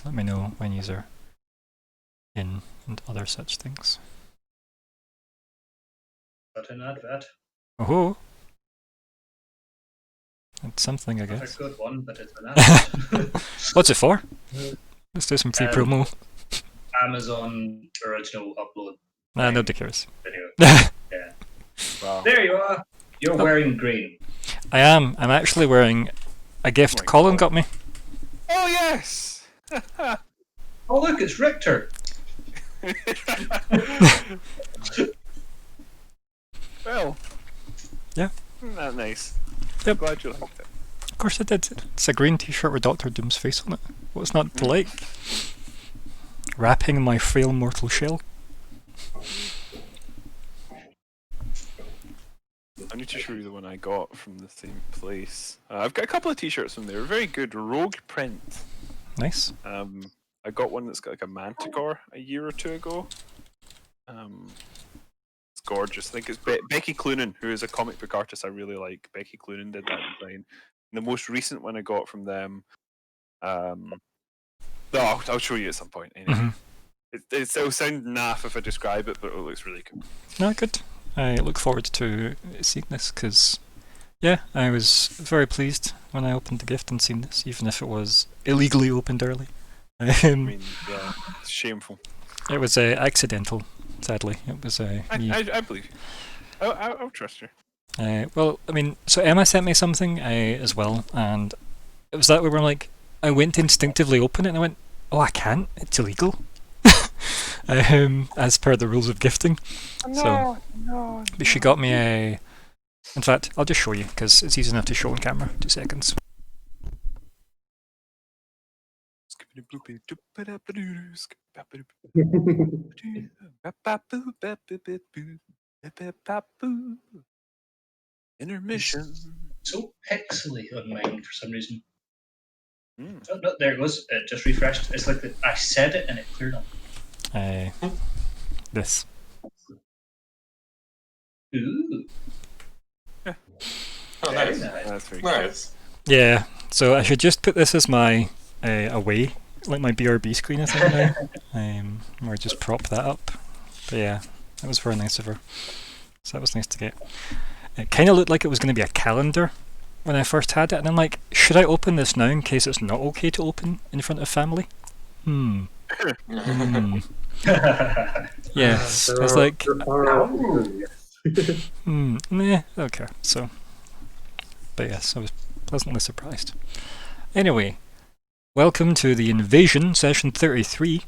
Let me know when you are in and other such things. Got an advert. Oh, it's something, I guess. Not a good one, but it's an advert. What's it for? Let's do some free promo. Amazon original upload. Nobody cares. Video. Yeah. Wow. There you are. You're wearing green. I am. I'm actually wearing a gift Colin got me. Oh yes! Oh look, it's Richter. Well. Yeah. Isn't that nice? Yep. Glad you liked it. Of course I did. It's a green t-shirt with Doctor Doom's face on it. What's not to like? Wrapping my frail mortal shell. I need to show you the one I got from the same place. I've got a couple of t-shirts from there. Very good rogue print. Nice. I got one that's got like a manticore a year or two ago. It's gorgeous. I think it's Becky Cloonan, who is a comic book artist I really like. Becky Cloonan did that design. And the most recent one I got from them. No, I'll show you at some point. Anyway. It'll sound naff if I describe it, but it looks really cool. No, good. I look forward to seeing this because, yeah, I was very pleased when I opened the gift and seen this, even if it was illegally opened early. I mean, yeah, it's shameful. It was accidental, sadly. It was I believe you. I'll trust you. Well, I mean, so Emma sent me something as well, and it was that where I'm like, I went to instinctively open it, and I went, oh, I can't. It's illegal. As per the rules of gifting. No. But she got me a... In fact, I'll just show you, because it's easy enough to show on camera. 2 seconds. Intermission. So pixely on mine for some reason. Oh, no, there it goes. It just refreshed. It's like I said it and it cleared up. This. Ooh. Yeah. Oh, nice. That's very Nice. Yeah, so I should just put this as my away, like my BRB screen, I think now. Or just prop that up. But yeah, that was very nice of her. So that was nice to get. It kind of looked like it was going to be a calendar when I first had it, and I'm like, should I open this now in case it's not okay to open in front of family? Yes, I was like, okay, so, but yes, I was pleasantly surprised. Anyway, welcome to the Invasion, session 33.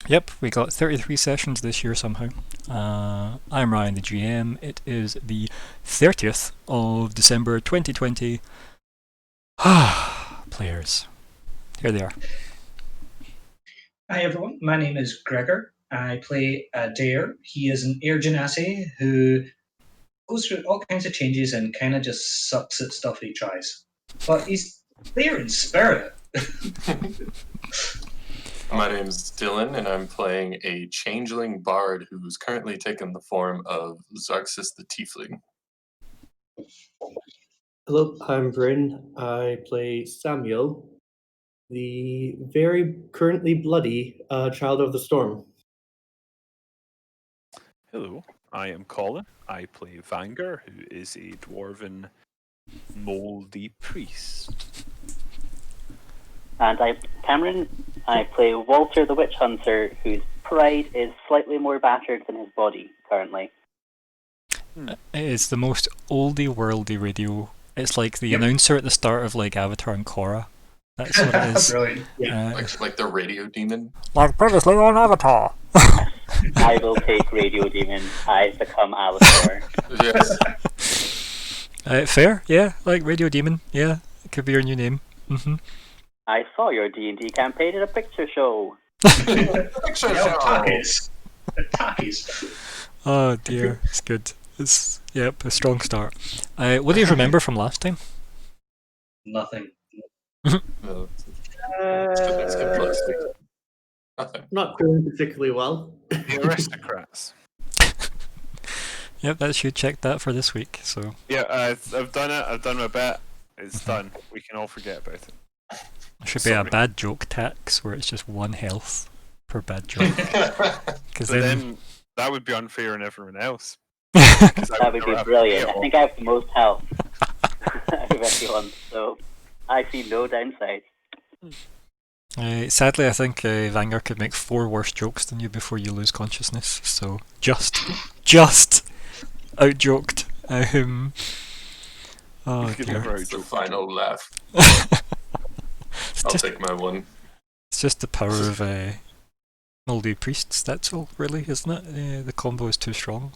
Yep, we got 33 sessions this year somehow. I'm Ryan, the GM. It is the 30th of December 2020. Players. Here they are. Hi everyone, my name is Gregor. I play Dare. He is an air genasi who goes through all kinds of changes and kind of just sucks at stuff he tries. But he's there in spirit. My name's Dylan, and I'm playing a changeling bard who's currently taken the form of Zarxus the Tiefling. Hello, I'm Bryn. I play Samuel, the very currently bloody child of the storm. Hello, I am Colin. I play Vanger, who is a dwarven moldy priest. And I'm Cameron. I play Walter the Witch Hunter, whose pride is slightly more battered than his body currently. It is the most oldie-worldy radio. It's like the announcer at the start of like Avatar and Korra. That's what it is. Brilliant. Like the radio demon. Like previously on Avatar. I will take Radio Demon. I've become Alistair. Yes. Fair, yeah. Like Radio Demon, yeah. It could be your new name. I saw your D&D campaign at a picture show. Takis. Oh dear, it's good. It's a strong start. What do you remember from last time? Nothing. No, it's good plus. Nothing. Not feeling particularly well. The aristocrats. Yep, that should check that for this week. So Yeah, I've done it. I've done my bit. It's done. We can all forget about it. should be a Sorry. bad joke tax where it's just 1 health per bad joke. Because But then, then that would be unfair on everyone else. That would be brilliant. I think I have the most health out of everyone, so I see no downside. sadly, I think Vanguard could make 4 worse jokes than you before you lose consciousness. So just out-joked. Oh You could dear. never It's the out-joke final laugh. It's I'll just, take my one. it's just the power of Moldy Priests, that's all, really, isn't it? The combo is too strong.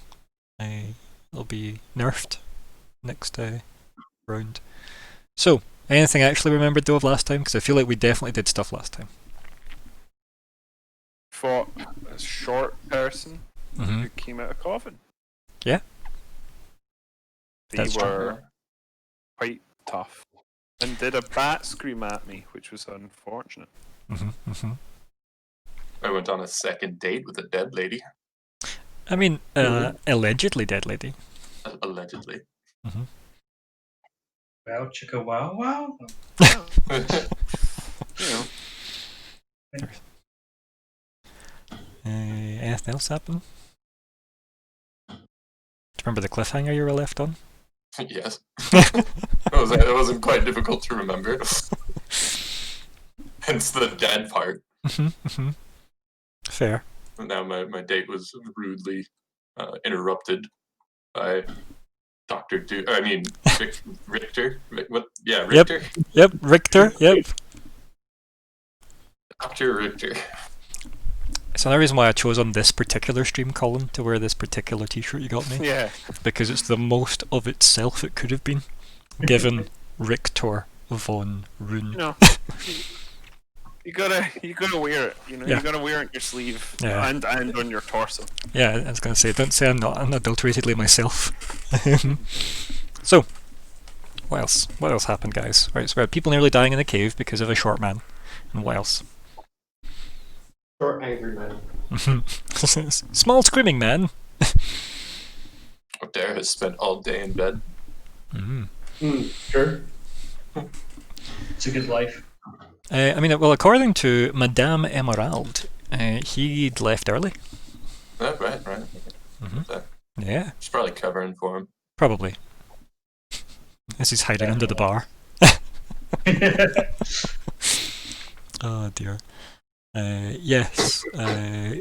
It'll be nerfed next round. So, anything I actually remembered though of last time? Because I feel like we definitely did stuff last time. Fought a short person Mm-hmm. who came out of coffin. Yeah. They That's true. were quite tough. And did a bat scream at me, which was unfortunate. Mm-hmm. Mm-hmm. I went on a second date with a dead lady, I mean, allegedly dead lady. allegedly. Mm-hmm. Well, chicka wow wow. You know, Anything else happen? Do you remember the cliffhanger you were left on? Yes. It wasn't quite difficult to remember. Hence the dead part. Mm-hmm. Mm-hmm. Fair. Now my date was rudely interrupted by Dr. Richter. What? Yeah, Richter. Yep, Richter. Yep. Dr. Richter. It's another reason why I chose on this particular stream, Colin, to wear this particular t-shirt you got me. yeah. Because it's the most of itself it could have been, given Richter von Rune. You know, you gotta wear it. You know, Yeah. you gotta wear it on your sleeve Yeah. and on your torso. Yeah, I was going to say, don't say I'm not unadulteratedly myself. So, what else? What else happened, guys? Right, so we had people nearly dying in the cave because of a short man. And what else? Short, angry man. Small screaming man. Dare has spent all day in bed. Sure. It's a good life. I mean, well, according to Madame Emerald, he'd left early. Oh, right. Yeah, She's probably covering for him. probably. As he's hiding under the bar. Oh dear. Yes.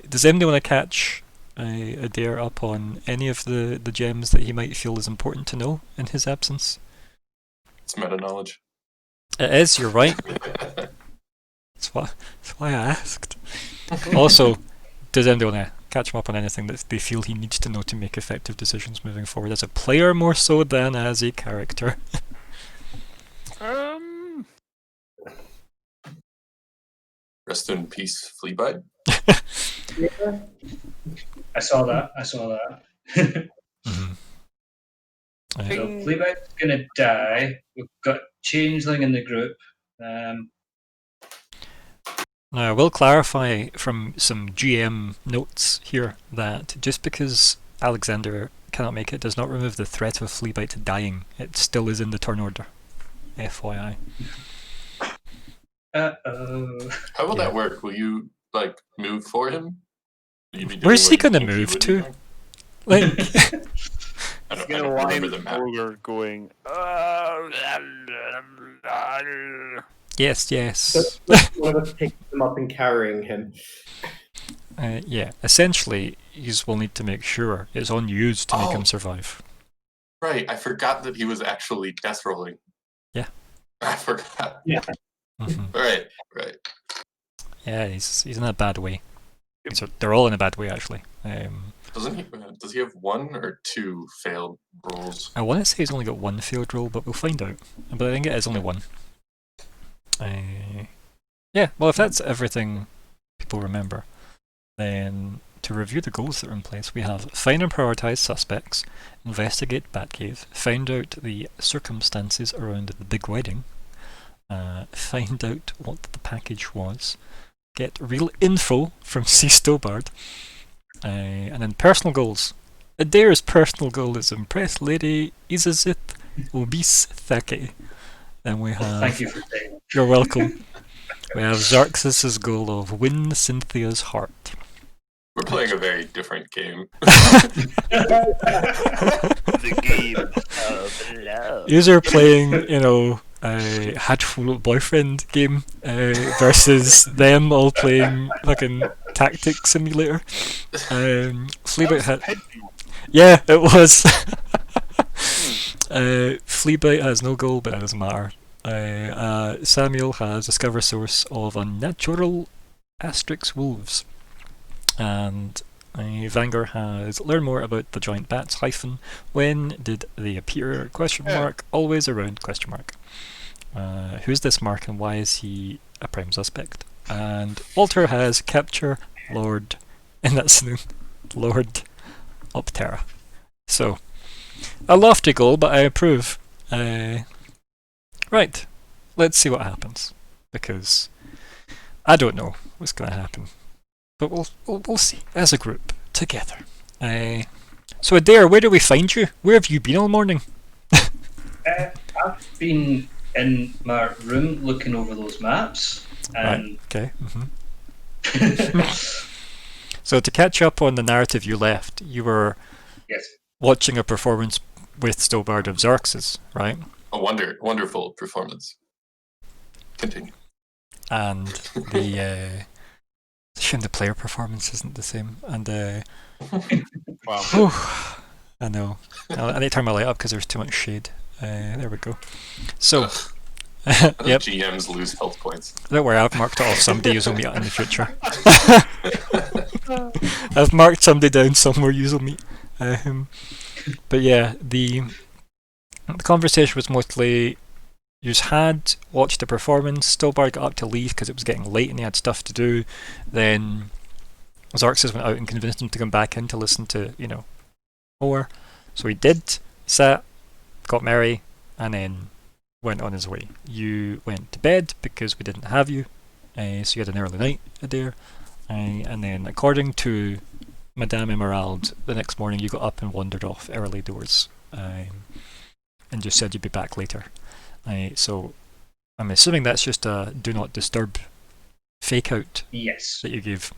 Does anybody want to catch a dare up on any of the gems that he might feel is important to know in his absence? It's meta knowledge. It is, you're right. That's why I asked. Also, does anybody want to catch him up on anything that they feel he needs to know to make effective decisions moving forward as a player more so than as a character? Rest in peace, Fleabite. I saw that. Mm-hmm. So Fleabite's gonna die. We've got Changeling in the group. Now, I will clarify from some GM notes here that just because Alexander cannot make it does not remove the threat of Fleabite dying. It still is in the turn order. FYI. Uh-oh. How will that work? Will you move for him? Will you be doing Where's he what you gonna think he move would be to? doing? Like, I He's don't gonna line remember the map. over going. yes. One of us picking him up and carrying him. Yeah, essentially, you will need to make sure it's unused to make him survive. Right, I forgot that he was actually death rolling. Yeah. I forgot. Yeah. Mm-hmm. Right. Yeah, he's in a bad way. They're all in a bad way, actually. Does he have 1 or 2 failed rolls? I want to say he's only got 1 failed roll, but we'll find out. But I think it is only 1. Yeah, well, if that's everything people remember, then to review the goals that are in place, we have find and prioritize suspects, investigate Batcave, find out the circumstances around the big wedding, find out what the package was, get real info from C. Stobart, and then personal goals. Adair's personal goal is impress Lady Izazith Obis Thake. Then we have... Thank you for saying. You're welcome. We have Xerxes' goal of win Cynthia's heart. We're playing a very different game. The game of love. User playing, a hatful boyfriend game versus them all playing fucking tactic simulator. Fleabite had, yeah, it was. Fleabite has no goal, but it doesn't matter. Samuel has discover source of unnatural asterisk wolves, and Vanger has learn more about the giant bats hyphen. When did they appear? Question mark. Always around question mark. Who's this Mark and why is he a prime suspect? And Walter has capture Lord, and that's Lord Optera. So a lofty goal, but I approve. Right, let's see what happens, because I don't know what's going to happen, but we'll see as a group together. So Adair, where do we find you? Where have you been all morning? I've been in my room looking over those maps, and Right. Okay. So to catch up on the narrative you left, you were yes, watching a performance with Stobart of Xerxes, right? A wonderful performance. Continue. And the shame the player performance isn't the same. And Wow. I know. I need to turn my light up because there's too much shade. There we go. So, yep. GMs lose health points. Don't worry, I've marked it off. Somebody use will meet in the future. I've marked somebody down somewhere use will meet. But yeah, the conversation was mostly you had watched the performance. Stillbar got up to leave because it was getting late and he had stuff to do. Then Xerxes went out and convinced him to come back in to listen to more. So he did. Sat, got merry, and then went on his way. You went to bed because we didn't have you, so you had an early night there. And then, according to Madame Emerald, the next morning you got up and wandered off early doors, and just said you'd be back later. So I'm assuming that's just a do not disturb fake out yes. that you gave.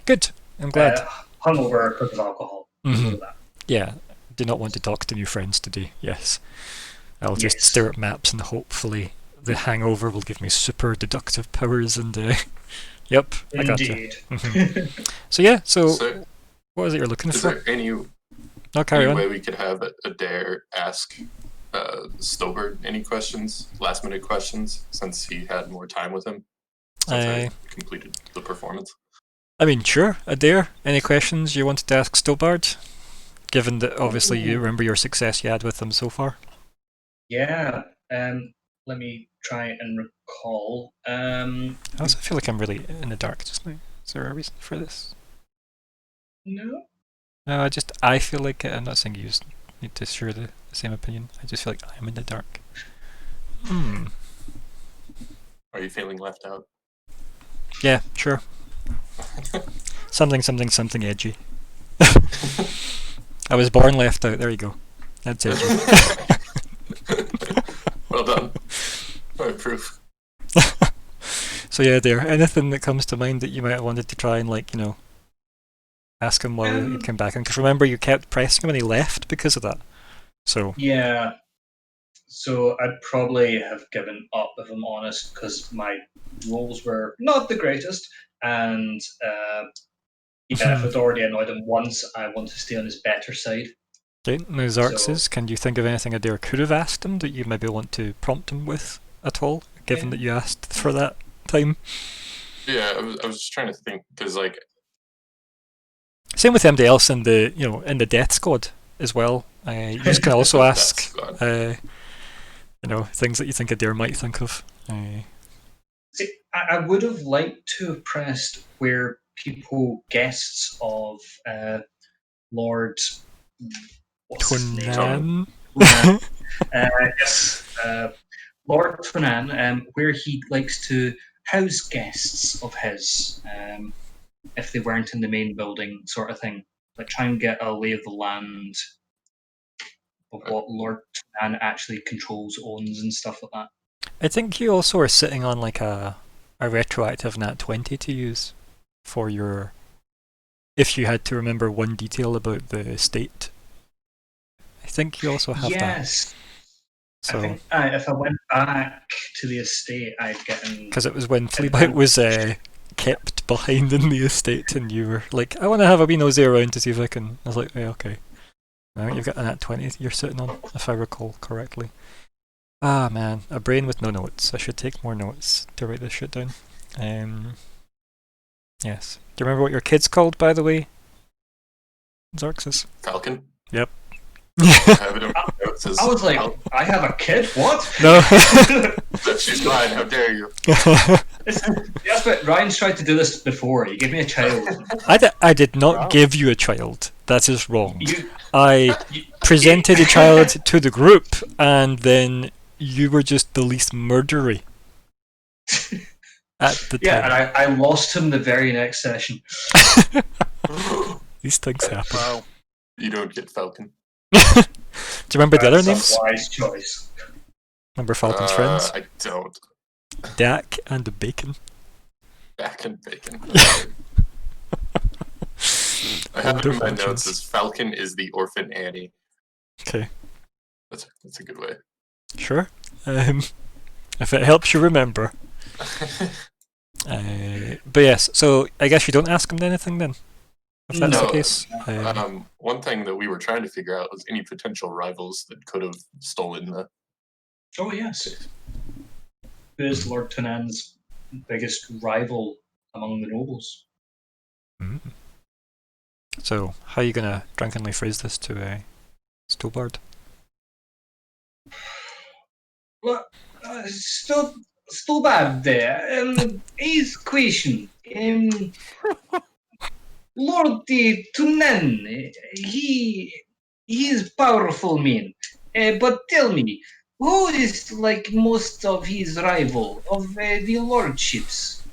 Good. I'm glad. Hungover because of alcohol. Mhm. Yeah. Do not want to talk to new friends today. Yes. I'll just Yes. stare at maps and hopefully the hangover will give me super deductive powers and yep, I got you. Indeed. So yeah, so So, what is it you're looking is for? there any No, carry on. way we could have Adair ask Stobart any questions, last minute questions, since he had more time with him since I completed the performance? I mean, sure, Adair. Any questions you wanted to ask Stobart? Given that obviously you remember your success you had with them so far. Yeah. Let me try and recall. I also feel like I'm really in the dark just now. Is there a reason for this? No. No, I feel like it. I'm not saying you need to share the same opinion. I just feel like I'm in the dark. Are you feeling left out? Yeah, sure. Something edgy. I was born left out. There you go. That's edgy. Well done. I approve. So yeah, there. Anything that comes to mind that you might have wanted to try and ask him while he came back in? Because remember, you kept pressing him and he left because of that. So Yeah. So I'd probably have given up, if I'm honest, because my rolls were not the greatest, and if I'd already annoyed him once, I want to stay on his better side. okay, now Xerxes, can you think of anything Adair could have asked him that you maybe want to prompt him with at all, given that you asked for that time? Yeah, I was just trying to think because Same with anybody else in the in the Death Squad as well. You just can also ask things that you think Adair might think of. See, I would have liked to have pressed where people, guests of Lord. What's his name? Tonan. Yes, Lord Tonan, where he likes to house guests of his, if they weren't in the main building, sort of thing. Like try and get a lay of the land of what Lord Tonan actually controls, owns, and stuff like that. I think you also are sitting on like a a retroactive nat 20 to use for your. If you had to remember one detail about the estate. I think you also have that. Yes. So, I think if I went back to the estate, I'd get an. because it was when Fleabite was kept behind in the estate, and you were like, I want to have a wee nosy around to see if I can. I was like, yeah, okay. Now you've got a nat 20 you're sitting on, if I recall correctly. Ah, man, a brain with no notes. I should take more notes to write this shit down. Yes. Do you remember what your kid's called, by the way? Xerxes. Falcon. Yep. I have it in my notes as I was like, Falcon. I have a kid? What? No. She's mine. How dare you? Yes, but Ryan's tried to do this before. He gave me a child. I did not Wow. give you a child. That is wrong. You, I you, presented a child to the group, and then you were just the least murdery at the yeah, time. and I lost him the very next session. These things happen. Wow. You don't get Falcon. Do you remember the other That's names? a wise choice. Remember Falcon's friends? I don't. Dak and the Bacon. Back and bacon. I have it in my Wonderful notes choice. as Falcon is the orphan Annie. Okay, That's a good way. sure. If it helps you remember. But yes, so I guess you don't ask him anything then? If that's the No. case. One thing that we were trying to figure out was any potential rivals that could have stolen the. Oh, yes. Who is Lord Tonan's biggest rival among the nobles? Mm. So, how are you going to drunkenly phrase this to Stobart? Well, still bad there. His question. Lord Tunan, he is powerful man. But tell me, who is like most of his rival of the lordships?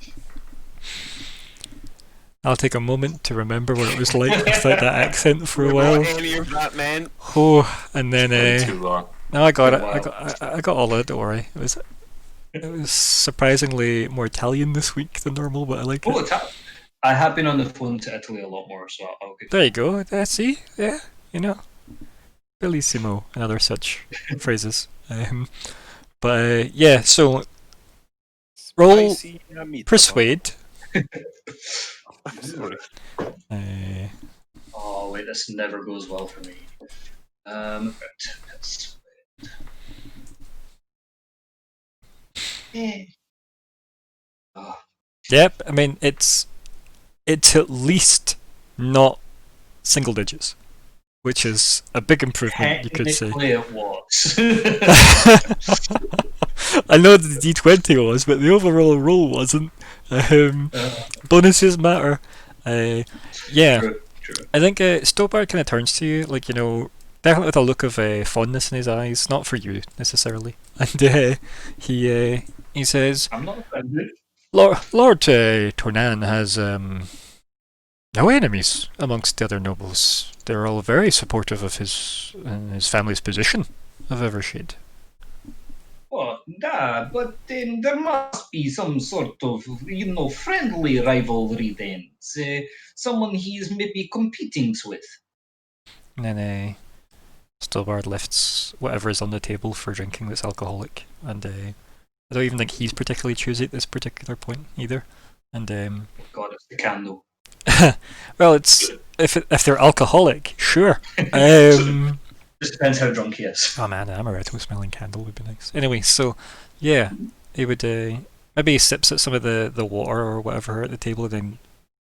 I'll take a moment to remember what it was like without that accent for a What while. any of that meant. Oh, and then Way too long. no, I got it. Wow. I got all of it. Don't worry. It was surprisingly more Italian this week than normal, but I like Oh, it. I have been on the phone to Italy a lot more, so I'll get. There you go. See, yeah, you know, bellissimo and other such phrases. But yeah, so roll Spicy meatball. persuade. Sorry. Oh wait, this never goes well for me. Right, let's. Oh, Yep. I mean, it's at least not single digits, which is a big improvement, you could say. technically it was. I know the D20 was, but the overall roll wasn't. Bonuses matter. Yeah, True, true. I think Stobart kind of turns to you, like, you know, definitely with a look of fondness in his eyes, not for you necessarily. And he says, I'm not offended. Lord Tornan has no enemies amongst the other nobles. They're all very supportive of his family's position of Evershade. Well, but there must be some sort of, friendly rivalry then. Someone he is maybe competing with. And then Stobart lifts whatever is on the table for drinking that's alcoholic, and I don't even think he's particularly choosy at this particular point either. And God, it's the candle. well, it's if they're alcoholic, sure. Just depends how drunk he is. Oh man, an amaretto smelling candle would be nice. Anyway, so yeah, he would maybe he sips at some of the water or whatever at the table, and then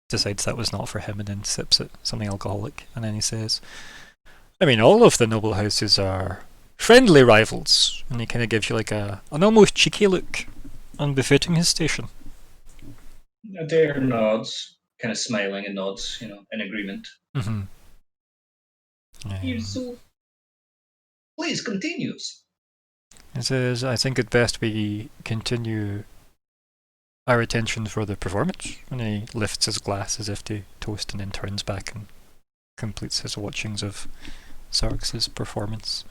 decides that was not for him, and then sips at something alcoholic, and then he says, I mean, all of the noble houses are friendly rivals, and he kind of gives you like an almost cheeky look, unbefitting his station. Adair nods, kind of smiling and nods, in agreement. Mm-hmm. So, please continues. He says, I think it best we continue our attention for the performance. And he lifts his glass as if to toast, and then turns back and completes his watchings of Xerxes' performance.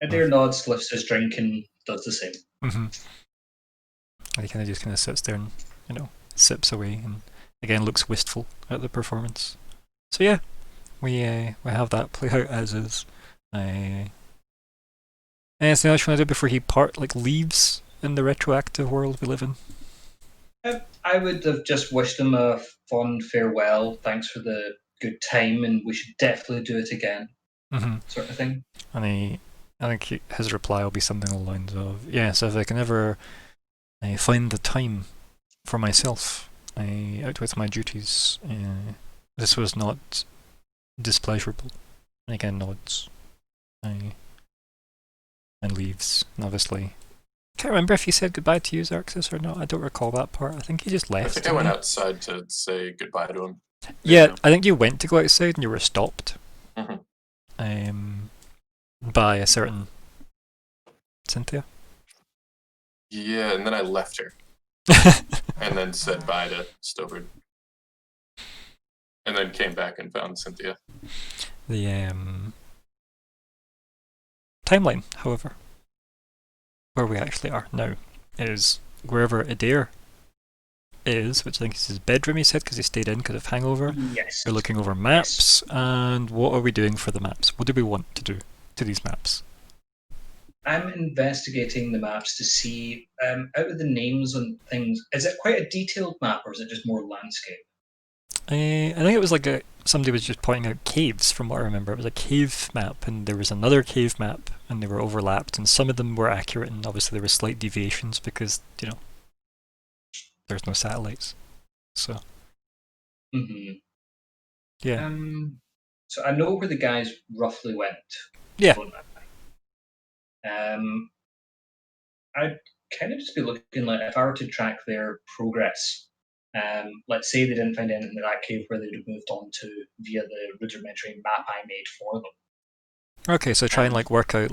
Adair nods, lifts his drink, and does the same. Mm-hmm. And he kind of sits there and sips away, and again looks wistful at the performance. So yeah, we have that play out as is. Anything else you want to do before he leaves in the retroactive world we live in? I would have just wished him a fond farewell. Thanks for the good time, and we should definitely do it again, sort of thing. And I think his reply will be something along the lines of, yes, if I can ever find the time for myself, out with my duties, this was not displeasurable. And again nods, and leaves. And obviously, can't remember if he said goodbye to you, Xerxes, or not. I don't recall that part. I think he just left. I think I went outside to say goodbye to him. Yeah, I think you went to go outside and you were stopped. Mm-hmm. By a certain Cynthia. Yeah, and then I left her. And then said bye to Stobard. And then came back and found Cynthia. The timeline, however, where we actually are now, is wherever Adair is, which I think is his bedroom, he said, because he stayed in because of hangover. Yes. We're looking over maps, and what are we doing for the maps? What do we want to do to these maps? I'm investigating the maps to see, out of the names and things, is it quite a detailed map, or is it just more landscape? I think it was like somebody was just pointing out caves, from what I remember. It was a cave map, and there was another cave map, and they were overlapped, and some of them were accurate, and obviously there were slight deviations because, there's no satellites. So. Yeah. So I know where the guys roughly went. Yeah. I'd kind of just be looking like, if I were to track their progress, let's say they didn't find anything in that cave where they'd have moved on to via the rudimentary map I made for them. Okay, so try and work out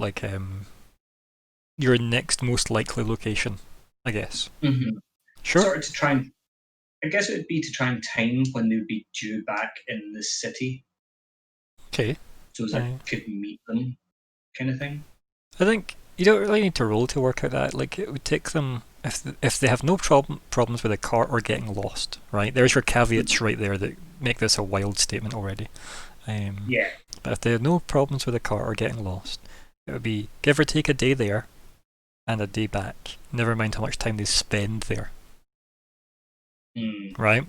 your next most likely location, I guess. Sure. Sort of to try and, I guess it would be to try and time when they would be due back in the city. Okay. So as I could meet them, kind of thing. I think you don't really need to roll to work out that. It would take them, if they have no problems with a cart or getting lost, right? There's your caveats right there that make this a wild statement already. Yeah. But if they have no problems with a cart or getting lost, it would be give or take a day there and a day back. Never mind how much time they spend there. Right?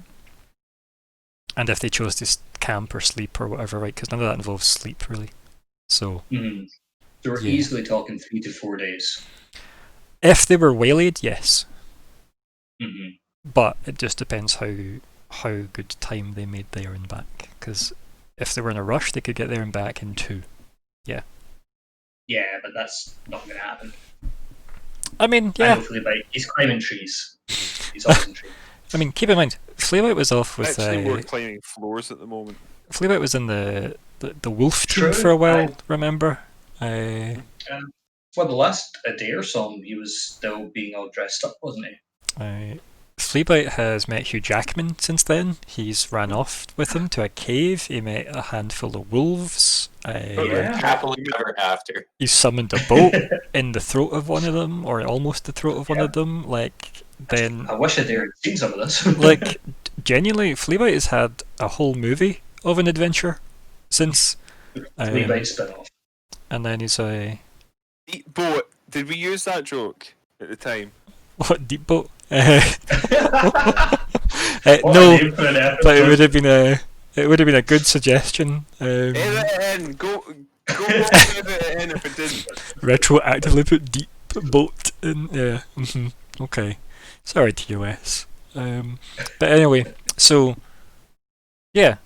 And if they chose to camp or sleep or whatever, right? Because none of that involves sleep, really. So. So we're easily talking 3 to 4 days. If they were waylaid, yes. But it just depends how good time they made there and back. Because if they were in a rush, they could get there and back in 2. Yeah. Yeah, but that's not going to happen. I mean, yeah. I know Fleabite. He's climbing trees. He's always in trees. I mean, keep in mind, Fleabite was off with. Actually, we're climbing floors at the moment. Fleabite was in the wolf team for a while. Remember? Well, the last Adair song, he was still being all dressed up, wasn't he? Fleabite has met Hugh Jackman since then. He's ran off with him to a cave. He met a handful of wolves. Happily ever after. He summoned a boat in the throat of one of them, or almost the throat of one of them. Then I wish Adair had seen some of this. Genuinely, Fleabite has had a whole movie of an adventure since. Fleabite spin-off. And then he's a Deep boat. Did we use that joke at the time? What, deep boat? No, but it would have been a good suggestion. Edit it in. Go edit it in if it didn't. Retroactively put deep boat in. Yeah. Okay. Sorry, TOS. But anyway, so yeah,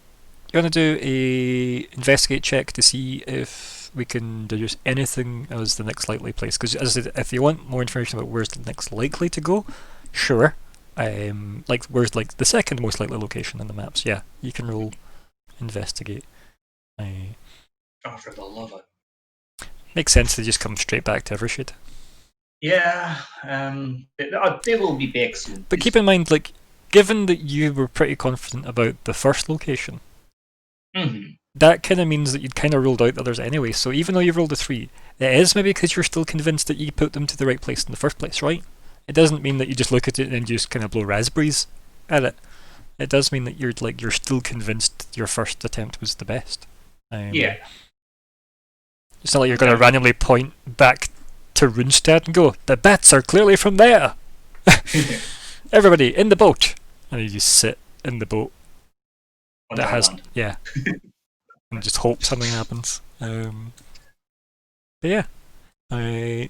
you want to do a investigate check to see if we can deduce anything as the next likely place. Because as I said, if you want more information about where's the next likely to go, sure. Where's the second most likely location in the maps? Yeah, you can roll investigate. Oh, for the love of it. Makes sense to just come straight back to Evershed. Yeah, they will be back soon. But keep in mind, given that you were pretty confident about the first location, that kind of means that you'd kind of ruled out the others anyway. So even though you've rolled a 3, it is maybe because you're still convinced that you put them to the right place in the first place, right? it doesn't mean that you just look at it and just kind of blow raspberries at it. It does mean that you're still convinced your first attempt was the best. Yeah. It's not like you're going to randomly point back to Runestad and go, the bats are clearly from there. Everybody in the boat, and you just sit in the boat On that the has island. and just hope something happens. But yeah,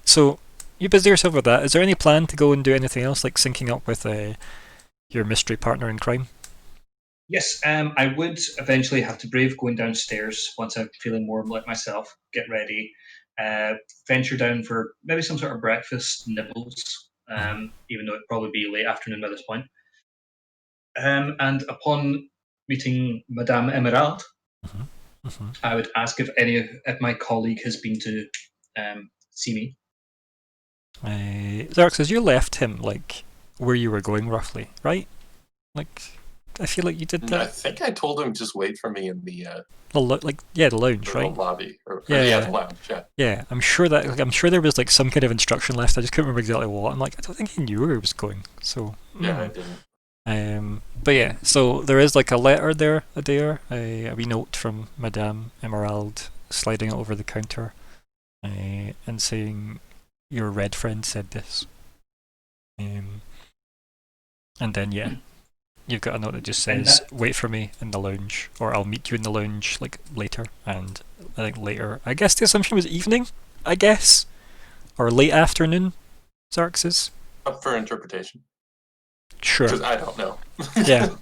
so you busy yourself with that. Is there any plan to go and do anything else, like syncing up with your mystery partner in crime? Yes, I would eventually have to brave going downstairs once I'm feeling more like myself, get ready, venture down for maybe some sort of breakfast nibbles, even though it'd probably be late afternoon by this point. And upon meeting Madame Emerald, I would ask if my colleague has been to see me. Xerxes, you left him like where you were going roughly, right? Like, I feel like you did I that. think I told him just wait for me in the The lounge, the right? lobby. Yeah. The lounge. Yeah. Yeah, I'm sure there was like some kind of instruction left. I just couldn't remember exactly what. I'm like, I don't think he knew where he was going. So Yeah, I didn't. but yeah, so there is like a letter there, a wee note from Madame Emerald sliding it over the counter, and saying, "Your red friend said this." And then you've got a note that just says, "Wait for me in the lounge, or I'll meet you in the lounge like later." And I think later, I guess the assumption was evening, I guess, or late afternoon. Xerxes. Up for interpretation. Sure. Because I don't know. Yeah.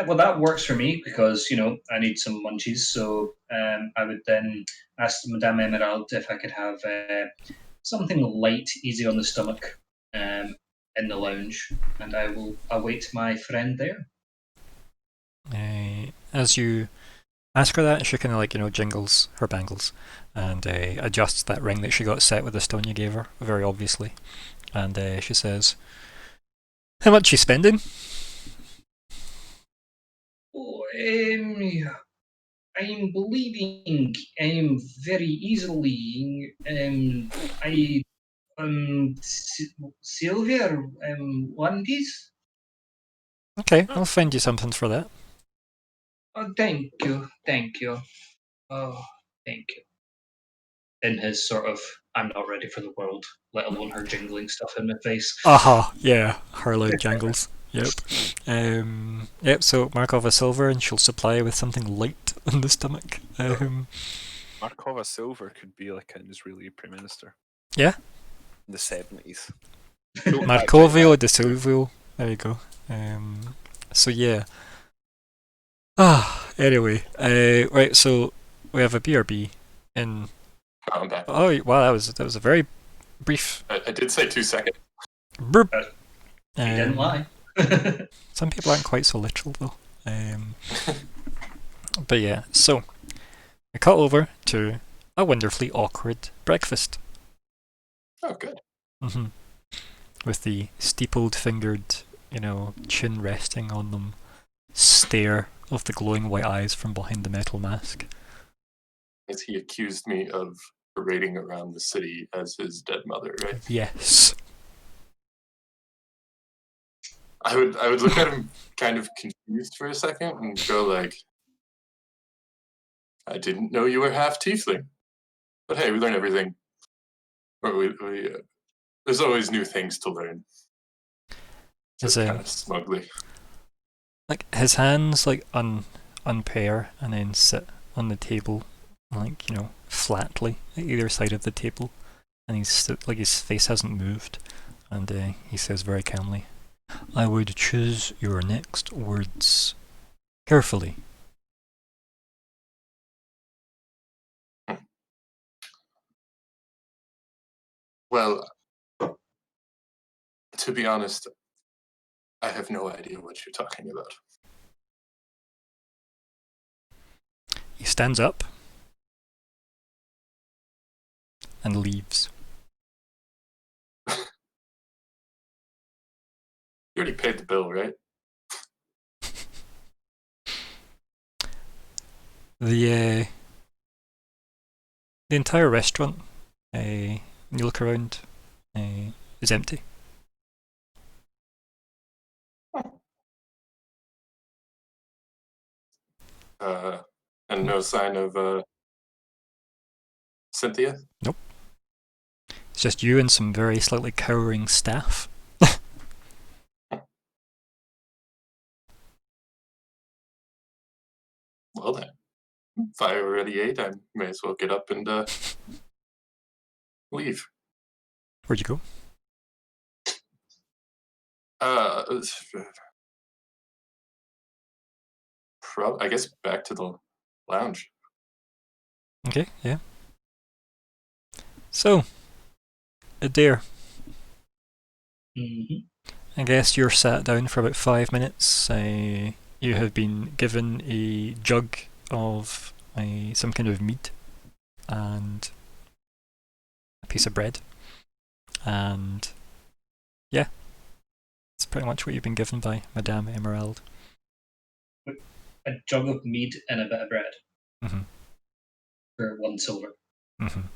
Well, that works for me because I need some munchies. So I would then ask Madame Emerald if I could have something light, easy on the stomach, in the lounge, and I will await my friend there. As you ask her that, she kind of jingles her bangles and adjusts that ring that she got set with the stone you gave her, very obviously. And she says, "How much you spending?" Oh, I'm believing very easily. Silver, one piece. Okay, I'll find you something for that. Oh, thank you. Oh, thank you. In his sort of, I'm not ready for the world, let alone her jingling stuff in my face. Yeah, her loud jangles. Yep. Yep, so mark off a silver and she'll supply you with something light on the stomach. Markova Silver could be like an Israeli prime minister. Yeah. In the 70s. Markovio de Silvio. There you go. So yeah. Anyway. Right, so we have a BRB in. Oh, I'm back. Oh wow, that was a very brief. I did say 2 seconds. Burp. He didn't lie. Some people aren't quite so literal though. But yeah, so I cut over to a wonderfully awkward breakfast. Oh, good. With the steepled-fingered, chin resting on them, stare of the glowing white eyes from behind the metal mask. As he accused me of parading around the city as his dead mother, right? Yes. I would look at him kind of confused for a second and go like, I didn't know you were half tiefling. But hey, we learn everything. Or there's always new things to learn. Just kind of smugly. Like his hands unpair and then sit on the table, flatly at either side of the table, and his face hasn't moved, and he says very calmly, "I would choose your next words carefully." Well, to be honest, I have no idea what you're talking about. He stands up and leaves. You already paid the bill, right? The entire restaurant, you look around, is empty. And no sign of Cynthia? Nope. It's just you and some very slightly cowering staff. Well then, if I already ate, I may as well get up and leave. Where'd you go? I guess back to the lounge. Okay, yeah. So, Adair, Mhm. I guess you're sat down for about 5 minutes. You have been given a jug of some kind of meat and a piece of bread. And yeah, it's pretty much what you've been given by Madame Emerald. A jug of meat and a bit of bread Mm-hmm. for 1 silver. Mm-hmm.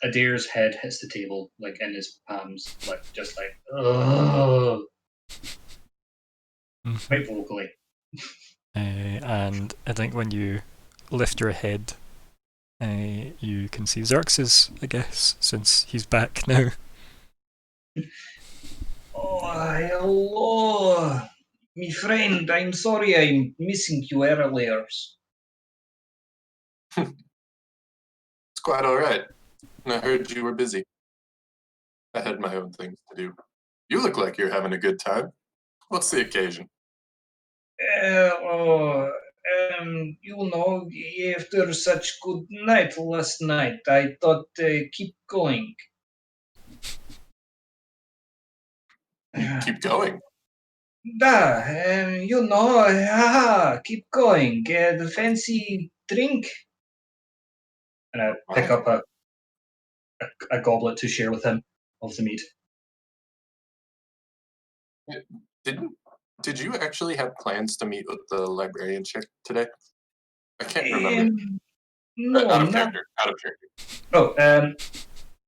Adair's head hits the table, like in his palms, like just like, ugh, Mm-hmm. quite vocally. And I think when you lift your head, you can see Xerxes, I guess, since he's back now. Oh, hello, me friend. I'm sorry I'm missing you earlier. It's quite all right. I heard you were busy. I had my own things to do. You look like you're having a good time. What's the occasion? You know, after such good night last night, I thought keep going. Keep going. You know, keep going. The fancy drink. And I pick up a goblet to share with him of the meat. Did you actually have plans to meet with the librarian chick today? I can't remember. No, Out of not. character. Out of character. Oh,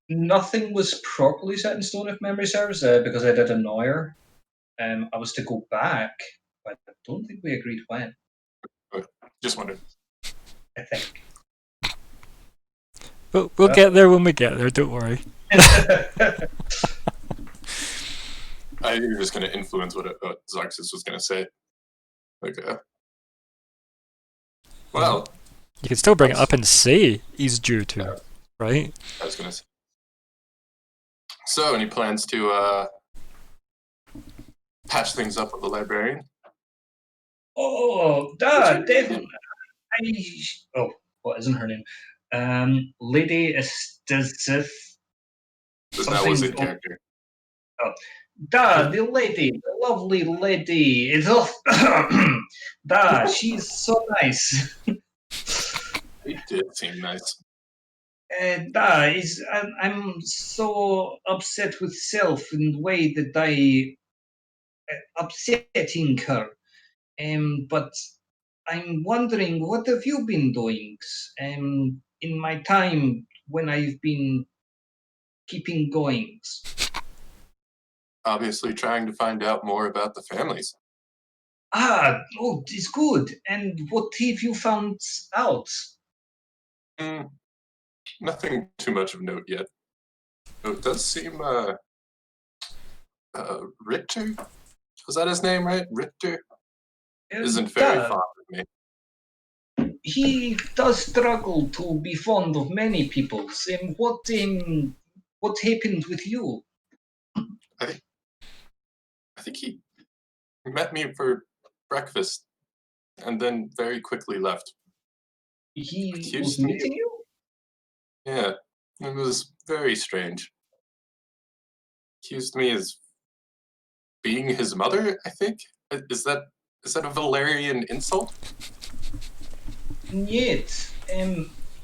nothing was properly set in stone if memory serves, because I did annoy her. I was to go back, but I don't think we agreed when. Just wondered. I think. We'll get there when we get there, don't worry. I think you're just going to influence what Xerxes was going to say. Like, well, you can still bring it up and say he's due to, right? I was going to say. So, any plans to patch things up with the librarian? Oh, definitely. What isn't her name? Lady Estisif. That was in character. Oh, the lady, the lovely lady. She's so nice. It did seem nice. I'm so upset with self in the way that I upsetting her. But I'm wondering, what have you been doing? In my time when I've been keeping going. Obviously, trying to find out more about the families. It's good. And what have you found out? Nothing too much of note yet. Oh, it does seem, Richter? Was that his name, right? Richter? Isn't very fond of me. He does struggle to be fond of many people. What happened with you? I think he met me for breakfast and then very quickly left. He was meeting you? Yeah, it was very strange. Accused me as being his mother, I think? Is that a Valerian insult? Yet,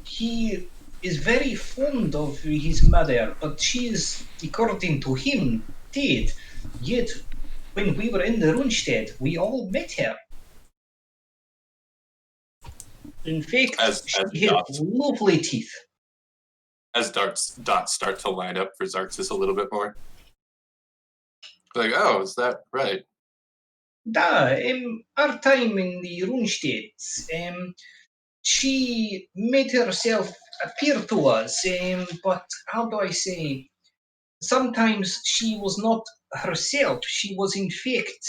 he is very fond of his mother, but she is, according to him, dead. Yet, when we were in the Rundstedt, we all met her. In fact, she had lovely teeth. as dots start to line up for Xarxus a little bit more. Like, oh, is that right? Our time in the Runestead, she made herself appear to us, but how do I say? Sometimes she was not herself. She was in fact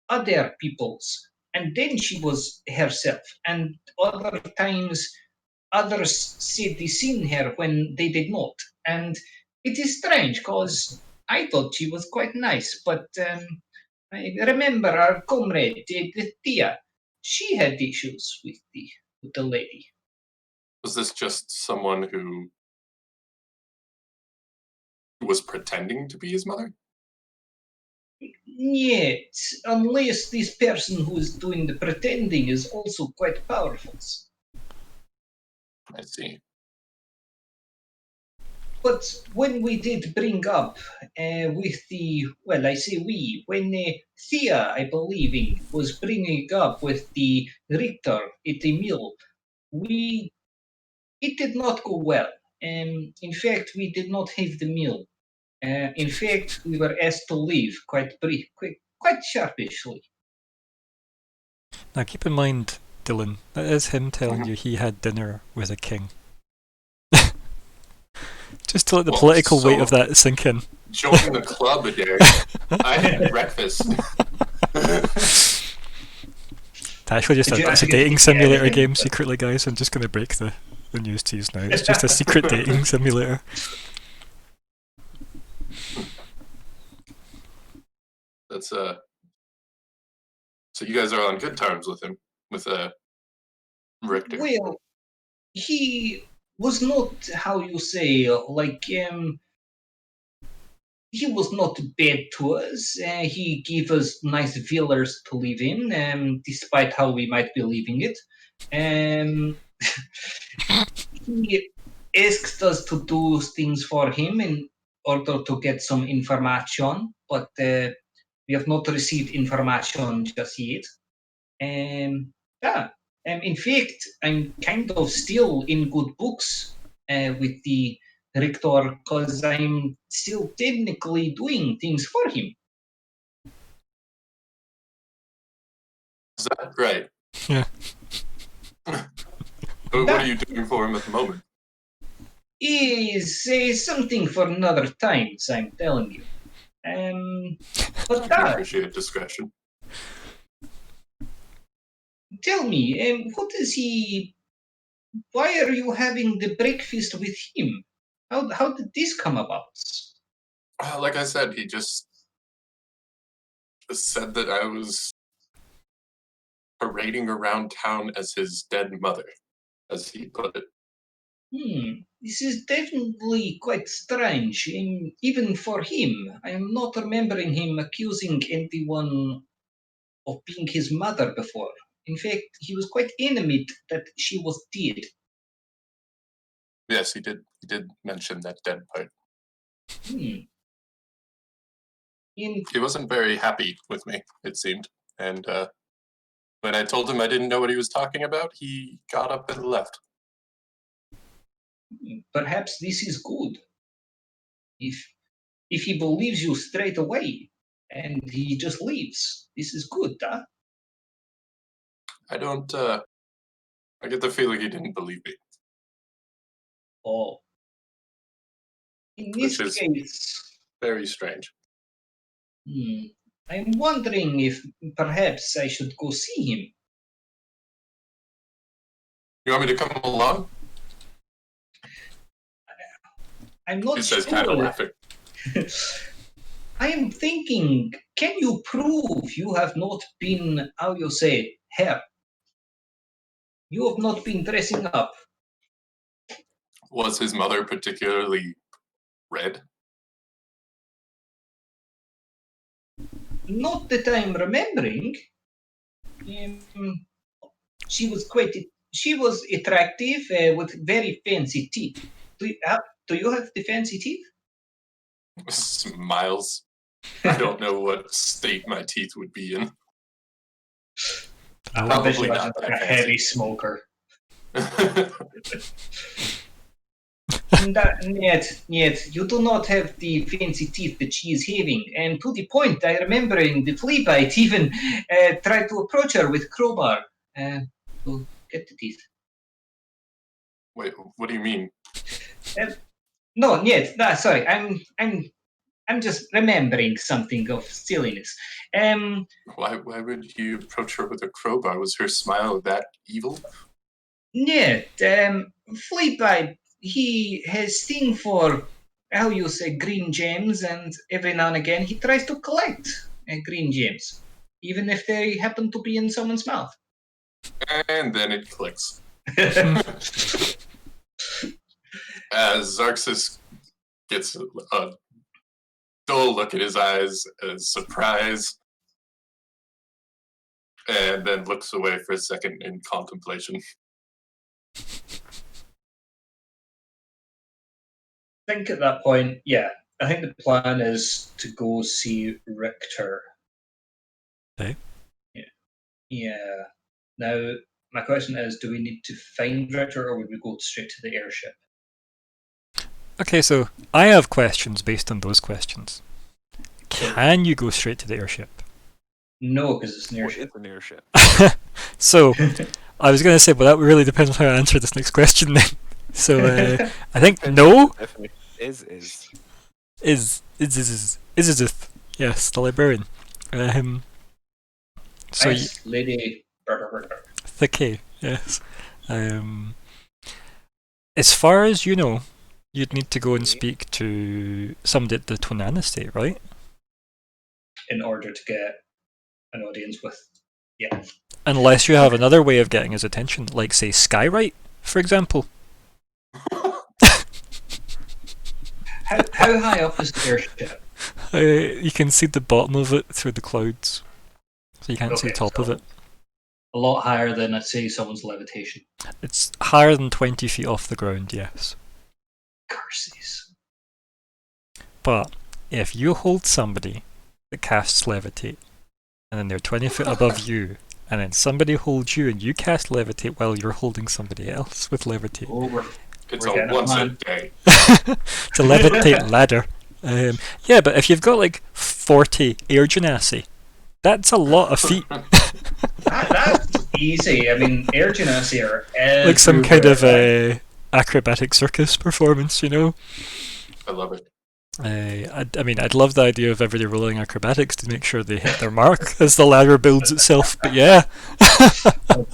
other people's, and then she was herself. And other times, others said they seen her when they did not. And it is strange because I thought she was quite nice, but I remember our comrade, the Tia. She had issues with the lady. Was this just someone who was pretending to be his mother? Yet, unless this person who is doing the pretending is also quite powerful. I see. But when we did bring up with the, well, I say we, when Thea, I believe, was bringing up with the Richter at the mill, it did not go well. In fact, we did not have the meal. In fact, we were asked to leave quite sharpishly. Now keep in mind, Dylan, that is him telling Mhm. you he had dinner with a king. Just to let the Well, political weight so- of that sink in. Join the club, Adair. I had breakfast. It's actually just Did you it's a actually dating get simulator anything? game, secretly, guys. I'm just going to break the news to you now. It's just a secret dating simulator. That's So you guys are on good terms with him, with Richter. Well, he was not, how you say, like, he was not bad to us. He gave us nice villas to live in, despite how we might be living it. He asked us to do things for him in order to get some information, but we have not received information just yet. Yeah, in fact, I'm kind of still in good books with the Rector because I'm still technically doing things for him. Is that right? Yeah. What are you doing for him at the moment? Is something for another times, I'm telling you. But I can appreciate discretion. tell me, what is he? Why are you having the breakfast with him? How did this come about? Like I said, he just said that I was parading around town as his dead mother, as he put it. This is definitely quite strange, even for him. I am not remembering him accusing anyone of being his mother before. In fact, he was quite animate that she was dead. Yes, he did. He did mention that dead part. Hmm. In He wasn't very happy with me, it seemed. And when I told him I didn't know what he was talking about, he got up and left. Perhaps this is good. If he believes you straight away and he just leaves, this is good, huh? I don't. I get the feeling he didn't believe me, Oh. In which this is case, very strange. I'm wondering if perhaps I should go see him. You want me to come along? I'm not He says, kind of sure. laughing. I am thinking, can you prove you have not been, how you say, hair? You have not been dressing up. Was his mother particularly red? Not that I'm remembering. She was attractive with very fancy teeth. Do you have the fancy teeth? Smiles. I don't know what state my teeth would be in. Oh, Probably not that a fancy. heavy smoker. Niet. You do not have the fancy teeth that she is having. And to the point, I remember in the flea bite even tried to approach her with crowbar to get the teeth. Wait, what do you mean? No, niet. Sorry, I'm just remembering something of silliness. Why would you approach her with a crowbar? Was her smile that evil? Niet. Fleabite, he has thing for how you say green gems, and every now and again he tries to collect green gems, even if they happen to be in someone's mouth. And then it clicks. As Xarxis gets a dull look in his eyes as surprise, and then looks away for a second in contemplation. I think at that point, I think the plan is to go see Richter. Okay. Yeah. Now, my question is, do we need to find Richter, or would we go straight to the airship? Okay, so I have questions based on those questions. Can you go straight to the airship? No, because it's an What airship. is an airship? So, I was going to say, well, that really depends on how I answer this next question then. So, I think no Definitely. Is. Yes, the librarian. So, Nice lady. the K, yes. As far as you know, you'd need to go and speak to somebody at the Tonana estate, right? In order to get an audience with, Unless you have another way of getting his attention, like, say, Skywrite, for example. How high up is the airship? You can see the bottom of it through the clouds, so you can't see the Okay, top of so it. A lot higher than, I'd say, someone's levitation. It's higher than 20 feet off the ground, yes. Curses. But if you hold somebody that casts levitate, and then they're 20 feet above you, and then somebody holds you and you cast levitate while you're holding somebody else with levitate. Oh, It's We're a getting a once a plan. day. It's a levitate ladder. Yeah, but if you've got like 40 air genasi, that's a lot of feet. that's easy. I mean, air genasi are Like some kind of everywhere. acrobatic circus performance, you know? I love it. I mean, I'd love the idea of everybody rolling acrobatics to make sure they hit their mark as the ladder builds itself, but yeah.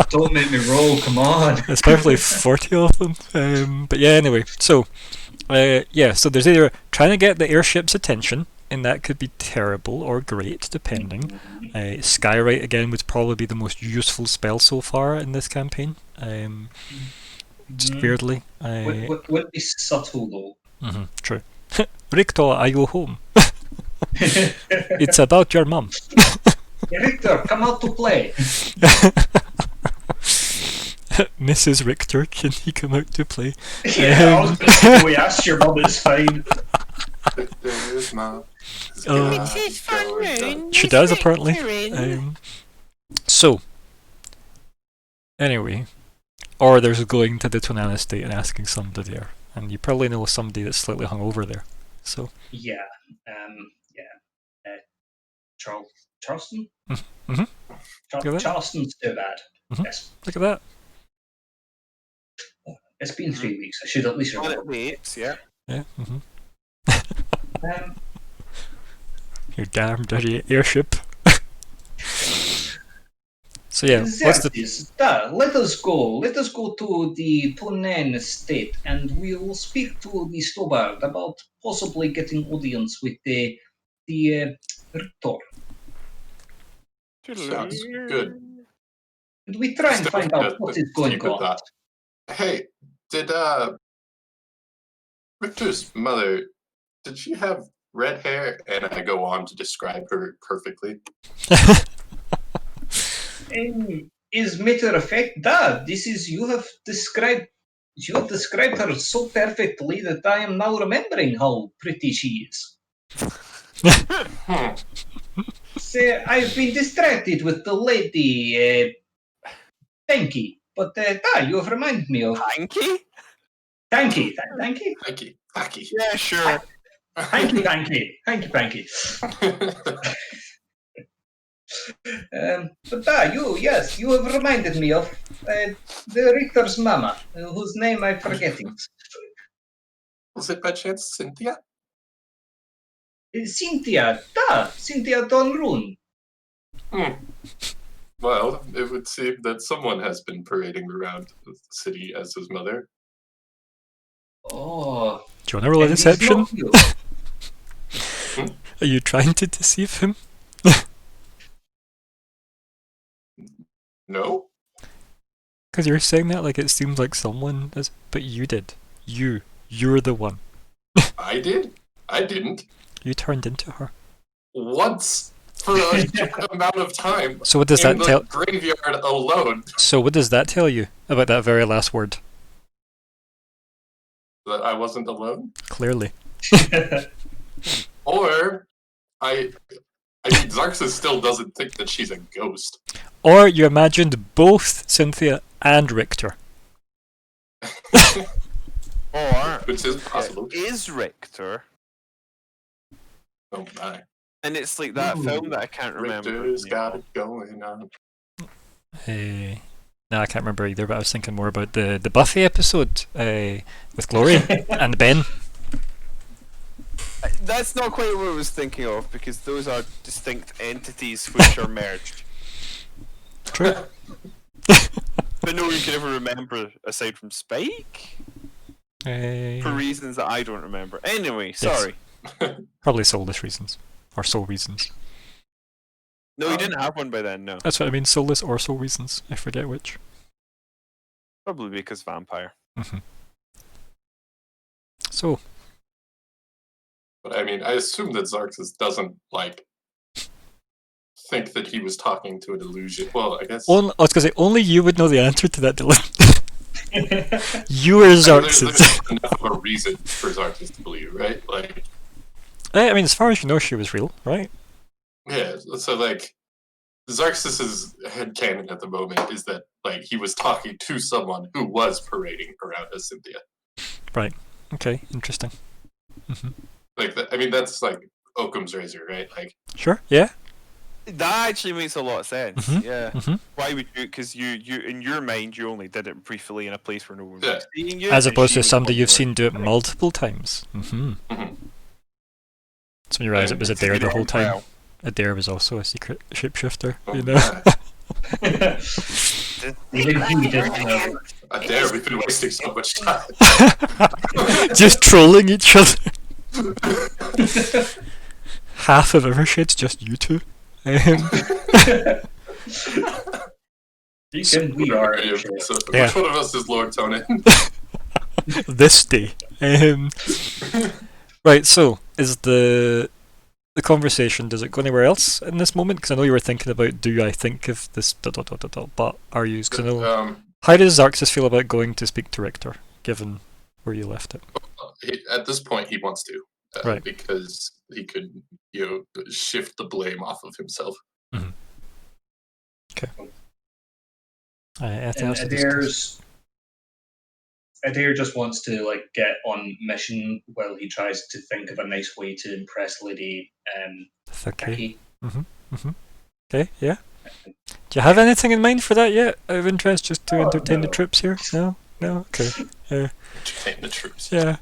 Don't make me roll, come on. Especially 40 of them. But yeah, anyway, so so there's either trying to get the airship's attention, and that could be terrible or great, depending. Skywrite, again, would probably be the most useful spell so far in this campaign. Just weirdly. Would be subtle, though. True. Richter, I go home. It's about your mum. Richter, come out to play. Mrs. Richter, can he come out to play? I was going to say, we asked your mum, it's fine. There's Mom. Mrs. Van Roon. She Miss does, apparently. Richter. So, anyway, or there's going to the Tonana estate and asking somebody there, and you probably know somebody that's slightly hungover there. So Yeah. Charleston? Mhm. Look at that. Charleston's too bad. Mhm. Yes. look at that. It's been 3 weeks. I should at least Well, it remember. waits, yeah. Yeah. Um, Your damn dirty airship. So yeah, what's the Xerxes, let us go. Let us go to the Tunen estate, and we will speak to the Stobard about possibly getting audience with the Richter. Sounds good. And we try and find out what is going Keep with on. that. Hey, did Richter's mother, did she have red hair? And I go on to describe her perfectly. As matter of fact, this is you have described her so perfectly that I am now remembering how pretty she is. So I've been distracted with the lady Tanky, but you have reminded me of Hanky? Thank you. Thank you. Thank you. Yeah, sure. Thank you. Thank you. Thank you. Thank you. But yes, you have reminded me of the Richter's mama, whose name I'm forgetting. Was it by chance Cynthia? Cynthia Donrun. Well, it would seem that someone has been parading around the city as his mother. Oh, Do you want to roll a and he's deception? not you. Are you trying to deceive him? No? Because you're saying that like it seems like someone is, but you did. You're the one. I did? I didn't. You turned into her. Once for a short amount of time So what does in that the tell? graveyard alone. So what does that tell you about that very last word? That I wasn't alone? Clearly. Or I mean Xarxus still doesn't think that she's a ghost. Or you imagined both Cynthia and Richter. Or Which is possible. it is Richter, Oh my. and it's like that Ooh. film that I can't remember. Richter's the name got of. it going on. No, I can't remember either, but I was thinking more about the Buffy episode with Glory and Ben. That's not quite what I was thinking of, because those are distinct entities which are merged. True. But no one can ever remember aside from Spike, for reasons that I don't remember. Anyway, sorry. Probably soulless reasons. Or soul reasons. No, he didn't have one by then, no. That's what I mean, soulless or soul reasons. I forget which. Probably because vampire. So, But I mean, I assume that Xarxus doesn't like think that he was talking to a delusion. Well, I guess I was going to say, only you would know the answer to that dilemma. You are I mean, Xarxus. there's enough of a reason for Xarxus to believe, right? Like, I mean, as far as you know, she was real, right? yeah. So like, Xarxus's headcanon at the moment is that like he was talking to someone who was parading around as Cynthia. Right. Okay, interesting. Like, I mean, that's like Occam's razor, right? Like, Sure, yeah. That actually makes a lot of sense. Mhm, Yeah. mhm. Why would you? Because you, in your mind, you only did it briefly in a place where no one Yeah. was seeing you. As and opposed she to was somebody you've wondering- seen do it multiple times. So when you realise it was a It's a dare good the whole time. trial. Adair was also a secret shapeshifter, oh, you know? yeah. Even he doesn't know. I dare we've been wasting so much time. Just trolling each other. Half of Evershed's just you two. We are. So Yeah. which one of us is Lord Tonin? This day. Right, so, is the conversation, does it go anywhere else in this moment? Because I know you were thinking about, do I think of this, but are you, because I know, how does Xarxus feel about going to speak to Richter, given where you left it? At this point, he wants to, Right. because he could, shift the blame off of himself. Okay. Anything And else to discuss? Adair just wants to like get on mission while he tries to think of a nice way to impress Lady Okay. Becky. Okay, yeah. Do you have anything in mind for that yet, out of interest, just to entertain the no. troops here? No? No? Okay. Entertain the troops. Yeah.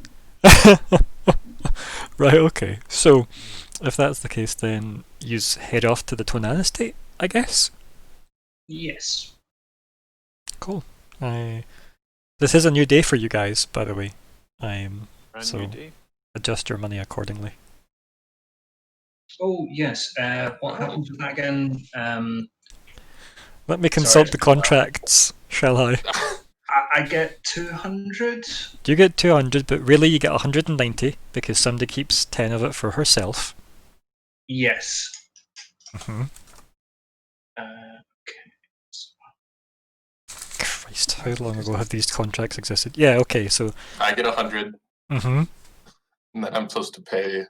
Right, okay. So, if that's the case, then you head off to the Tonan estate, I guess? Yes. Cool. This is a new day for you guys, by the way. Brand So- new day. Adjust your money accordingly. Oh yes. What happens with that again? Let me consult Sorry. the contracts, shall I? I get 200. You get 200, but really you get 190 because somebody keeps 10 of it for herself. Yes. Mm-hmm. Okay. Christ, how long ago have these contracts existed? Yeah, okay, so. I get 100, Mm-hmm. and then I'm supposed to pay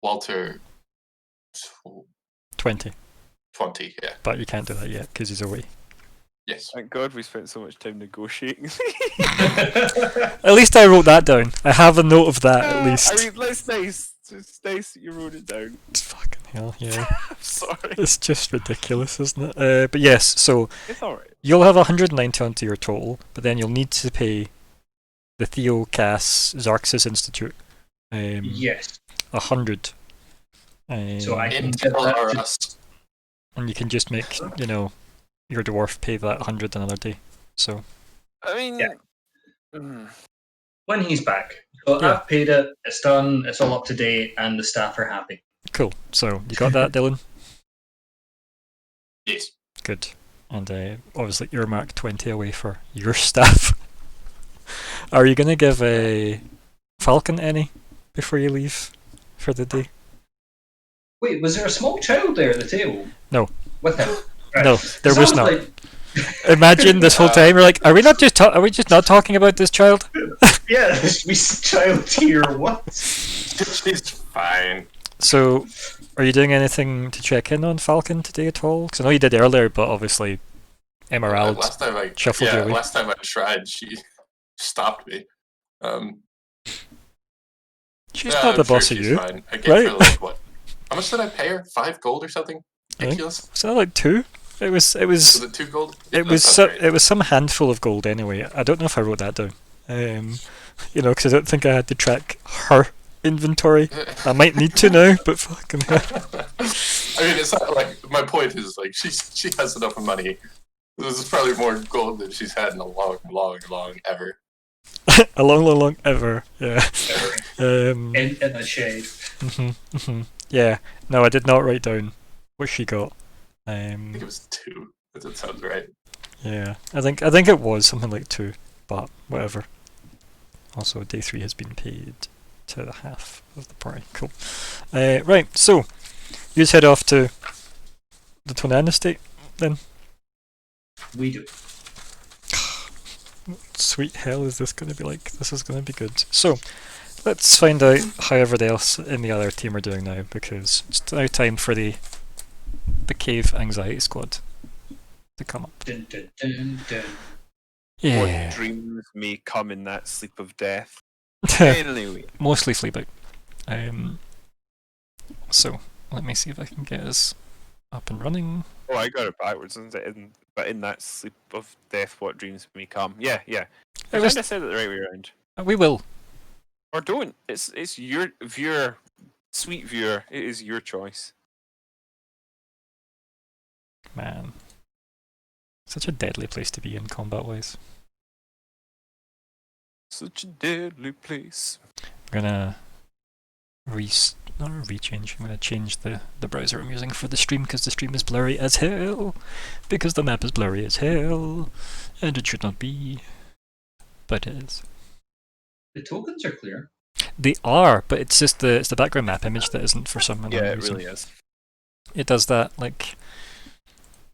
Walter 20. 20. Yeah. But you can't do that yet because he's away. Yes. Thank God we spent so much time negotiating. At least I wrote that down. I have a note of that at least. I mean, that's nice. It's nice that you wrote it down. Fucking hell, yeah. I'm sorry. It's just ridiculous, isn't it? But yes, so It's alright. you'll have 190 onto your total, but then you'll need to pay the Theo Cass Xarxes Institute Yes. 100. So I can get Intel that. or To, us. And you can just make, your dwarf pay that 100 another day. So I mean, Yeah. When he's back. So Yeah. I've paid it, it's done, it's all up to date, and the staff are happy. cool. So you got that, Dylan? Yes. Good. And obviously earmark 20 away for your staff. Are you going to give a Falcon any before you leave for the day? Wait, was there a small child there at the table? No. With him? Right. No, there was Sounds not. like- Imagine this whole time we're like, are we just not talking about this child? yeah, this wee child here, what? She's fine. So, are you doing anything to check in on Falcon today at all? Because I know you did earlier, but obviously Emerald Last time I shuffled you away. last time I tried, she stopped me. She's not the I'm sure boss of she's you. Fine. I gave right? her like what? How much did I pay her? 5 gold or something? I think- Ridiculous. Was that like 2? It was Was it 2 gold? it was some handful of gold anyway. I don't know if I wrote that down. Because I don't think I had to track her inventory. I might need to now, but fucking hell. I mean, it's not like my point is like she has enough money. This is probably more gold than she's had in a long ever. A long ever. Yeah. In the shade. Yeah. No, I did not write down what she got. I think it was 2. That sounds right. Yeah, I think it was something like 2, but whatever. Also, day 3 has been paid to the half of the party. Cool. Right, so you just head off to the Tonan estate then. We do. Sweet hell, is this going to be like? This is going to be good. So let's find out how everybody else in the other team are doing now, because it's now time for the cave anxiety squad to come up. Dun, dun, dun, dun. Yeah. What dreams may come in that sleep of death. Anyway. Mostly Fleabag. So let me see if I can get us up and running. Oh, I got it backwards. But in that sleep of death, what dreams may come. Yeah. I was- kind of said it the right way around. We will. Or don't. It's your viewer, sweet viewer. It is your choice. Man. Such a deadly place to be in combat wise. Such a deadly place. I'm gonna rechange. I'm gonna change the browser I'm using for the stream because the stream is blurry as hell. Because the map is blurry as hell. And it should not be. But it is. The tokens are clear. They are, but it's just it's the background map image that isn't for some unknown Yeah, it reason. really is. It does that, like,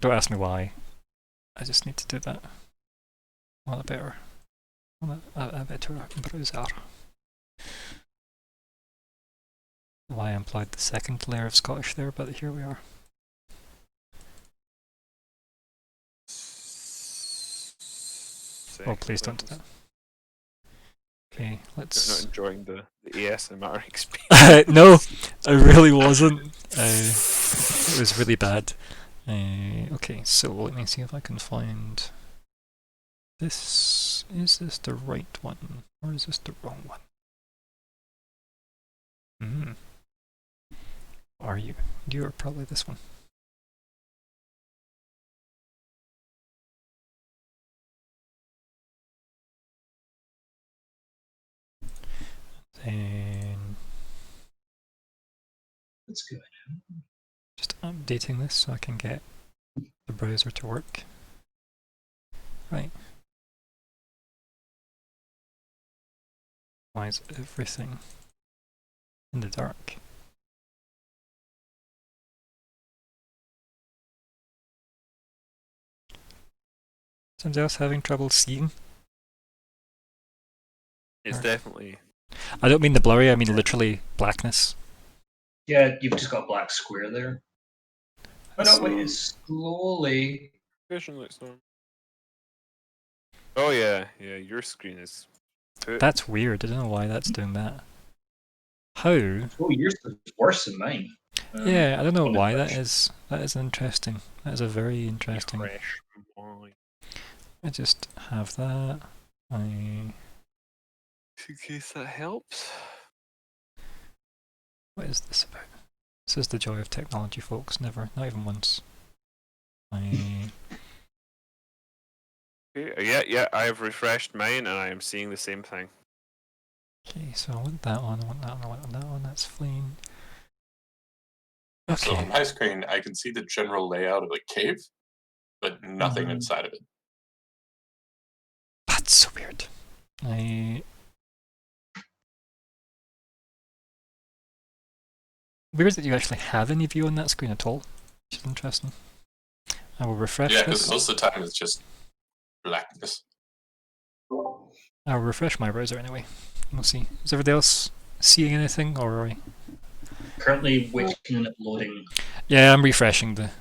don't ask me why. I just need to do that on a better browser. Why I implied the second layer of Scottish there, but here we are. Oh, please don't do that. Okay, Not let's... enjoying the ASMR experience. No, I really wasn't. It was really bad. Okay, so let me see if I can find this. Is this the right one, or is this the wrong one? Are you? You are probably this one. Then That's good. just updating this so I can get the browser to work. Right. Why is everything in the dark? Somebody else having trouble seeing? It's definitely. I don't mean the blurry, I mean literally blackness. Yeah, you've just got a black square there. But no, wait, it's slowly. Vision looks normal. Oh yeah, your screen is... That's weird, I don't know why that's doing that. How? Oh, yours is worse than mine. Yeah, I don't know on the why that Twitch. is. That is interesting. That is a very interesting... Fresh. I just have that. In case that helps. What is this about? This is the joy of technology, folks. Never, not even once. Yeah, I have refreshed mine and I am seeing the same thing. Okay, so I want that one, I want that one, I want that one, that's fine. So Okay. on my screen, I can see the general layout of the cave, but nothing inside of it. That's so weird. Weird that you actually have any view on that screen at all, which is interesting. I will refresh Yeah, this. because most of the time it's just blackness. I'll refresh my browser anyway. We'll see. Is everybody else seeing anything, or are we? Currently waiting and loading. Yeah, I'm refreshing the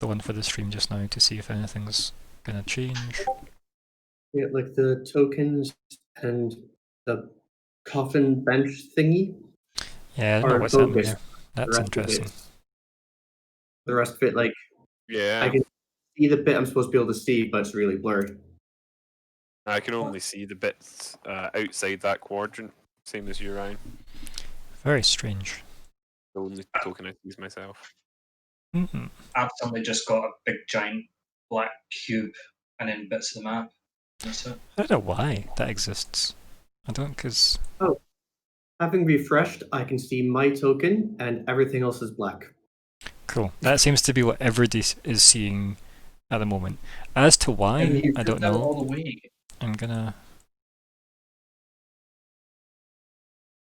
one for the stream just now to see if anything's gonna change. Yeah, like the tokens and the coffin bench thingy. Yeah, I don't know what's happening there. That's The interesting. The rest of it, like, Yeah. I can see the bit I'm supposed to be able to see, but it's really blurred. I can only see the bits outside that quadrant, same as you, Ryan. Very strange. The only token I use myself. I've suddenly just got a big giant black cube and then bits of the map. That's it. I don't know why that exists. I don't, because... Oh, having refreshed, I can see my token and everything else is black. Cool. That seems to be what everybody is seeing at the moment. As to why, I don't know. All the way. I'm gonna...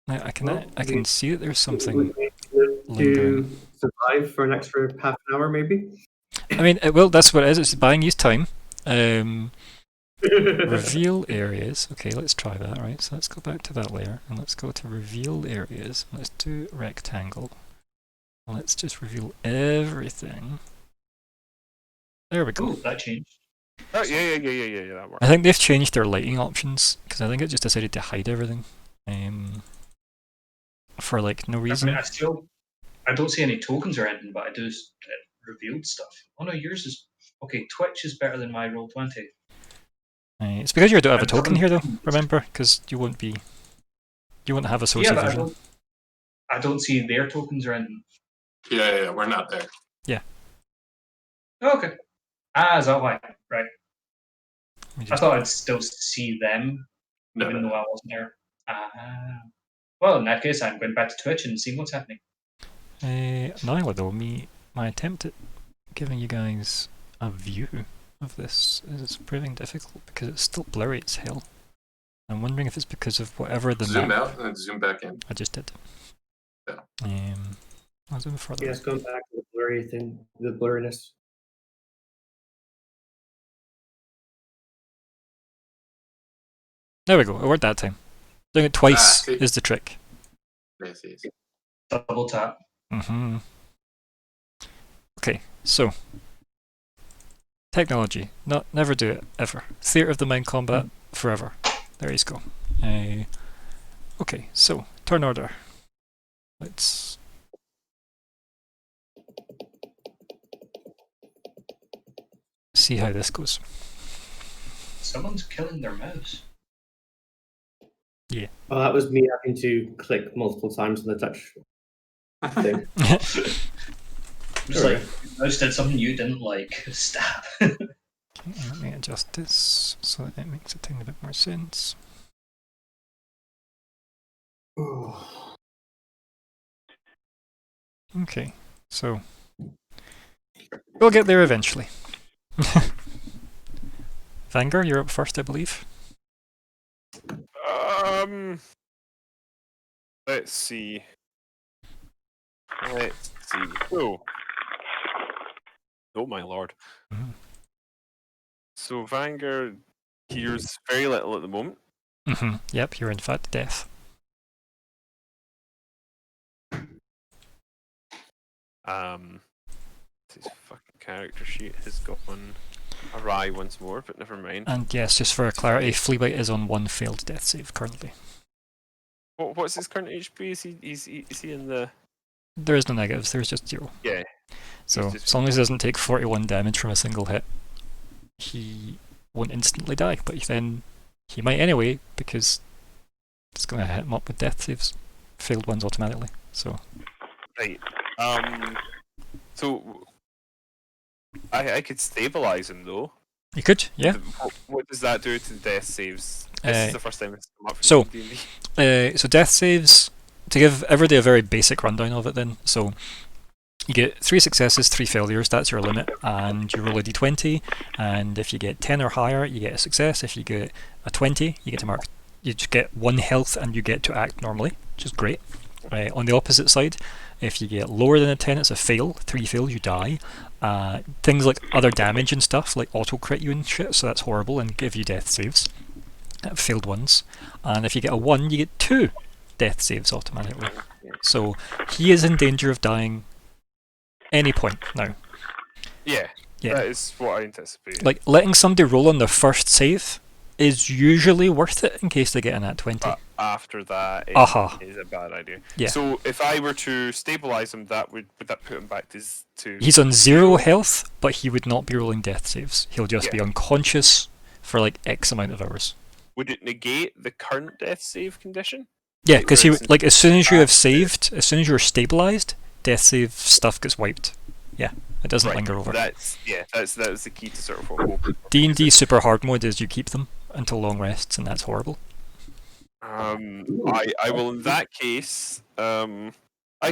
I can see that there's something lingering. To survive for an extra half an hour, maybe? I mean, well, that's what it is. It's buying you time. Reveal areas. Okay, let's try that, right? So let's go back to that layer, and let's go to reveal areas. Let's do rectangle. Let's just reveal everything. There we go. Oh, that changed. Oh, yeah, that works. I think they've changed their lighting options, because I think it just decided to hide everything. For like no reason. I mean, I don't see any tokens or anything, but I do revealed stuff. Oh no, yours is okay. Twitch is better than my Roll20. It's because you don't have a token here, though. Remember, because you won't have a source Yeah, of but vision. I don't see their tokens or anything. Yeah, we're not there. Yeah. Oh, okay. Is that why? Right. I Just... thought I'd still see them, even though I wasn't there. Well, in that case, I'm going back to Twitch and seeing what's happening. Annoyingly though, my attempt at giving you guys a view of this is proving difficult because it's still blurry as hell. I'm wondering if it's because of whatever the zoom map... out and then zoom back in. I just did. Yeah. I'll zoom further. Yes, going back to the blurry thing, the blurriness. There we go, it worked that time. Doing it twice is the trick. Yes. Double tap. Okay, so technology. Never do it ever. Theatre of the mind combat forever. There you go. Okay, so turn order. Let's see how this goes. Someone's killing their mouse. Yeah. Oh, that was me having to click multiple times on the touch thing. Just like, mouse did something you didn't like. Stab. Okay, let me adjust this so that it makes a tiny bit more sense. Okay, so we'll get there eventually. Vanguard, you're up first, I believe. Let's see. Oh my lord. So Vanguard hears very little at the moment. Yep, you're in fact deaf. His fucking character sheet has gone. awry once more, but never mind. And yes, just for clarity, Fleabite is on 1 failed death save currently. What's his current HP? Is he in the? There is no negatives, there's just 0. Yeah. So, as long as he doesn't take 41 damage from a single hit, he won't instantly die, but then he might anyway, because it's going to hit him up with death saves. Failed ones automatically, so... Right. So... I could stabilize him, though. You could, yeah. What does that do to the death saves? This is the first time it's come up for so, D&D. So death saves, to give everybody a very basic rundown of it then, so you get 3 successes, 3 failures, that's your limit, and you roll a d20, and if you get 10 or higher, you get a success. If you get a 20, you get to mark, you just get 1 health and you get to act normally, which is great. On the opposite side, if you get lower than a 10, it's a fail. 3 fails, you die. Things like other damage and stuff, like auto-crit you and shit, so that's horrible and give you death saves. Failed ones. And if you get a 1, you get 2 death saves automatically. So he is in danger of dying any point now. Yeah, that is what I anticipated. Like, letting somebody roll on their first save is usually worth it in case they get in at 20. But after that is a bad idea. Yeah. So if I were to stabilize him, would that put him back to... He's on 0 health, but he would not be rolling death saves. He'll just be unconscious for like X amount of hours. Would it negate the current death save condition? Yeah, because as soon as you have saved, as soon as you're stabilized, death save stuff gets wiped. Yeah, it doesn't linger over. That's the key to sort of what we'll... D&D super hard mode is you keep them until long rests, and that's horrible. I will in that case. I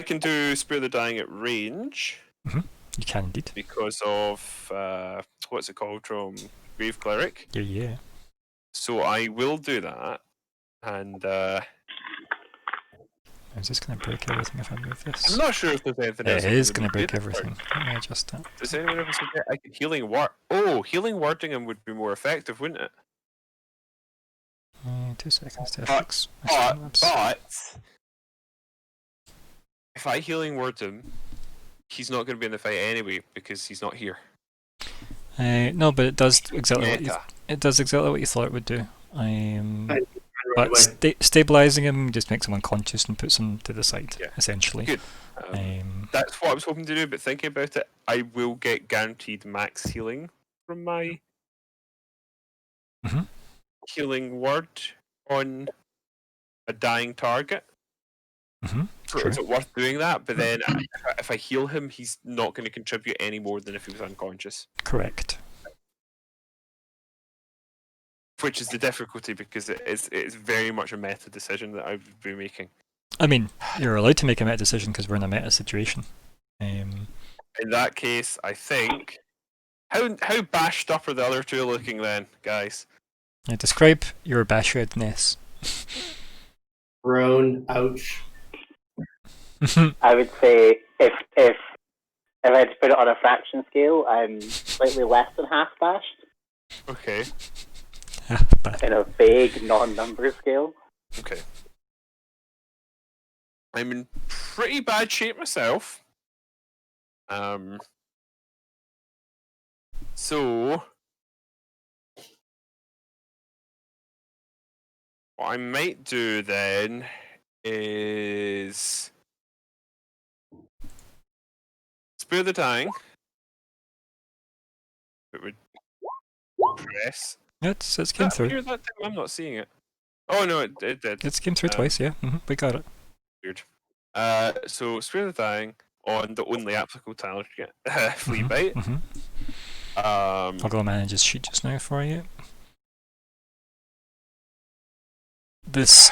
can do Spare the Dying at range. You can indeed. Because of what's it called from Grave Cleric. Yeah. So I will do that, and is this going to break everything if I move this? I'm not sure if there's anything else. It is going to break everything. Let me adjust that. Does anyone ever suggest I could healing word? Oh, healing wording him would be more effective, wouldn't it? 2 seconds to fix. But if I healing word him, he's not going to be in the fight anyway because he's not here. No, but it does exactly what you thought it would do. But stabilizing him just makes him unconscious and puts him to the side, essentially. Good. That's what I was hoping to do, but thinking about it, I will get guaranteed max healing from my healing word on a dying target. So is it worth doing that? But then if I heal him, he's not going to contribute any more than if he was unconscious. Correct. Which is the difficulty because it's very much a meta decision that I would be making. I mean, you're allowed to make a meta decision because we're in a meta situation. In that case, I think... How bashed up are the other two looking then, guys? Describe your bashedness. Groan, ouch. I would say if I had to put it on a fraction scale, I'm slightly less than half bashed. Okay. In a vague non-number scale. Okay. I'm in pretty bad shape myself. So what I might do then is Spare the Dying. It would press. It came through. That time? I'm not seeing it. Oh no, it did. It came through twice, yeah. We got it. Weird. So Spare the Dying on the only applicable target, Fleabite. I'll go manage his sheet just now for you. This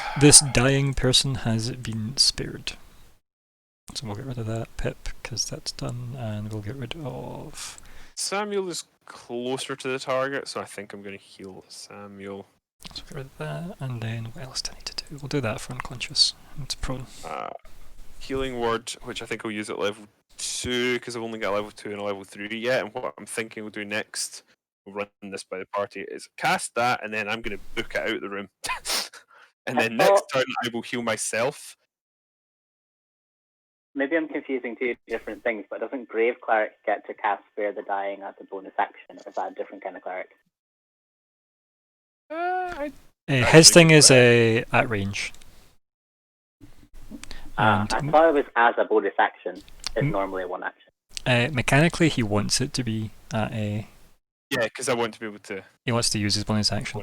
dying person has been spared. So we'll get rid of that pip because that's done, and we'll get rid of... Samuel is closer to the target, so I think I'm going to heal Samuel. So we'll get rid of that, and then what else do I need to do? We'll do that for unconscious. It's prone. Healing word, which I think I'll use at level 2 because I've only got a level 2 and a level 3 yet. And what I'm thinking we'll do next, we'll run this by the party, is cast that, and then I'm going to book it out of the room. And then next turn I will heal myself. maybe I'm confusing two different things, but doesn't Grave Cleric get to cast Spare the Dying as a bonus action, or is that a different kind of cleric? His thing is at range. I thought it was as a bonus action. It's normally a one action. Mechanically, he wants it to be at a. Yeah, because I want to be able to. He wants to use his bonus action.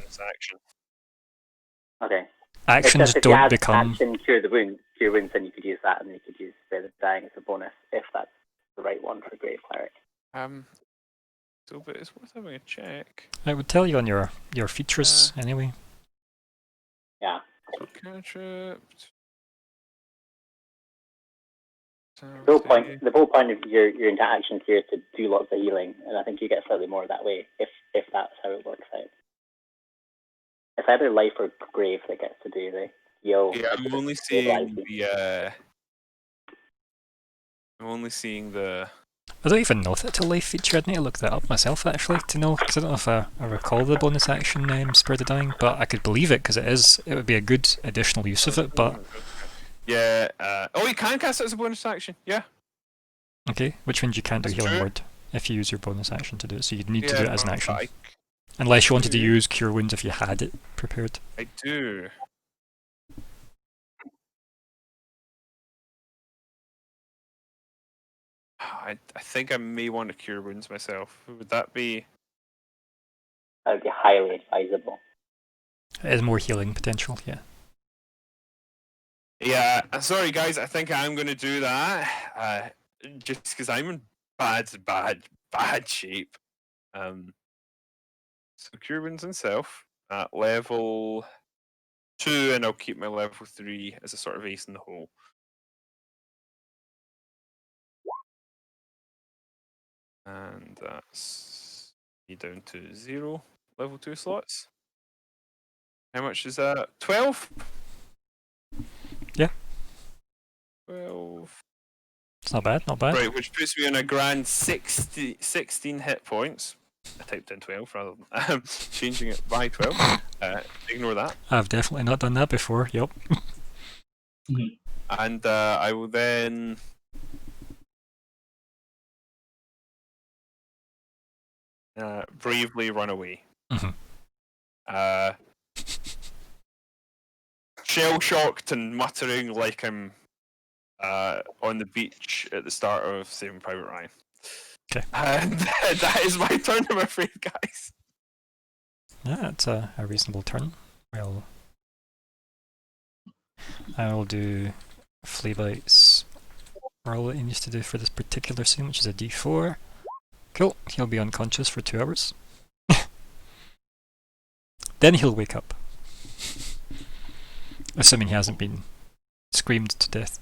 Okay. Actions if don't you had become. Action cure wounds, then you could use that, and you could use Spare the Dying as a bonus if that's the right one for Grave Cleric. So, but it's worth having a check. I would tell you on your features anyway. Yeah. So cantrip. The whole point of your interaction here is to do lots of healing, and I think you get slightly more that way if that's how it works out. It's either life or grave that gets to do the heal. Yeah, I'm only seeing the. I'm only seeing the. I don't even know if it's a life feature. I'd need to look that up myself actually to know, because I don't know if I recall the bonus action Spare the Dying, but I could believe it because it is. It would be a good additional use of it, but. Yeah. You can cast it as a bonus action. Yeah. Okay, which means you can't do That's Healing true. Word if you use your bonus action to do it, so you'd need to do it as an action. I Unless you wanted to use Cure Wounds if you had it prepared. do. I think I may want to cure wounds myself. Would that be? That would be highly advisable. It has more healing potential, yeah. Yeah, sorry guys, I think I'm going to do that. Just because I'm in bad shape. So cure wounds and self at level 2, and I'll keep my level 3 as a sort of ace in the hole. And that's me down to 0 level 2 slots. How much is that? 12? Yeah. 12. It's not bad, not bad. Right, which puts me on a grand 16 hit points. I typed in 12 rather than changing it by 12. Ignore that. I've definitely not done that before, yep. And I will then... bravely run away. Shell-shocked and muttering like I'm on the beach at the start of Saving Private Ryan. Okay. And that is my turn, I'm afraid, guys. Yeah, it's a reasonable turn. Well, I will do Flea Bites roll that he needs to do for this particular scene, which is a d4. Cool, he'll be unconscious for 2 hours. Then he'll wake up. Assuming he hasn't been screamed to death.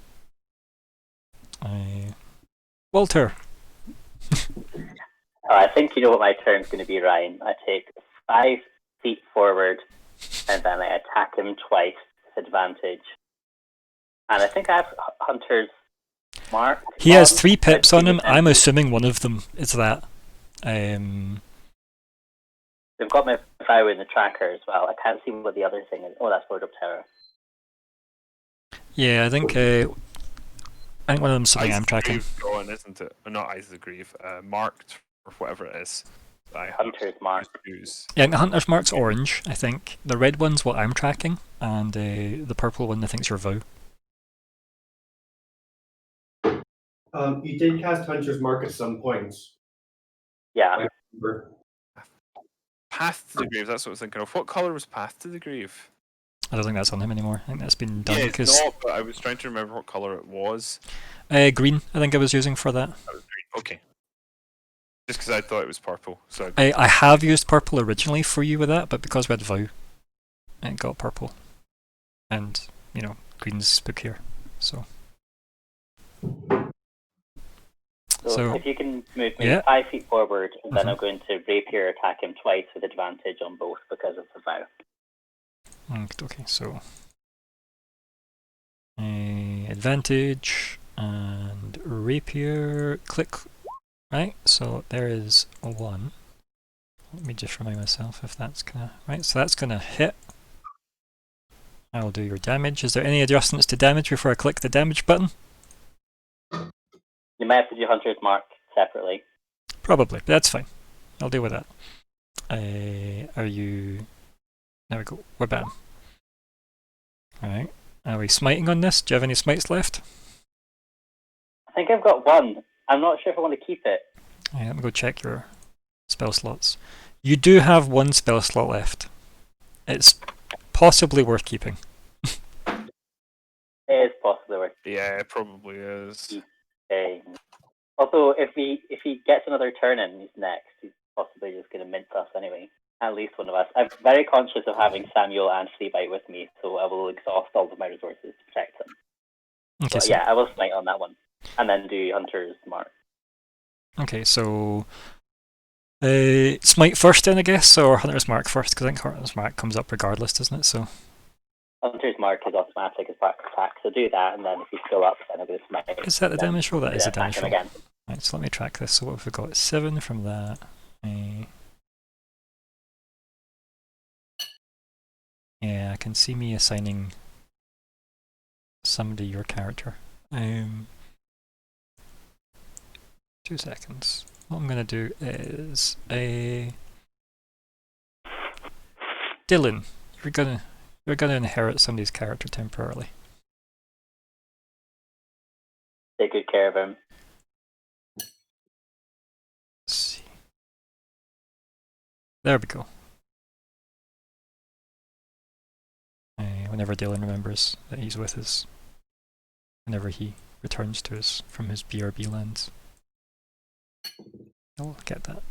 Walter! I think you know what my turn's going to be, Ryan. I take 5 feet forward, and then I attack him twice with advantage. And I think I have Hunter's Mark. He has 3 pips on him. I'm assuming one of them is that. They've got my fire in the tracker as well. I can't see what the other thing is. Oh, that's Lord of Terror. Yeah, I think one of them's something I'm tracking. Gone, isn't it? Or not Eyes of the Grave. Marked, or whatever it is. Hunter's Mark. Yeah, the Hunter's Mark's orange, I think. The red one's what I'm tracking, and the purple one I think's your vow. You did cast Hunter's Mark at some points. Yeah. Path to the Grave, that's what I was thinking of. What colour was Path to the Grave? I don't think that's on him anymore. I think that's been done because... it's not, but I was trying to remember what colour it was. Green, I think I was using for that. That was green, okay. Just because I thought it was purple. So I have used purple originally for you with that, but because we had vow, it got purple. And, you know, green's spookier, so... So if you can move me 5 feet forward, and then I'm going to rapier attack him twice with advantage on both because of the vow. Okay, so advantage and rapier click. Right, so there is 1. Let me just remind myself if that's gonna so that's gonna hit. I will do your damage. Is there any adjustments to damage before I click the damage button? You might have to do Hunter's Mark separately. Probably. That's fine. I'll deal with that. Are you... There we go. We're bam. Alright. Are we smiting on this? Do you have any smites left? I think I've got one. I'm not sure if I want to keep it. Yeah, let me go check your spell slots. You do have one spell slot left. It's possibly worth keeping. It is possibly worth Yeah, it probably is. keeping. Also, if he gets another turn in, he's next. He's possibly just going to mince us anyway. At least one of us. I'm very conscious of having Samuel and Fleabite with me, so I will exhaust all of my resources to protect them. Okay, But so, yeah, I will smite on that one. And then do Hunter's Mark. okay, so smite first then, I guess, or Hunter's Mark first, because I think Hunter's Mark comes up regardless, doesn't it? So Hunter's Mark is automatic as part of attack, so do that, and then if he's still up, then I'm going to smite. is that the then damage roll? That is the attack damage him roll. again. Right, so let me track this. So what have we got? 7 from that. Yeah, I can see me assigning somebody your character. 2 seconds. What I'm gonna do is Dylan, you're gonna inherit somebody's character temporarily. Take good care of him. Let's see. There we go. Whenever Dylan remembers that he's with us, whenever he returns to us from his BRB lands. I'll get that.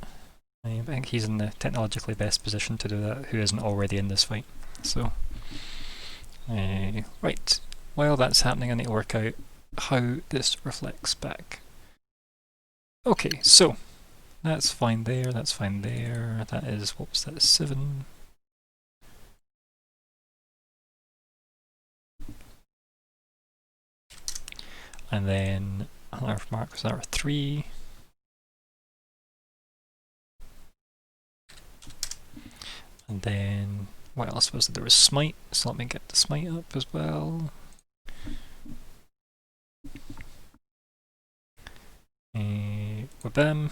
I think he's in the technologically best position to do that, who isn't already in this fight. So, right. While that's happening, I need to work out how this reflects back. Okay, so that's fine there, that's fine there. That is, what was that, 7? And then another mark was another 3. And then what else was there? There was smite, so let me get the smite up as well. Bam.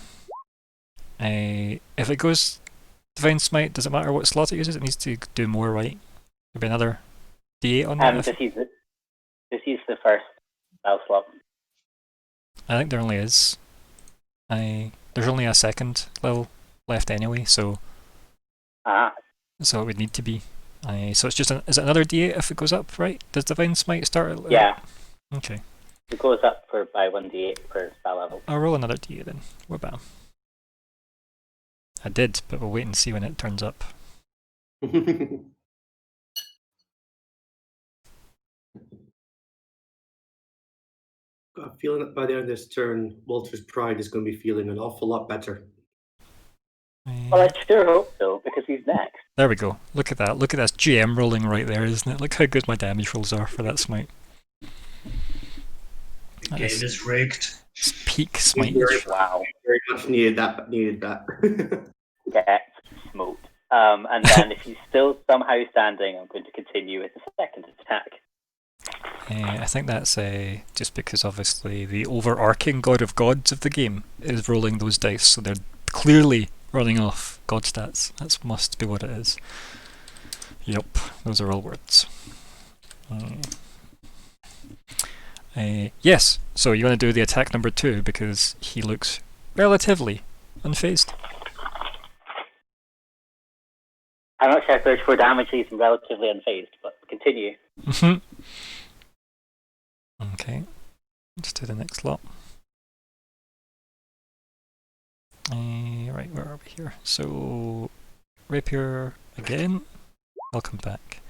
If it goes Divine Smite, does it matter what slot it uses? It needs to do more, right? There'll be another D8 on that. Just use the first spell slot. I think there only is. There's only a second level left anyway, so so it would need to be. So it's just is it another D8 if it goes up, right? Does Divine Smite start at Yeah. Okay. It goes up by 1d8 per spell level. I'll roll another D8 then. Bam. I did, but we'll wait and see when it turns up. Got a feeling that by the end of this turn, Walter's pride is going to be feeling an awful lot better. Well, I sure hope so, because he's next. There we go. Look at that. Look at that GM rolling right there, isn't it? Look how good my damage rolls are for that smite. The game is rigged. It's peak smite. Wow. Very much needed that. Get smoked. And then if he's still somehow standing, I'm going to continue with the second attack. I think that's just because obviously the overarching god of gods of the game is rolling those dice, so they're clearly running off god stats. That must be what it is. Yup, those are all words. Yes, so you want to do the attack number 2 because he looks relatively unfazed. I'm not sure if there's 4 damage, he's relatively unfazed, but continue. Okay, let's do the next lot. Right, where are we here? So, rapier again. Welcome back.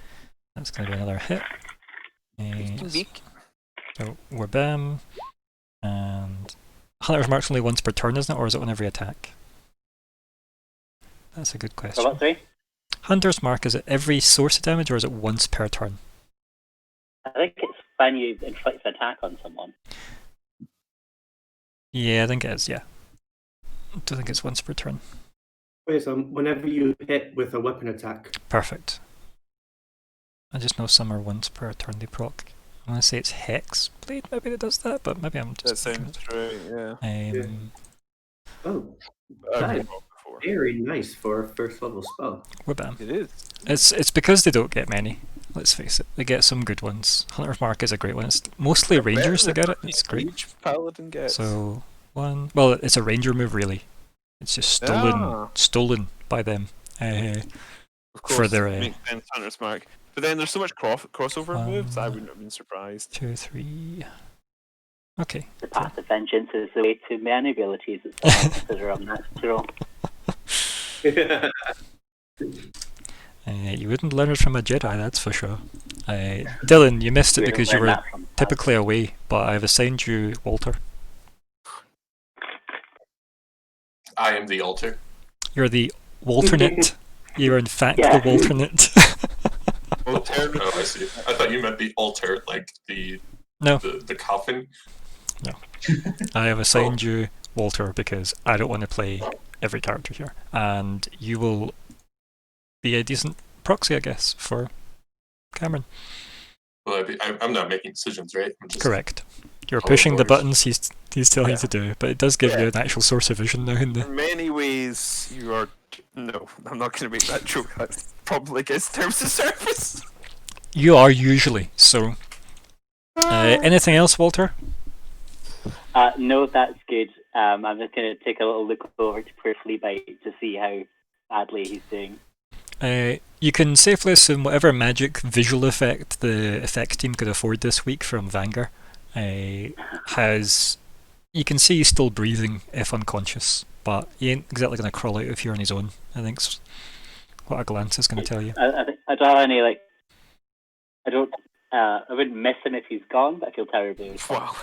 That's going to be another hit. So, we're bam. And Hunter's Mark's only once per turn, isn't it? Or is it on every attack? That's a good question. So what, sorry? Hunter's Mark, is it every source of damage or is it once per turn? I think it's when you inflict an attack on someone. Yeah, I think it is, yeah. I don't think it's once per turn. Wait, so whenever you hit with a weapon attack. Perfect. I just know some are once per turn they proc. I want to say it's Hexblade maybe that does that, but maybe I'm just... That sounds right, yeah. Oh, I've that been is wrong before. very nice for a first level spell. Wabam. It is. It's because they don't get many. Let's face it, they get some good ones. Hunter's Mark is a great one. It's mostly rangers that get it. It's great. Each paladin gets. So one, well, it's a ranger move really. It's just stolen by them. Of course, for their makes sense, Hunter's Mark. But then there's so much crossover moves, I wouldn't have been surprised. 2, 3. Okay. The path of vengeance is the way to many abilities that are unnatural. You wouldn't learn it from a Jedi, that's for sure. Dylan, you missed it because you were typically away, but I've assigned you Walter. I am the altar. You're the Walternate. You're in fact the Walternate. Oh, I see. I thought you meant the altar, like the coffin. No. I have assigned you Walter because I don't want to play every character here. And you will be a decent proxy, I guess, for Cameron. Well, I'm not making decisions, right? I'm just correct. You're pushing the buttons he's telling you to do, but it does give you an actual source of vision now. In many ways, you are... No, I'm not going to make that joke. That's probably against terms of service. You are usually, so... anything else, Walter? No, that's good. I'm just going to take a little look over for Fleabite to see how badly he's doing. You can safely assume whatever magic visual effect the effects team could afford this week from Vanguard has... You can see he's still breathing if unconscious, but he ain't exactly going to crawl out of here on his own, I think's what a glance is going to tell you. I don't have any, like... I wouldn't miss him if he's gone, but I feel terribly. Wow.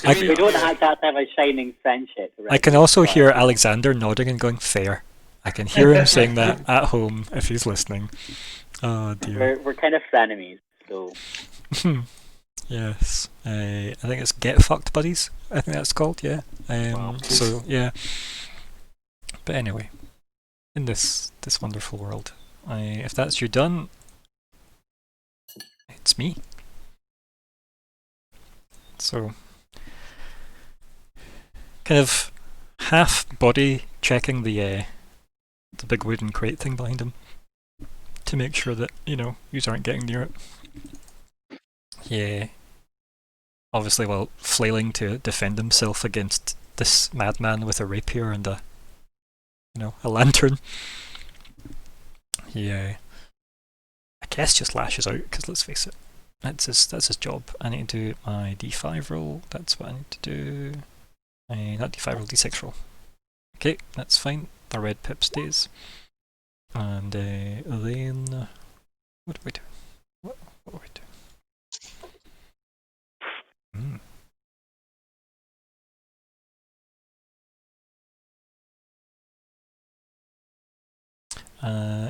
We don't have to have a shining friendship. Right? I can also hear Alexander nodding and going, fair. I can hear him saying that at home if he's listening. Oh dear. We're kind of frenemies, so... Yes. I think it's Get Fucked Buddies, I think that's called, yeah. Wow. So, yeah. But anyway, in this wonderful world, if that's you done, it's me. So, kind of half body checking the big wooden crate thing behind him to make sure that, you aren't getting near it. Yeah. Obviously, while flailing to defend himself against this madman with a rapier and a lantern. Yeah. I guess just lashes out, because let's face it, that's his job. I need to do my D5 roll, that's what I need to do. Not D5 roll, D6 roll. Okay, that's fine, the red pip stays. And then... What are we doing? What are we doing?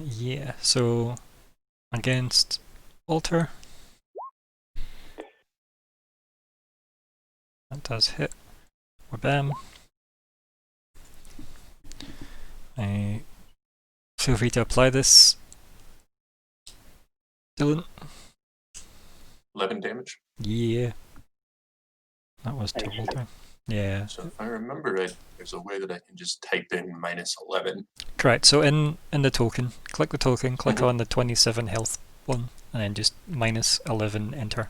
Yeah, so against Walter, that does hit. Wabam. Feel free to apply this, Dylan. 11 damage. Yeah. That was to Walter. Yeah. So if I remember right, there's a way that I can just type in -11. Correct. So in the token, click the token, click on the 27 health one, and then just -11 enter.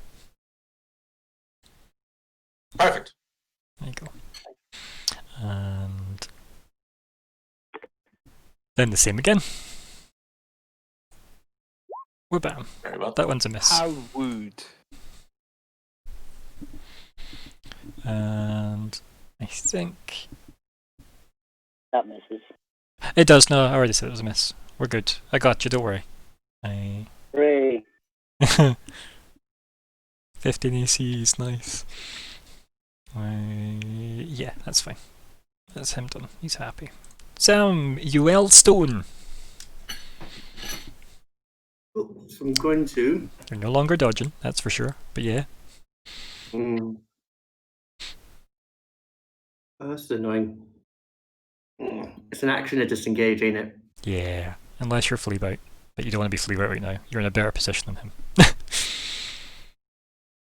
Perfect. There you go. And then the same again. Wabam. Very well. That one's a miss. How would? And I think that misses. It does. No, I already said it was a miss. We're good. I got you. Don't worry. Hooray! 15 AC is nice. Yeah, that's fine. That's him done. He's happy. Sam, Stone. So I'm going to... You're no longer dodging, that's for sure. But yeah. Oh, that's annoying. It's an action to disengage, ain't it? Yeah, unless you're Fleabite. But you don't want to be Fleabite right now. You're in a better position than him.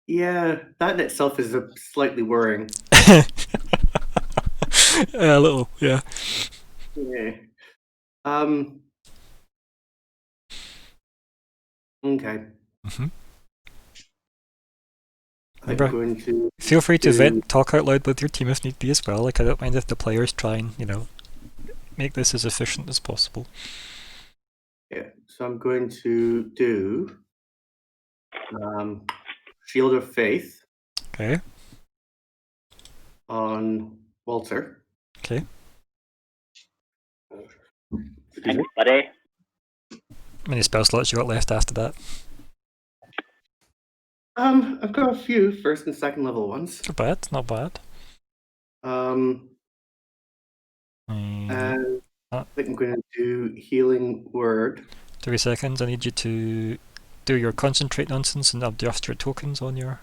Yeah, that in itself is slightly worrying. A little, yeah. Yeah. Okay. Mm-hmm. I'm going to feel free to vent, talk out loud with your team if need be as well. Like, I don't mind if the players try and, you know, make this as efficient as possible. Yeah, so I'm going to do Shield of Faith. Okay. On Walter. Okay. Thanks, buddy. How many spell slots you got left after that? I've got a few first and second level ones. Not bad, not bad. And I think I'm going to do Healing Word. 3 seconds. I need you to do your concentrate nonsense and adjust your tokens on your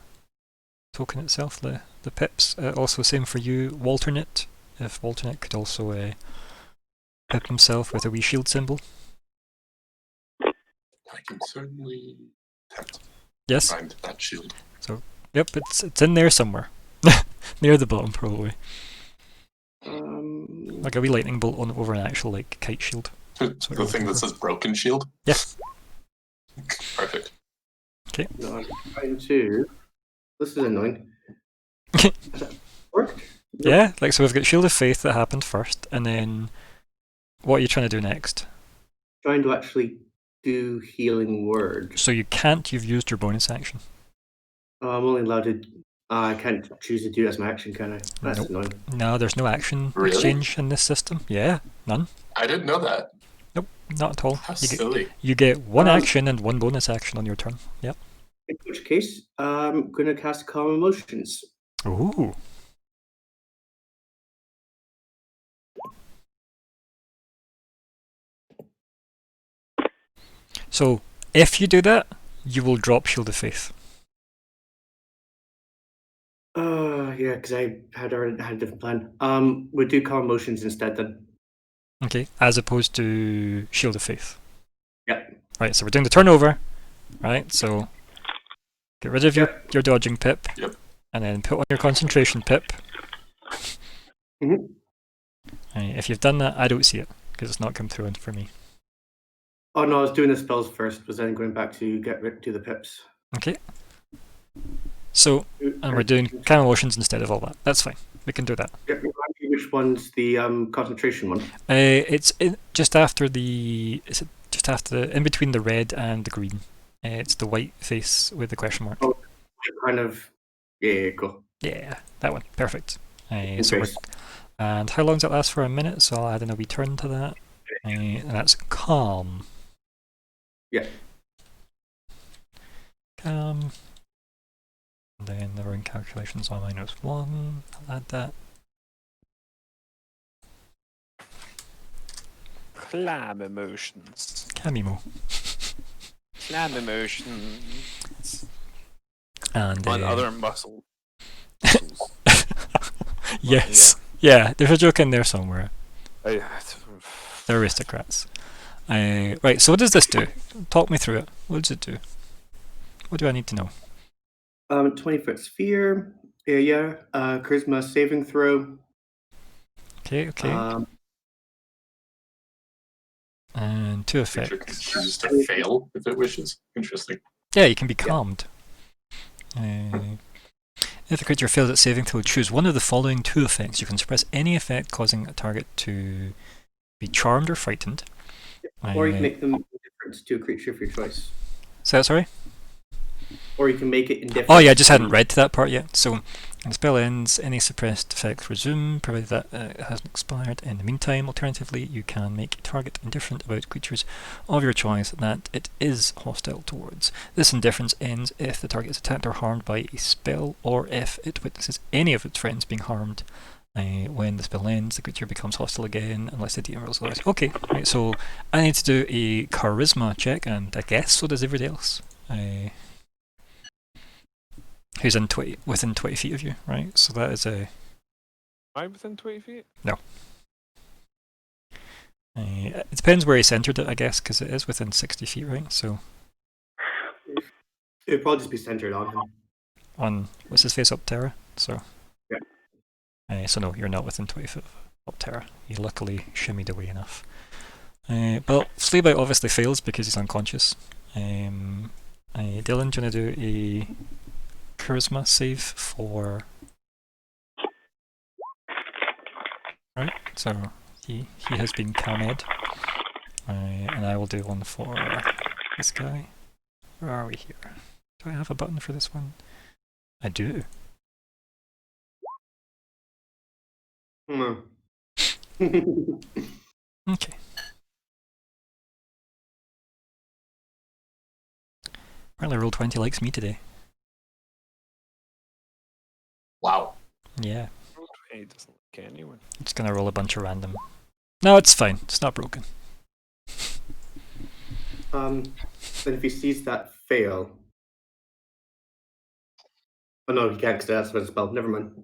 token itself, the pips. Also, same for you, Walternate. If Walternate could also pip himself with a wee shield symbol. I can certainly attempt to find that shield. So, yep, it's in there somewhere. Near the bottom, probably. Like a wee lightning bolt on over an actual, like, kite shield. The thing that says broken shield? Yeah. Perfect. Okay. No, I'm trying to... This is annoying. Has that worked? Yeah, like, so we've got Shield of Faith that happened first, and then what are you trying to do next? Trying to actually do Healing Word. So you can't, you've used your bonus action. Oh, I'm only allowed to... I can't choose to do it as my action, can I? That's annoying. No, there's no action exchange in this system. Yeah, none. I didn't know that. Nope, not at all. How silly. You get one action and one bonus action on your turn. Yep. In which case, I'm going to cast Calm Emotions. Ooh. So, if you do that, you will drop Shield of Faith. Yeah, because I had already had a different plan. We'll do Calm Emotions instead then. Okay, as opposed to Shield of Faith. Yep. Right, so we're doing the turnover. Right, so get rid of your dodging pip. Yep. And then put on your concentration pip. Mm-hmm. Right, if you've done that, I don't see it, because it's not come through for me. Oh no, I was doing the spells first, was then going back to get rid to the pips. Okay. So, and we're doing Calm Emotions instead of all that. That's fine. We can do that. Which one's the concentration one? It's just after the... Is it just after in between the red and the green? It's the white face with the question mark. Oh, kind of... Yeah, cool. Yeah, that one. Perfect. So and how long does that last for? A minute, so I'll add in a wee turn to that. And that's calm. Yeah. Calm. And then the rune calculations on -1. I'll add that. Clam emotions. Camimo. Clam emotions. And on other muscles. Yes. Yeah, there's a joke in there somewhere. They're aristocrats. Right, so what does this do? Talk me through it. What does it do? What do I need to know? 20-foot sphere. Charisma saving throw. Okay. And 2 effects. Creature can choose to fail if it wishes. Interesting. Yeah, you can be calmed. If the creature fails at saving throw, choose one of the following 2 effects. You can suppress any effect causing a target to be charmed or frightened. Or you can make them indifferent to a creature of your choice. So, sorry? Or you can make it indifferent. Oh yeah, I just hadn't read to that part yet. So, when the spell ends, any suppressed effects resume, provided that it hasn't expired. In the meantime, alternatively, you can make a target indifferent about creatures of your choice that it is hostile towards. This indifference ends if the target is attacked or harmed by a spell, or if it witnesses any of its friends being harmed. When the spell ends, the creature becomes hostile again, unless the DM rolls otherwise. Okay, right, so I need to do a charisma check, and I guess so does everybody else. Who's within 20 feet of you, right? So that is a... Am I within 20 feet? No. It depends where he centered it, I guess, because it is within 60 feet, right? So... It'd probably just be centered on him. on what's his face Optera. So Yeah. so no, you're not within 20 foot of Optera. You luckily shimmied away enough. Well, Fleabite obviously fails because he's unconscious. Dylan, do you want to do a charisma save for? Right, so he has been calmed. And I will do one for this guy. Where are we here? Do I have a button for this one? I do. No. Okay. Apparently Roll20 likes me today. Wow. Yeah. He doesn't like anyone. I'm just gonna roll a bunch of random. No, it's fine. It's not broken. Then if he sees that fail... Oh no, he can't because that's a spell. Never mind.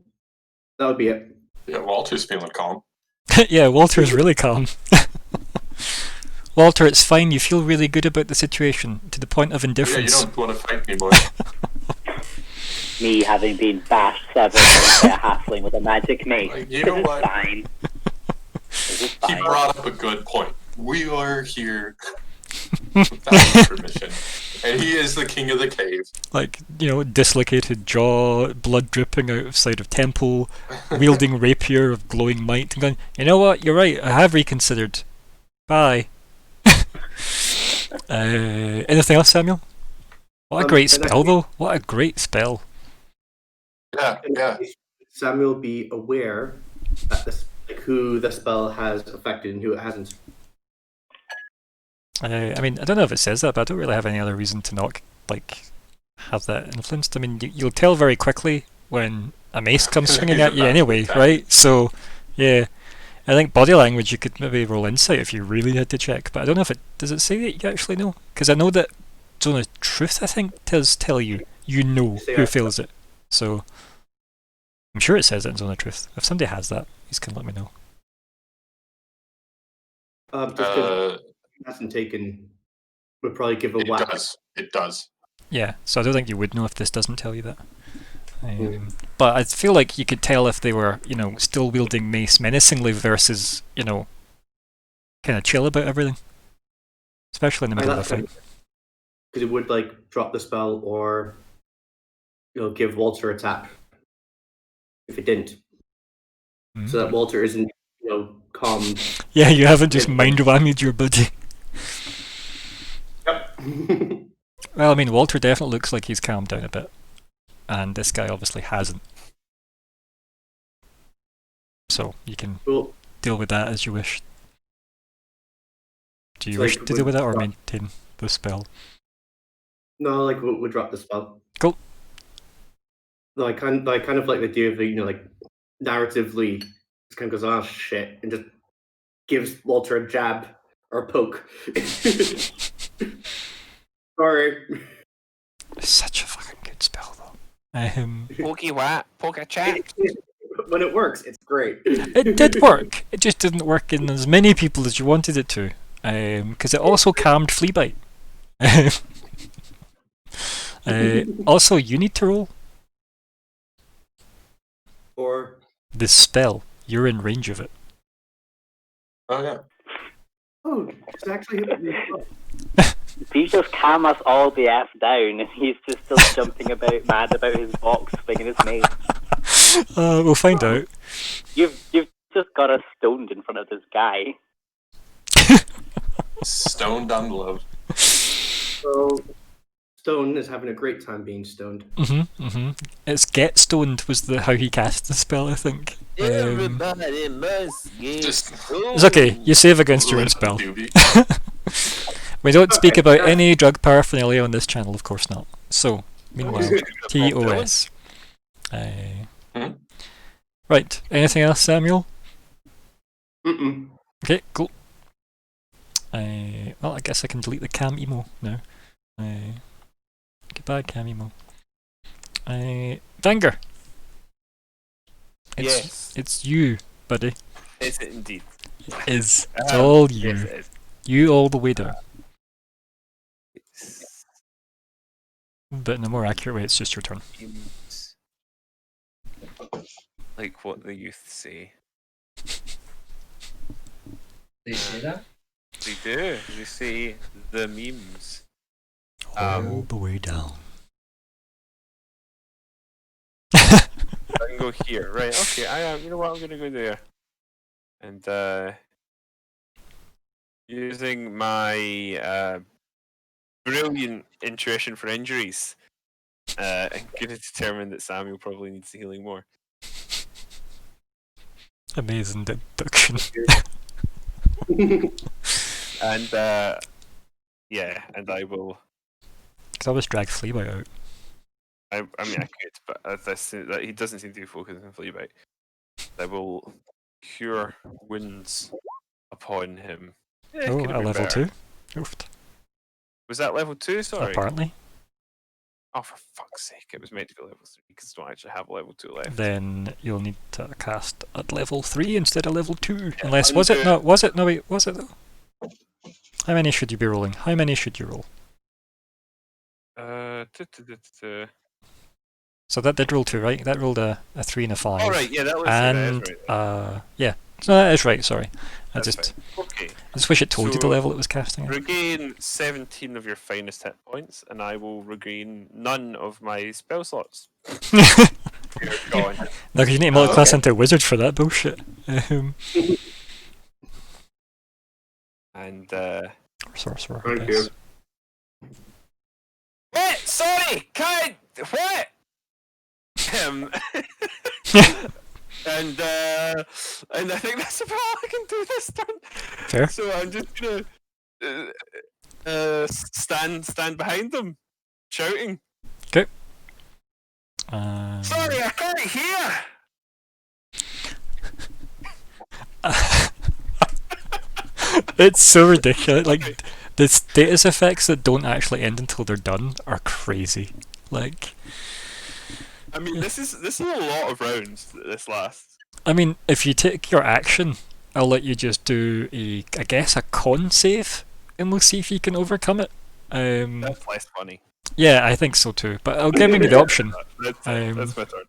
That would be it. Yeah, Walter's feeling calm. Yeah, Walter's really calm. Walter, it's fine. You feel really good about the situation to the point of indifference. Yeah, you don't want to fight anymore. Me having been bashed several times by a halfling with a magic mace. Like, you know This is what? fine. This is He fine. brought up a good point. We are here without permission. And he is the king of the cave. Like, dislocated jaw, blood dripping out of side of temple, wielding rapier of glowing might, and going, you know what, you're right, I have reconsidered. Bye. Anything else, Samuel? What a great spell, though. What a great spell. Yeah. Samuel be aware that who the spell has affected and who it hasn't. I mean, I don't know if it says that, but I don't really have any other reason to not have that influenced. I mean, you'll tell very quickly when a mace comes swinging at you anyway, right? So, yeah. I think body language, you could maybe roll insight if you really had to check, but I don't know if does it say that you actually know? Because I know that Zone of Truth, I think, does tell you who fails it. So, I'm sure it says it in Zone of Truth. If somebody has that, please can let me know. Just because it hasn't taken, would probably give a whack. It does. Yeah, so I don't think you would know if this doesn't tell you that. But I feel like you could tell if they were, still wielding mace menacingly versus, kind of chill about everything. Especially in the middle of a fight. Because it would, drop the spell or, give Walter a tap if it didn't. So that Walter isn't, calm. Yeah, you haven't just mind whammied your buddy. Yep. Well, I mean, Walter definitely looks like he's calmed down a bit. And this guy obviously hasn't. So you can deal with that as you wish. Do you wish to deal with that or maintain the spell? No, we'll drop the spell. Cool. No, I kind of like the idea of narratively just kind of goes, oh shit, and just gives Walter a jab or a poke. Sorry. It's such a fucking good spell, though. Pokey what? Poke a chap. When it works, it's great. It did work. It just didn't work in as many people as you wanted it to. Because it also calmed Fleabite. Also, you need to roll. Or the spell. You're in range of it. Oh, yeah. Oh, it's actually... He's just calm us all the F down, and he's just still jumping about, mad about his box, swinging his mace. We'll find out. You've just got us stoned in front of this guy. Stoned on love. So, Stone is having a great time being stoned. It's get stoned was how he cast the spell, I think. Everybody must get It's okay. You save against your own spell. We don't speak about any drug paraphernalia on this channel, of course not. So, meanwhile, TOS. Right. Anything else, Samuel? Okay, cool. Well, I guess I can delete the cam emo now. Goodbye, cam emo. Vanger. It's you, buddy. Is it indeed? It is. It's all you. Yes, it is. You all the way down. But in a more accurate way, it's just your turn. like what the youth say. They say that? They do. They say the memes. All the way down. I can go here, right? Okay, you know what? I'm gonna go there, and using my brilliant intuition for injuries, I'm gonna determine that Samuel probably needs healing more. Amazing deduction. And yeah, and I will. Because I always drag Fleabite out. I mean, I could, but that he doesn't seem to be focusing on Fleabite. I will cure wounds upon him. Yeah, Oh, could have at been level better. 2? Oofed. Was that level 2? Sorry. Apparently. Oh, for fuck's sake! It was meant to be level 3 because I don't actually have level 2 left. Then you'll need to cast at level 3 instead of level 2. Yeah, Unless, was it? No, was it? No, wait, was it though? How many should you be rolling? How many should you roll? So that did roll 2, right? That rolled a 3 and a 5. Oh, right, yeah, that was and, right. Yeah. So that is right, sorry. I That's just fine. Okay. I just wish it told you the So, level it was casting at. Regain 17 of your finest hit points, and I will regain none of my spell slots. You're gone. No, because you need to multi-class into a wizard for that bullshit. And or sorcerer, I Thank guess. you. What? Sorry, can't. What? And I think that's about all I can do this turn. Fair. So I'm just gonna stand behind them, shouting. Okay. Sorry, I can't hear. It's so ridiculous. Like, the status effects that don't actually end until they're done are crazy. Like, I mean, this is a lot of rounds that this lasts. I mean, if you take your action, I'll let you just do I guess a con save, and we'll see if you can overcome it. That's less funny. Yeah, I think so too. But I'll give you the option. That's my turn.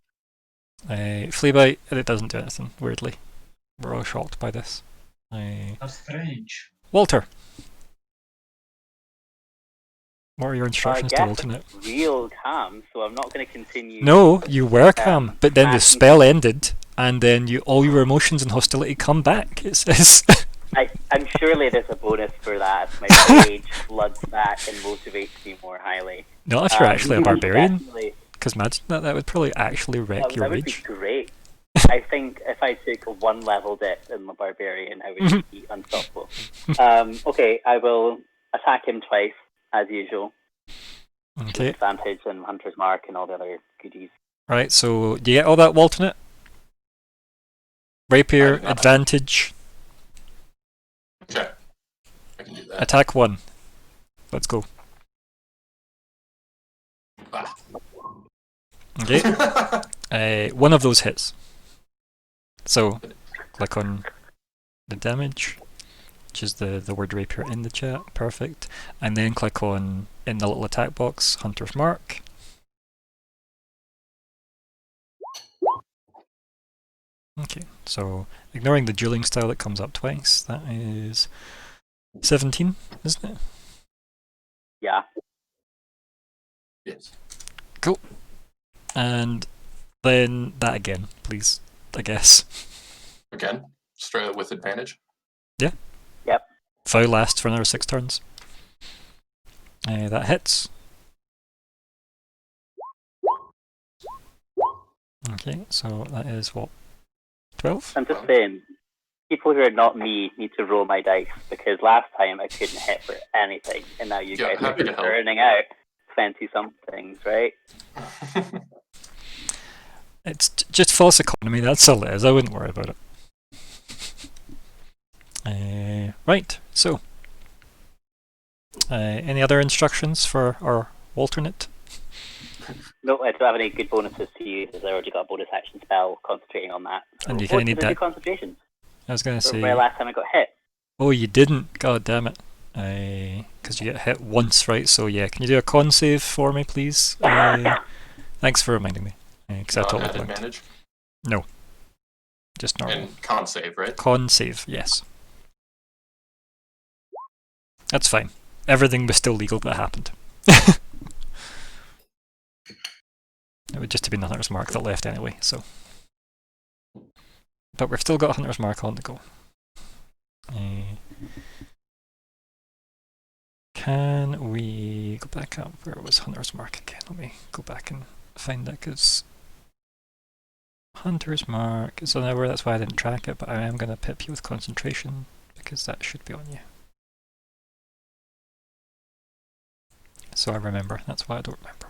Fleabite, it doesn't do anything, weirdly. We're all shocked by this. That's strange. Walter. What are your instructions to alternate? Real calm, so I'm not going to continue. No, you were calm, but then the acting- spell ended, and then all your emotions and hostility come back. It says. I'm surely there's a bonus for that. If my rage floods back and motivates me more highly. Not if you're actually a barbarian. Definitely. Because imagine that would probably actually wreck your That would be rage. great. I think if I took a 1 level dip in my barbarian, I would be unstoppable. Okay, I will attack him twice, as usual. Okay. Advantage and Hunter's Mark and all the other goodies. Right, so do you get all that, Walternate? Rapier, advantage, Okay. I can do that. attack 1. Let's go. Ah. Okay. One of those hits. So, click on the damage, which is the word rapier in the chat. Perfect. And then click on, in the little attack box, Hunter's Mark. Okay, so ignoring the dueling style that comes up twice, that is 17, isn't it? Yeah. Yes. Cool. And then that again, please, I guess. Again, straight with advantage. Yeah. Yep. Foul lasts for another 6 turns. That hits. Okay, so that is what? 12? I'm just saying, people who are not me need to roll my dice because last time I couldn't hit for anything, and now you guys are happy to help. turning out 20 somethings, right? It's just false economy, that's all it is. I wouldn't worry about it. Right, so. Any other instructions for our alternate? No, I don't have any good bonuses to use as I already got a bonus action spell concentrating on that. And you kind of need that. Concentration. I was going to say. Remember last time I got hit? Oh, you didn't? God damn it. Because you get hit once, right? So yeah, can you do a con save for me, please? Thanks for reminding me. Because I totally At blanked. advantage. No. just normal. And con save, right? Con save, yes. That's fine. Everything was still legal that happened. It would just have been the Hunter's Mark that left anyway, so. But we've still got Hunter's Mark on the go. Can we go back up? Where was Hunter's Mark again? Let me go back and find that, because Hunter's Mark is on there, that's why I didn't track it, but I am going to pip you with concentration, because that should be on you. So I remember, that's why I don't remember.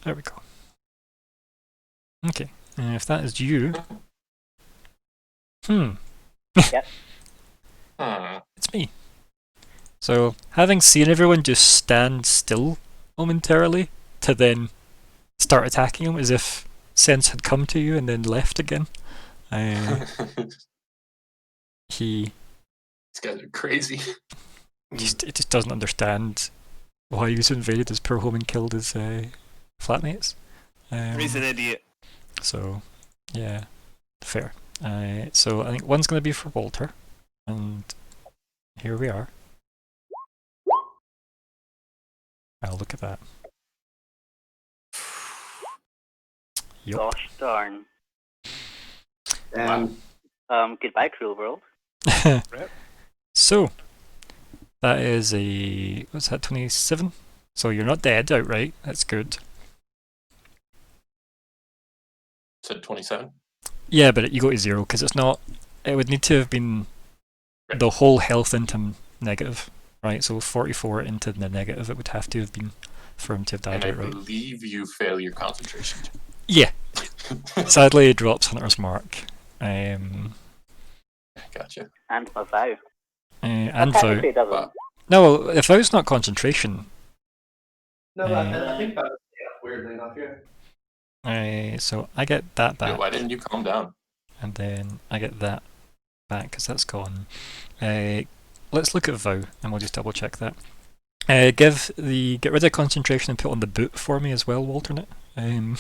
There we go. Okay, and if that is you... Yep. It's me. So, having seen everyone just stand still momentarily to then start attacking him as if sense had come to you and then left again, he... These guys are crazy. He just doesn't understand why he was invaded his poor home and killed his flatmates. He's an idiot. So, yeah, fair. So I think one's going to be for Walter, and here we are. Oh, look at that. Yep. Gosh darn. Goodbye, cruel world. So, that is a... what's that, 27? So you're not dead outright, that's good. Said 27? Yeah, but you go to 0, because it's not... It would need to have been the whole health into negative, right? So 44 into the negative it would have to have been for him to have died And I outright. believe you fail your concentration. Yeah. Sadly, it drops Hunter's Mark. Gotcha. And my vow. And Vow. Technically it doesn't. Wow. No, if Vow's not concentration. No, I think that's weirdly enough, yeah. So I get that back. Dude, why didn't you calm down? And then I get that back because that's gone. Let's look at Vow and we'll just double check that. Get rid of concentration and put on the boot for me as well, Walternate. Okay.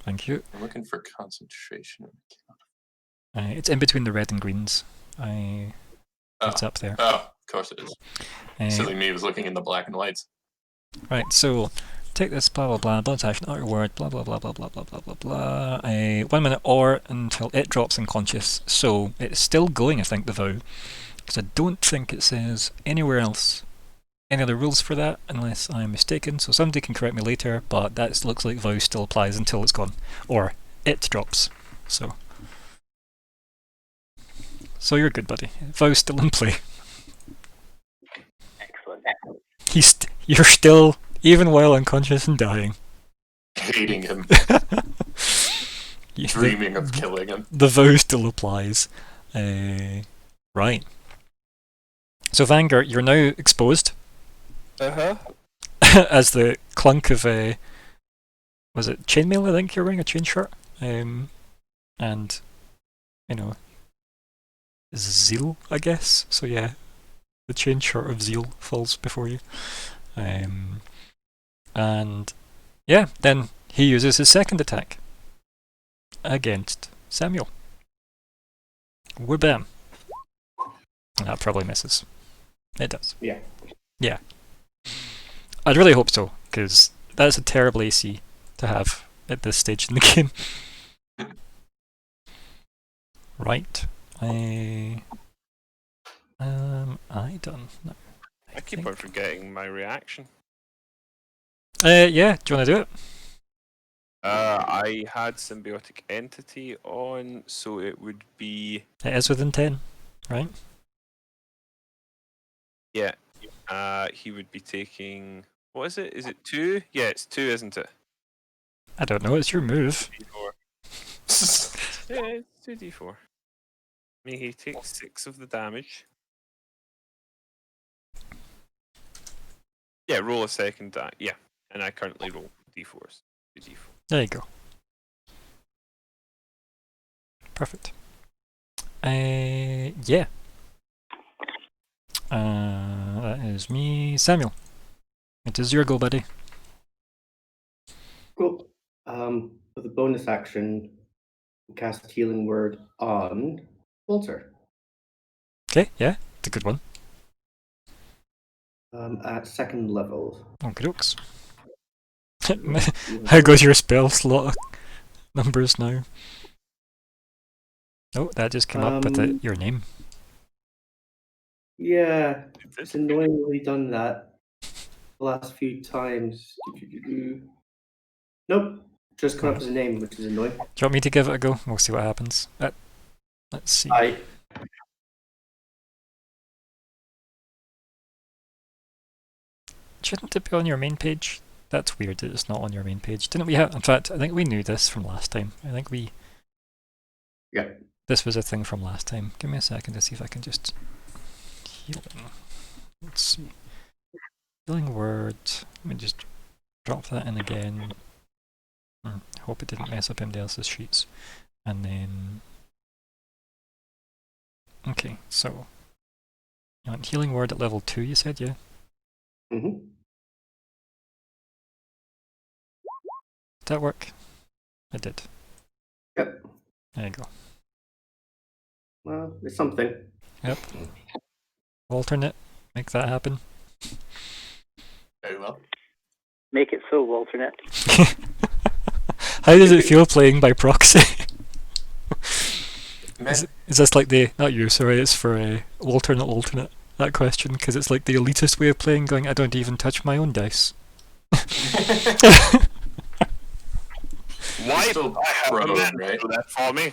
Thank you. I'm looking for concentration. It's in between the red and greens. It's up there. Oh, of course it is. Silly me was looking in the black and whites. Right, so take this blah blah blah, bonus action, utter word, blah blah blah blah blah blah blah blah blah. 1 minute or until it drops unconscious. So it's still going, I think, the Vow. Because I don't think it says anywhere else any other rules for that, unless I'm mistaken. So somebody can correct me later, but that looks like Vow still applies until it's gone. Or it drops. So you're good, buddy. Vow's still in play. Excellent. You're still, even while unconscious and dying, Hating him. Dreaming of killing him. The Vow still applies. Right. So Vanguard, you're now exposed. As the clunk of was it chainmail? I think you're wearing a chain shirt. And you know, zeal, I guess. So yeah, the chain shirt of zeal falls before you. And yeah, then he uses his second attack against Samuel. Whabam. And that probably misses. It does. Yeah. Yeah. I'd really hope so, because that's a terrible AC to have at this stage in the game. Right. I done? No. I keep on forgetting my reaction. Yeah, do you want to do it? I had symbiotic entity on, so it would be... It is within 10, right? Yeah. He would be taking... What is it? Is it 2? Yeah, it's 2, isn't it? I don't know, it's your move. Yeah, it's 2d4. I mean, he takes 6 of the damage. Yeah, roll a second die. Yeah, and I currently roll d4s. 2d4. There you go. Perfect. Yeah. That is me, Samuel. It is your go, buddy. Cool. With a bonus action, cast Healing Word on Walter. Okay, yeah, it's a good one. At 2nd level. Okay, dokes. How goes your spell slot numbers now? Oh, that just came up with your name. Yeah, it's annoyingly done that the last few times. Nope, just come up with a name, which is annoying. Do you want me to give it a go? We'll see what happens. Let's see. Shouldn't it be on your main page? That's weird that it's not on your main page. Didn't we have... In fact, I think we knew this from last time. I think we... Yeah. This was a thing from last time. Give me a second to see if I can just... Healing. Let's see. Healing word. Let me just drop that in again. Hope it didn't mess up anybody else's sheets. And then... Okay, so... You want healing word at level 2, you said, yeah? Mm-hmm. Did that work? It did. Yep. There you go. Well, it's something. Yep. Alternate. Make that happen. Very well. Make it so, alternate. How does it feel playing by proxy? Is this like the... Not you, sorry, it's for alternate, that question, because it's like the elitist way of playing, going, I don't even touch my own dice. Why do I have a man right? do that for me?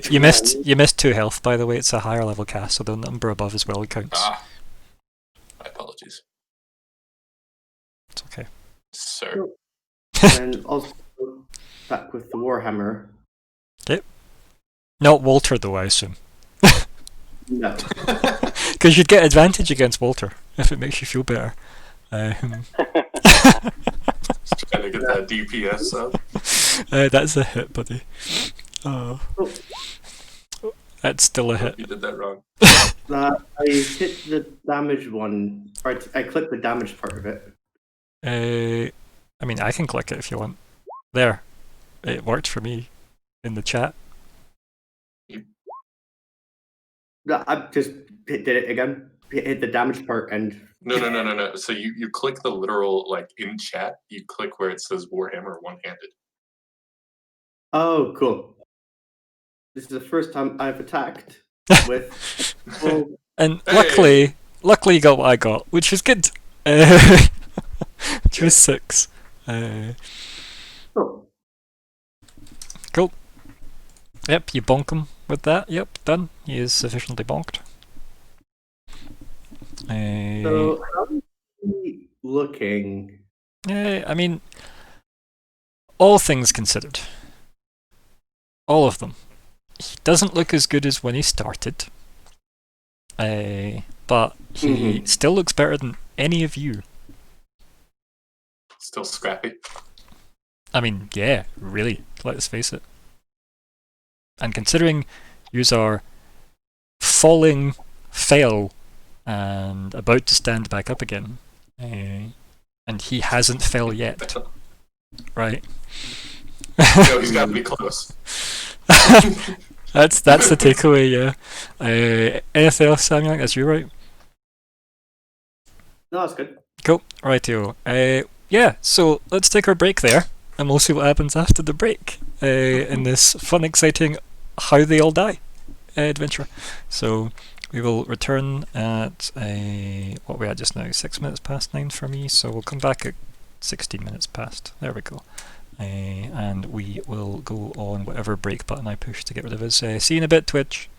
You missed 2 health, by the way. It's a higher level cast, so the number above as well counts. Ah, my apologies. It's okay. Sir. And also back with the Warhammer. Okay. Not Walter, though, I assume. No. Because you'd get advantage against Walter, if it makes you feel better. Just trying to get that DPS up. That's a hit, buddy. Oh. That's still a hit. You did that wrong. I hit the damage one. Or I clicked the damage part of it. I mean, I can click it if you want. There. It worked for me in the chat. I just did it again. Hit the damage part and... No. So you click the literal, like, in chat, you click where it says Warhammer one-handed. Oh, cool. This is the first time I've attacked with... And luckily you got what I got, which is good. Which was 6. Oh. Cool. Yep, you bonk him with that. Yep, done. He is sufficiently bonked. So, how is he looking? I mean, all things considered. All of them. He doesn't look as good as when he started. But he still looks better than any of you. Still scrappy. I mean, yeah, really, let's face it. And considering yous are falling, fail, and about to stand back up again, and he hasn't fell yet, right? No, he's got to be close. That's the takeaway, yeah. Anything else, Samuel? That's you, right? No, that's good. Cool, rightio. Yeah, so let's take our break there, and we'll see what happens after the break in this fun, exciting How They All Die adventure. So we will return at what are we at just now? 6 minutes past 9 for me, so we'll come back at 16 minutes past. There we go. And we will go on whatever break button I push to get rid of us. See you in a bit, Twitch.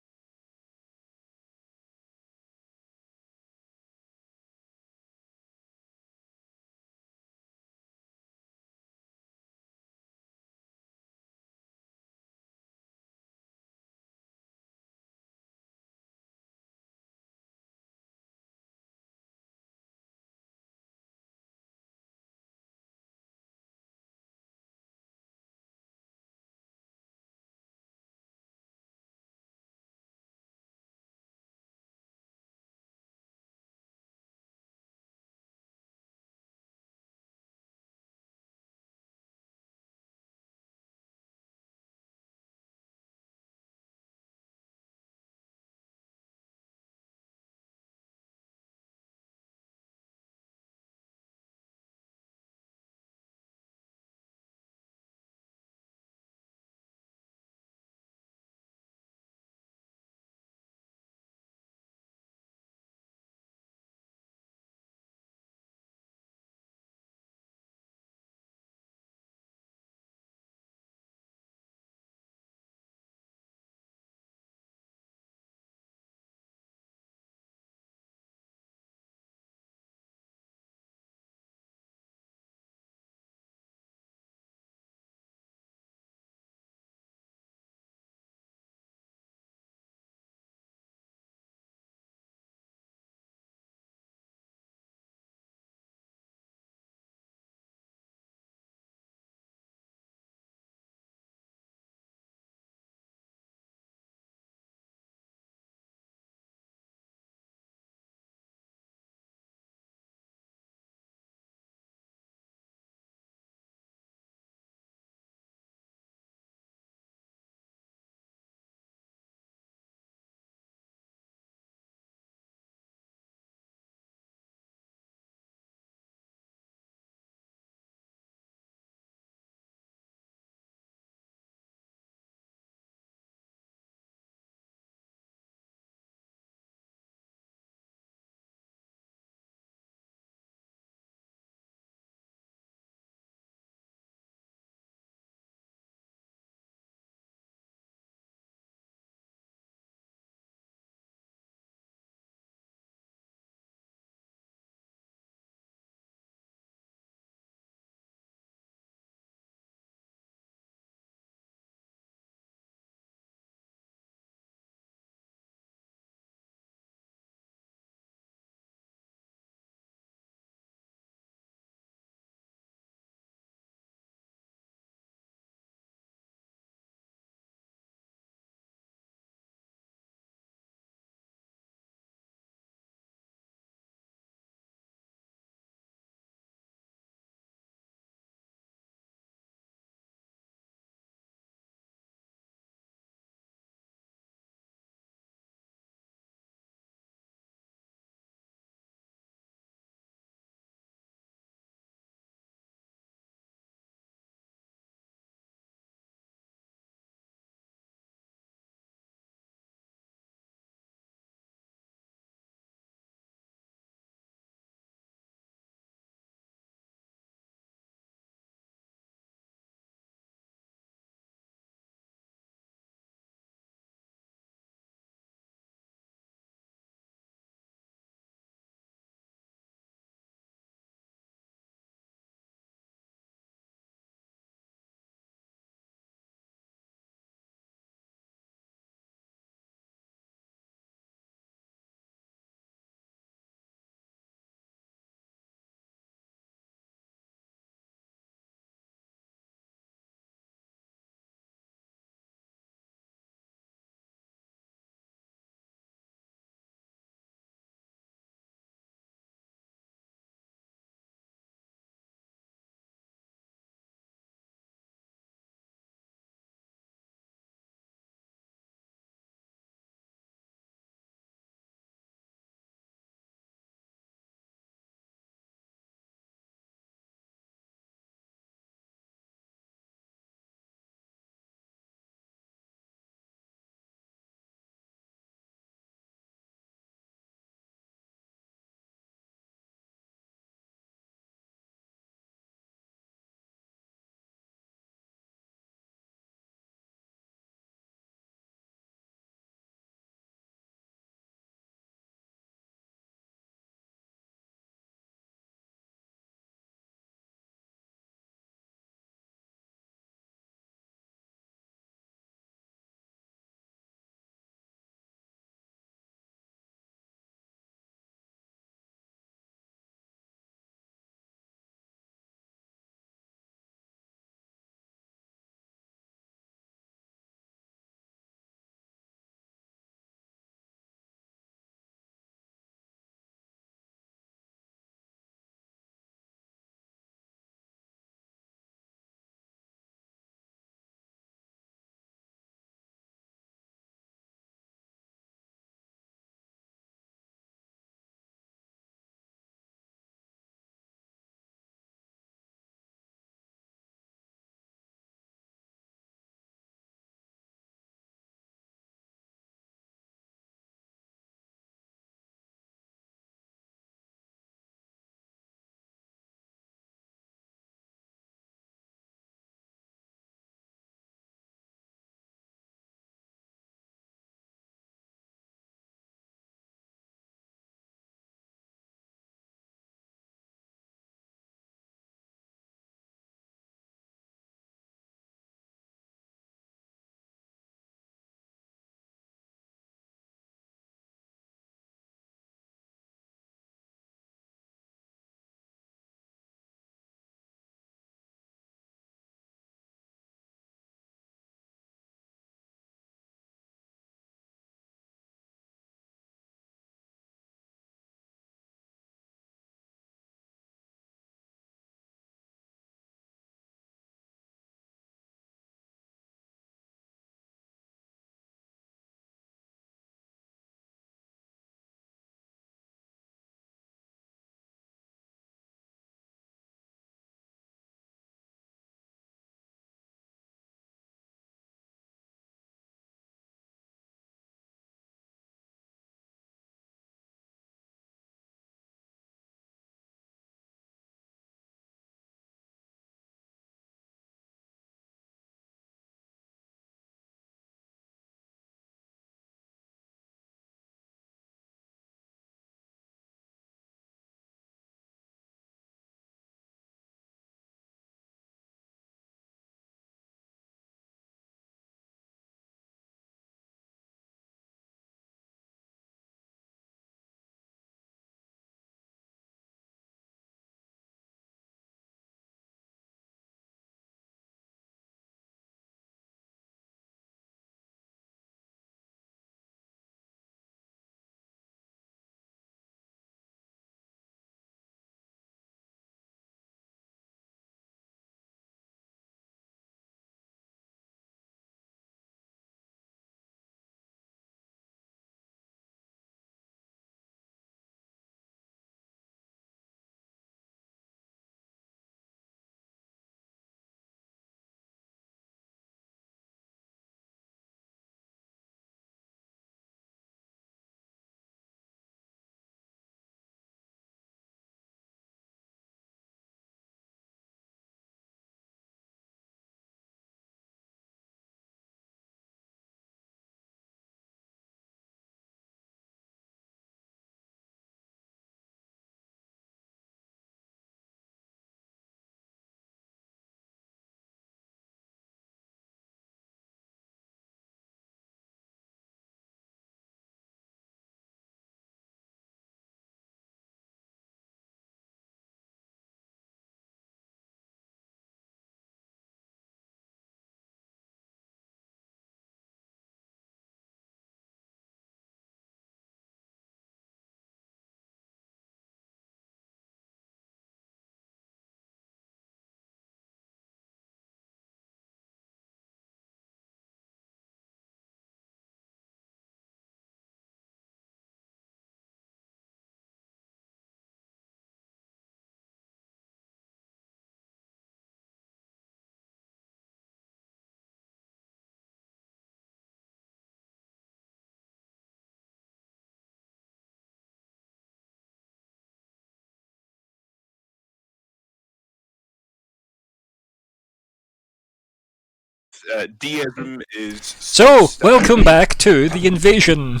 deism is So, welcome back to The Invasion!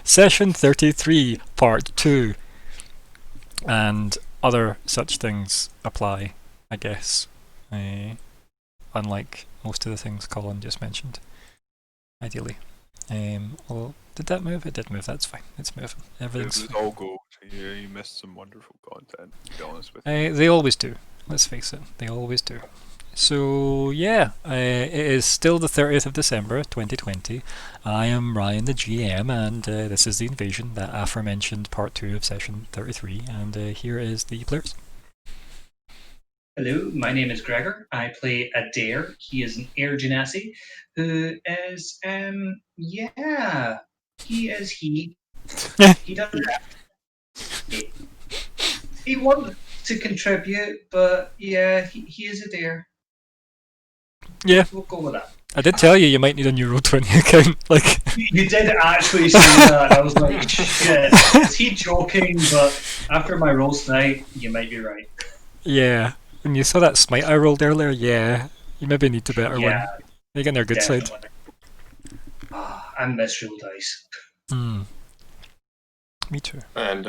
Session 33, Part 2. And other such things apply, I guess. Unlike most of the things Colin just mentioned. Ideally. Well, did that move? It did move, that's fine. It's moving. Everything's It was all gold. You missed some wonderful content, to be honest with you. They always do. Let's face it. They always do. So, yeah. It is still the 30th of December, 2020. I am Ryan, the GM, and this is The Invasion, that aforementioned part 2 of session 33. And here is the players. Hello, my name is Gregor. I play Adair. He is an air genasi who is, he is he. He doesn't. He wants to contribute, but yeah, he is Adair. Yeah. We'll go with that. I did tell you might need a new Roll20 account. Like You did actually say that. I was like, shit, is he joking? But after my rolls tonight, you might be right. Yeah. When you saw that smite I rolled earlier, yeah, you maybe need to better one. You're getting their good definitely. side. I miss real dice. Me too. And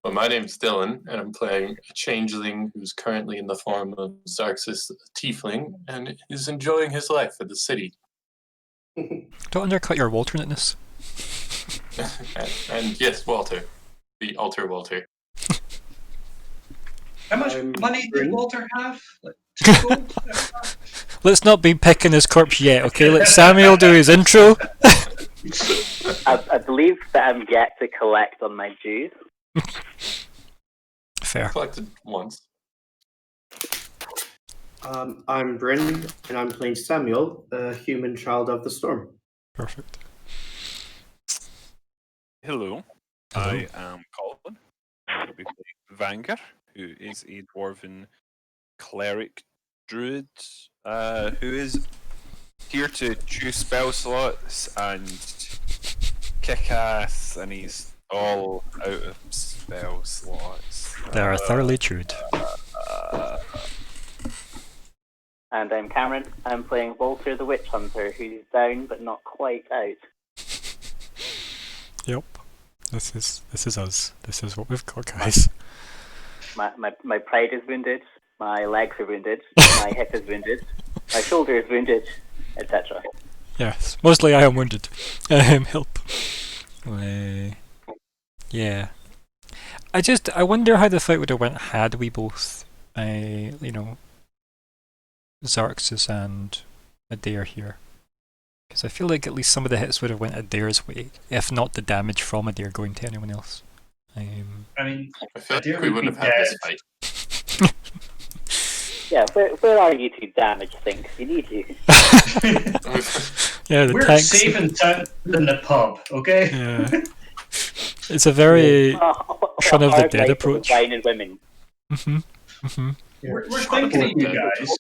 well, my name's Dylan, and I'm playing a changeling who's currently in the form of Xarxis the Tiefling, and is enjoying his life in the city. Don't undercut your alternateness. and yes, Walter, the Alter Walter. How much money did Walter have? Like 2 gold? Let's not be picking his corpse yet, okay? Let Samuel do his intro. I believe that I'm yet to collect on my dues. Fair. Collected once. I'm Bryn, and I'm playing Samuel, a human child of the storm. Perfect. Hello. Hello. I am Colin. I'm going to be playing Vanger, who is a dwarven cleric druid, who is here to choose spell slots and kick ass, and he's all out of spell slots. They are thoroughly chewed. And I'm Cameron. I'm playing Walter the Witch Hunter, who's down but not quite out. Yep. This is us. This is what we've got, guys. My pride is wounded, my legs are wounded, my hip is wounded, my shoulder is wounded, etc. Yes. Mostly I am wounded. Help. Yeah. I wonder how the fight would have went had we both, Xarxis and Adair here. Because I feel like at least some of the hits would have went Adair's way, if not the damage from Adair going to anyone else. I mean, I feel like Adair we would wouldn't be have had dead. this fight. Yeah, where are you two damage things? You need you. Yeah, the We're tanks. safe and sound in the pub, okay? Yeah. It's a very Shaun of the Dead approach. Wine and women. We're thinking of you guys.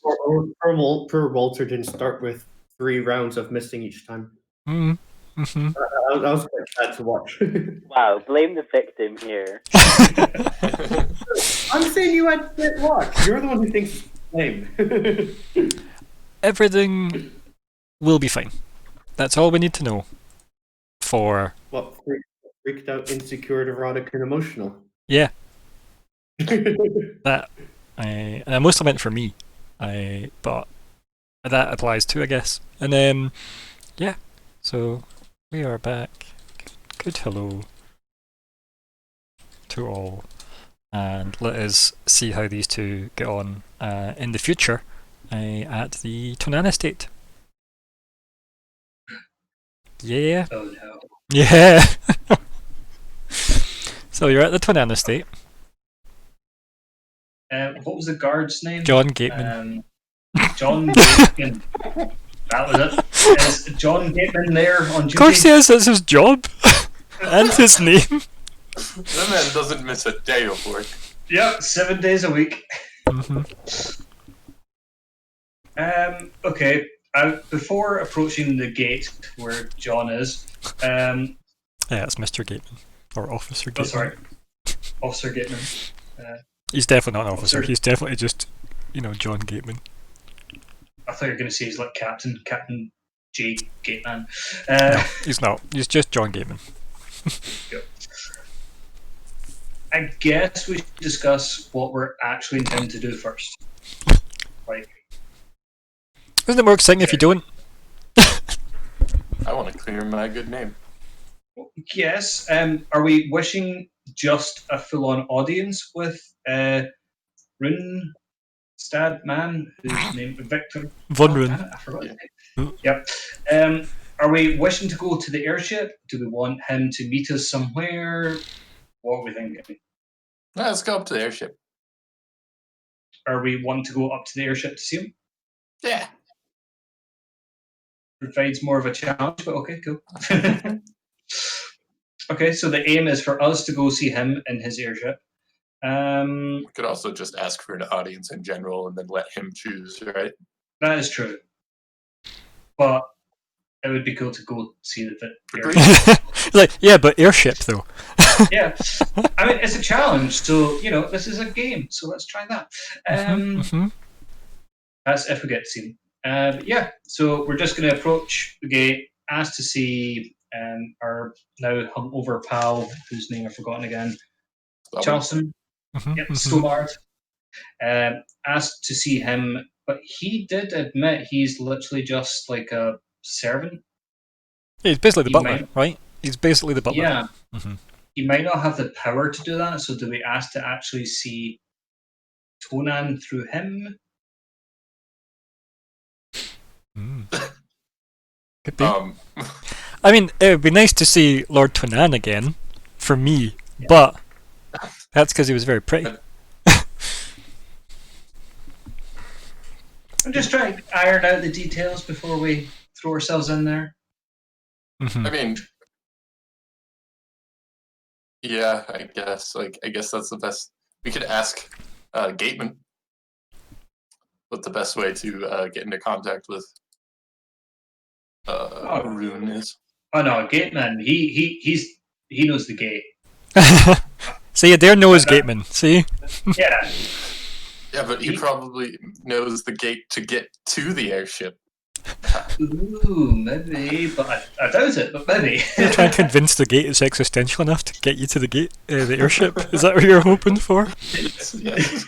Poor Walter didn't start with 3 rounds of missing each time. That was quite sad to watch. Wow, blame the victim here. I'm saying you had great luck. You're the one who thinks it's blame. Everything will be fine. That's all we need to know. For What, freaked out, insecure, erotic, and emotional? yeah, that and I mostly meant for me. But that applies too, I guess. And then yeah, so we are back. Good hello to all, and let us see how these two get on in the future at the Tonan estate. Yeah. Oh no. Yeah. So you're at the Tonan estate. What was the guard's name? John Gateman. John Gateman. That was it. Is John Gateman there on duty? Of course he is, that's his job. And his name. That man doesn't miss a day of work. Yeah, 7 days a week. Okay. Before approaching the gate where John is, Yeah, it's Mr. Gateman. Or Officer Gateman. oh sorry, Officer Gateman. He's definitely not an officer. Officer. He's definitely just, John Gateman. I thought you were going to say he's like Captain J. Gateman. No, he's not. He's just John Gateman. I guess we should discuss what we're actually intending to do first. Like, isn't it more exciting if you don't? I want to clear my good name. yes. Are we wishing just a full-on audience with Rune Stad man whose name Victor Von Rune. I forgot his name. Yep. Are we wishing to go to the airship? Do we want him to meet us somewhere? What are we thinking? Let's go up to the airship. Are we wanting to go up to the airship to see him? Yeah. Provides more of a challenge, but okay, cool. Okay, so the aim is for us to go see him in his airship. We could also just ask for an audience in general and then let him choose, right? That is true. But it would be cool to go see the airship. Like, yeah, but airship though. Yeah. I mean, it's a challenge, so, this is a game, so let's try that. That's if we get to see him. But yeah, so we're just going to approach the gate, ask to see our now hungover pal, whose name I've forgotten again, Charleston. Yep, Stobart. Asked to see him, but he did admit he's literally just like a servant. Yeah, he's basically the butler, right? He's basically the butler. Yeah. He might not have the power to do that, so do we ask to actually see Tonan through him? Could be. I mean, it would be nice to see Lord Tonan again, for me, but that's because he was very pretty. I'm just trying to iron out the details before we throw ourselves in there. I mean, yeah, I guess. I guess that's the best. We could ask Gateman what the best way to get into contact with Rune is. Oh no, Gateman. He knows the gate. See, Adair knows Gateman. See? Yeah. Yeah, but he probably knows the gate to get to the airship. Ooh, maybe, but I doubt it. But maybe. You're trying to convince the gate it's existential enough to get you to the gate, the airship. Is that what you're hoping for? Yes.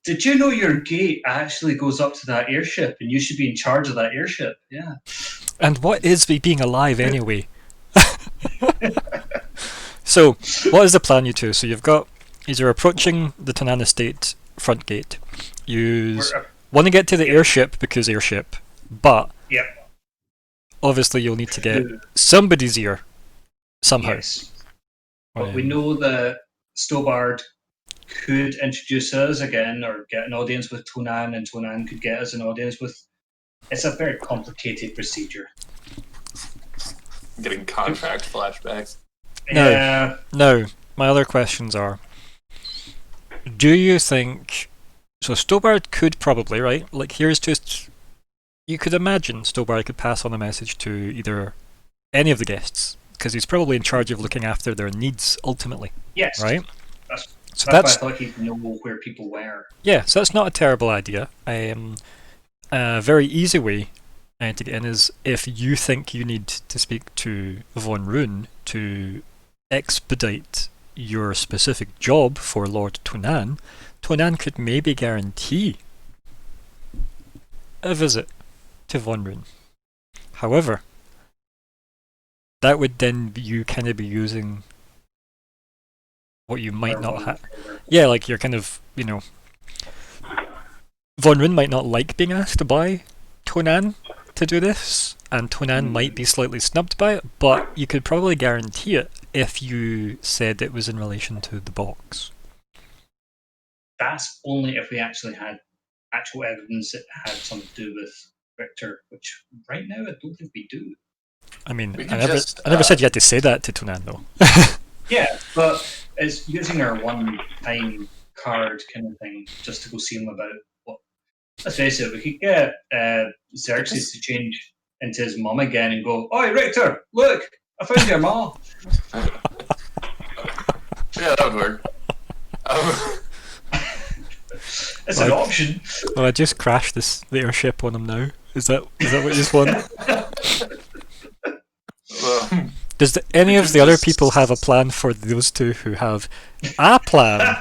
Did you know your gate actually goes up to that airship, and you should be in charge of that airship? Yeah. And what is being alive anyway? So, what is the plan, you two? So you're approaching the Tonan Estate front gate. You want to get to the airship because airship, but obviously you'll need to get somebody's ear somehow. Yes. But we know that Stobart could introduce us again or get an audience with Tonan, and Tonan could get us an audience with... It's a very complicated procedure. Getting contract flashbacks. Now, my other questions are, do you think... So Stobart could probably, right? Like, here's just... You could imagine Stobart could pass on a message to either any of the guests, because he's probably in charge of looking after their needs, ultimately. Yes. Right? That's why I thought he'd know where people were. Yeah, so that's not a terrible idea. A very easy way to get in is if you think you need to speak to Von Rune to expedite your specific job for Lord Tonan, Tonan could maybe guarantee a visit to Von Rune. However, that would then be you kind of be using what you might not have. Yeah, like you're kind of, Von Rune might not like being asked by Tonan to do this, and Tonan might be slightly snubbed by it, but you could probably guarantee it if you said it was in relation to the box. That's only if we actually had actual evidence that had something to do with Victor, which right now I don't think we do. I mean, I never said you had to say that to Tonan, though. Yeah, but it's using our one-time card kind of thing just to go see him about what. Let's face it, we could get Xerxes to change into his mum again and go, "Oi, Richter, look, I found your mom." Yeah, that would work. It's an option. Well, I just crashed the airship on him now. Is that what you just want? Does any of the other people have a plan for those two who have a plan?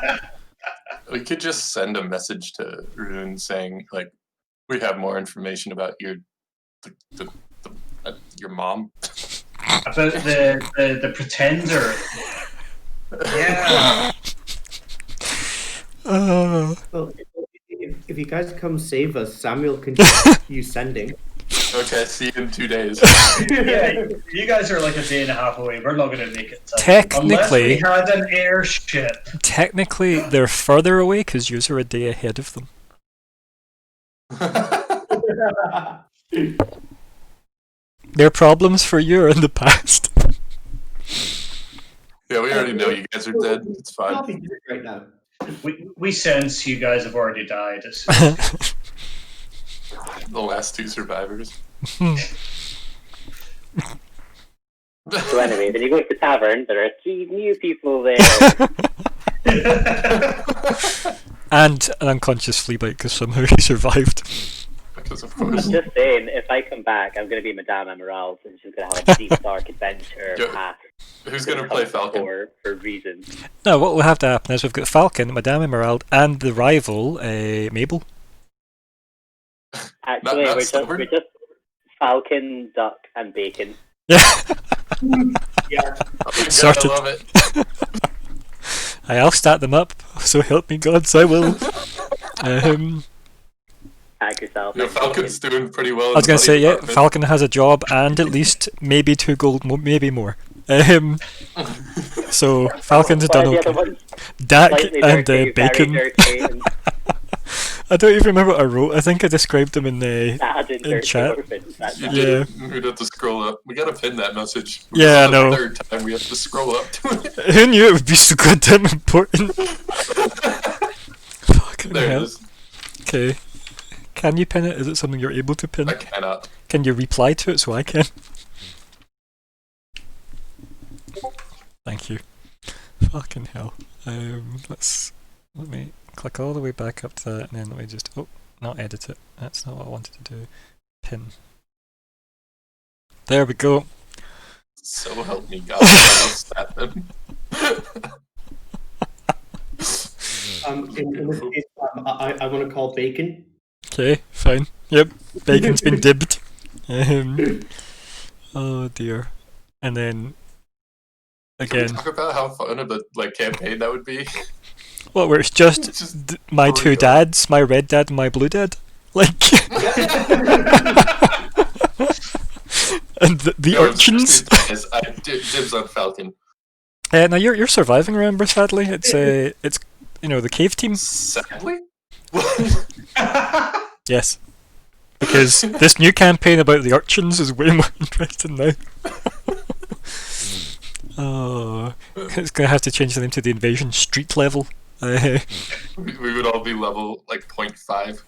We could just send a message to Rune saying, like, we have more information about your mom. About the pretender. Yeah. Well, if you guys come save us, Samuel can just use sending. Okay, see you in 2 days. Yeah, you guys are like a day and a half away. We're not going to make it. Unless Technically, we had an airship. technically, they're further away because you are a day ahead of them. Their problems for you are in the past. Yeah, we already know you guys are dead. It's fine. I'll be dead right now. We sense you guys have already died. The last two survivors. So anyway, then you go to the tavern. There are 3 new people there. And an unconscious Fleabite because somehow he survived. Because of I'm course. just saying, if I come back, I'm going to be Madame Emerald, and she's going to have a deep, dark adventure path. Who's going to play Falcon? For reasons. No, what will have to happen is we've got Falcon, Madame Emerald, and the rival, Mabel. Actually, not we're stubborn? just Falcon, Duck, and Bacon. Yeah. Yeah. Oh my God, Sorted. I love it. I'll stat them up, so help me gods, I will. Hack yourself. You know, Falcon's doing pretty well. I was going to say, yeah, Falcon has a job and at least maybe 2 gold, maybe more. So Falcon's done okay. Dak and Bacon. I don't even remember what I wrote. I think I described them in chat. You Yeah. did. We'd have to scroll up. We gotta pin that message. Yeah, I The know. third time we have to scroll up to it. Who knew it would be so goddamn important? Fucking There it hell. is. Okay. Can you pin it? Is it something you're able to pin? I cannot. Can you reply to it so I can? Thank you. Fucking hell. Let me click all the way back up to that and then let me just not edit it. That's not what I wanted to do. Pin. There we go. So help me God. I'll stat them. In this case, I want to call Bacon. Okay, fine. Yep. Bacon's been dibbed. Oh dear. And then Can we again, talk about how fun of a campaign that would be? well, where it's just Just my 2 brutal. dads, my red dad and my blue dad. Like and the No, urchins. seriously, guys, I dibs on Falcon. Now you're surviving, remember, sadly. It's the cave team. Sadly? Yes. Because this new campaign about the urchins is way more interesting now. Oh, it's gonna have to change the name to the Invasion Street level. We would all be level 0.5.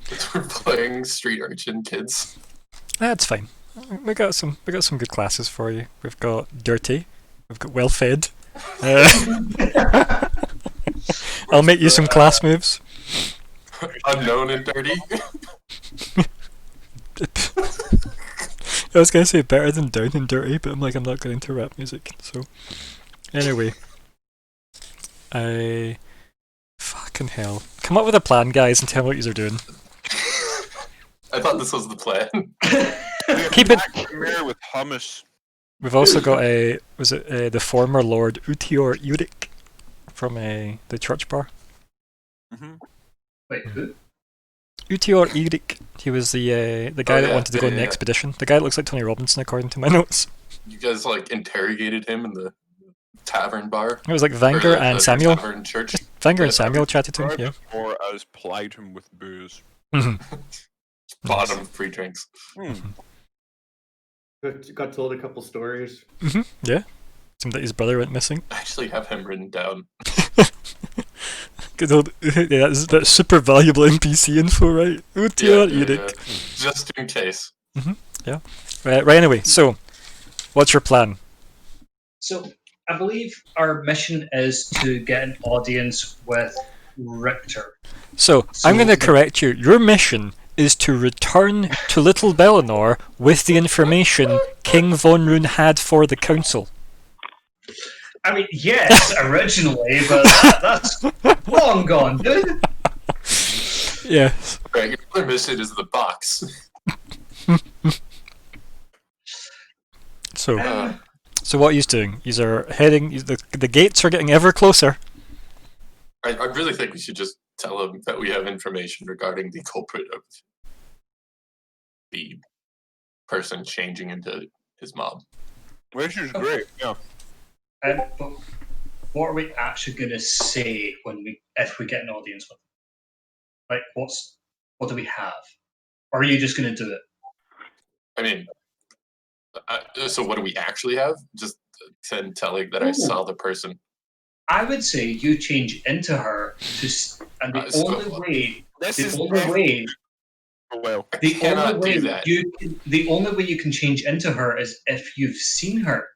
Because we're playing Street Urchin Kids. That's fine. We got some good classes for you. We've got Dirty. We've got Well Fed. I'll make you some class moves. Unknown and dirty. I was gonna say better than Down and Dirty, but I'm not going into rap music. So anyway, fucking hell. Come up with a plan, guys, and tell me what you're doing. I thought this was the plan. Keep it. Mayor with hummus. We've also got the former Lord Utior Urik from the church bar. Wait, who? Utior Urik. He was the guy that yeah, wanted to go on the yeah. expedition. The guy that looks like Tony Robinson, according to my notes. You guys interrogated him in the tavern bar. It was like Or Vanger the and Samuel. Tavern church. Vanger Yeah, and Samuel chatted to him. Yeah. Or as plied him with booze. Bought him free drinks. Got told a couple stories. Yeah. Seemed that his brother went missing. I actually have him written down. Good old, yeah, that's super valuable NPC info, right? Utior Yeah, Urik. Just in case. Right, anyway, so, what's your plan? So I believe our mission is to get an audience with Richter. So, I'm going to correct you. Your mission is to return to Little Bellinor with the information King Von Rune had for the council. I mean, yes, originally, but that's long gone, dude. Yes. Right, your other mission is the box. So, so what he's doing? He's heading. The gates are getting ever closer. I really think we should just tell him that we have information regarding the culprit of the person changing into his mob. Which is great. Yeah. But what are we actually going to say if we get an audience with them? Like, what do we have? Or are you just going to do it? I mean, so what do we actually have? Just telling that I saw the person. I would say you change into her, and the only way you can change into her is if you've seen her.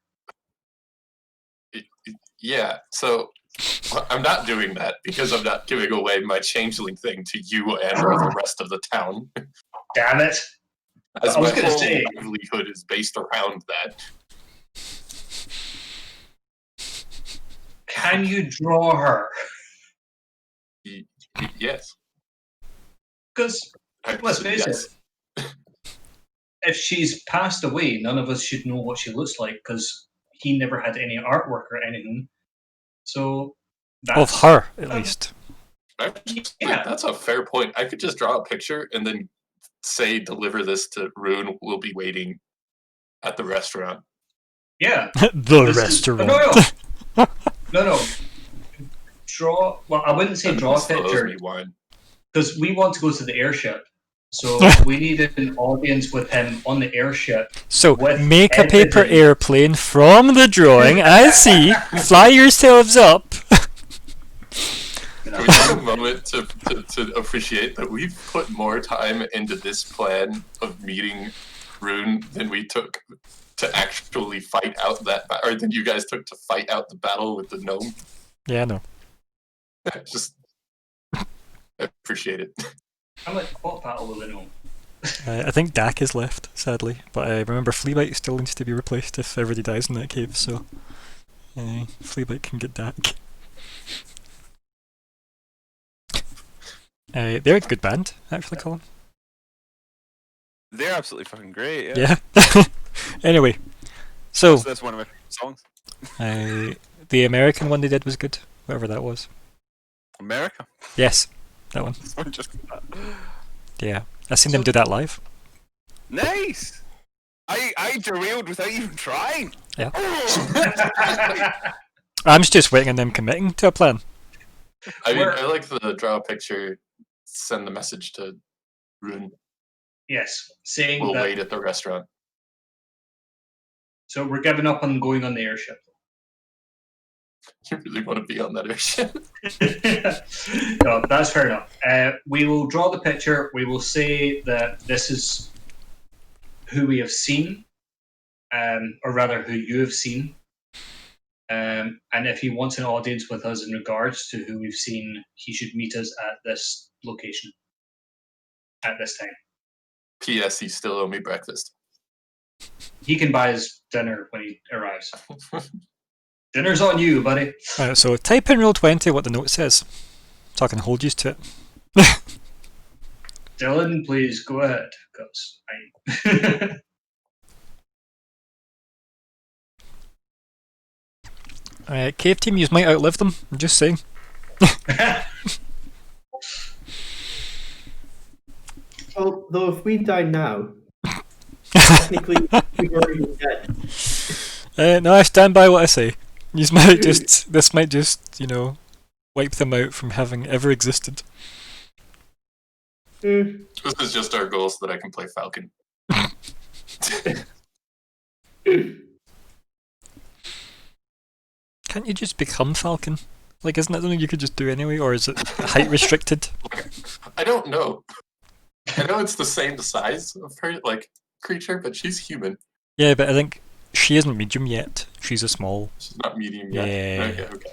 Yeah, so I'm not doing that because I'm not giving away my changeling thing to you and or the rest of the town. Damn it! As my whole livelihood is based around that. Can you draw her? Yes. Because, let's face it, if she's passed away, none of us should know what she looks like because he never had any artwork or anything. So, of her, at least. Yeah. That's a fair point. I could just draw a picture and then say, deliver this to Rune. We'll be waiting at the restaurant. Yeah. The restaurant. No. Draw. Well, I wouldn't say draw a picture because we want to go to the airship. So we need an audience with him on the airship. So make a paper airplane from the drawing. I see. Fly yourselves up. Can we take a moment to appreciate that we've put more time into this plan of meeting Rune than we took to actually fight out that, or than you guys took to fight out the battle with the gnome? Yeah, I know. Just appreciate it. I'm like, what battle with the gnome? I think Dak is left, sadly, but I remember Fleabite still needs to be replaced if everybody dies in that cave, so Fleabite can get Dak. They're a good band, actually, Colin. They're absolutely fucking great. Yeah. Anyway, so that's one of my favorite songs. The American one they did was good, whatever that was. America? Yes, that one. Yeah, I've seen them do that live. Nice! I derailed without even trying. Yeah. I'm just waiting on them committing to a plan. I mean, I like the draw a picture, send the message to Rune. Yes, saying we'll wait at the restaurant. So we're giving up on going on the airship. You really want to be on that airship? No, that's fair enough. We will draw the picture. We will say that this is who we have seen, or rather who you have seen. And if he wants an audience with us in regards to who we've seen, he should meet us at this location at this time. P.S. He still owe me breakfast. He can buy his dinner when he arrives. Dinner's on you, buddy. So type in Roll20 what the note says, so I can hold you to it. Dylan, please go ahead, because Cave team, you might outlive them. I'm just saying. Well, though, if we die now, technically we're already dead. No, I stand by what I say. This might just, wipe them out from having ever existed. This is just our goal so that I can play Falcon. Can't you just become Falcon? Like, isn't that something you could just do anyway, or is it height restricted? I don't know. I know it's the same size of her, creature, but she's human. Yeah, but I think she isn't medium yet. She's a small. She's not medium yet. Yeah. Okay.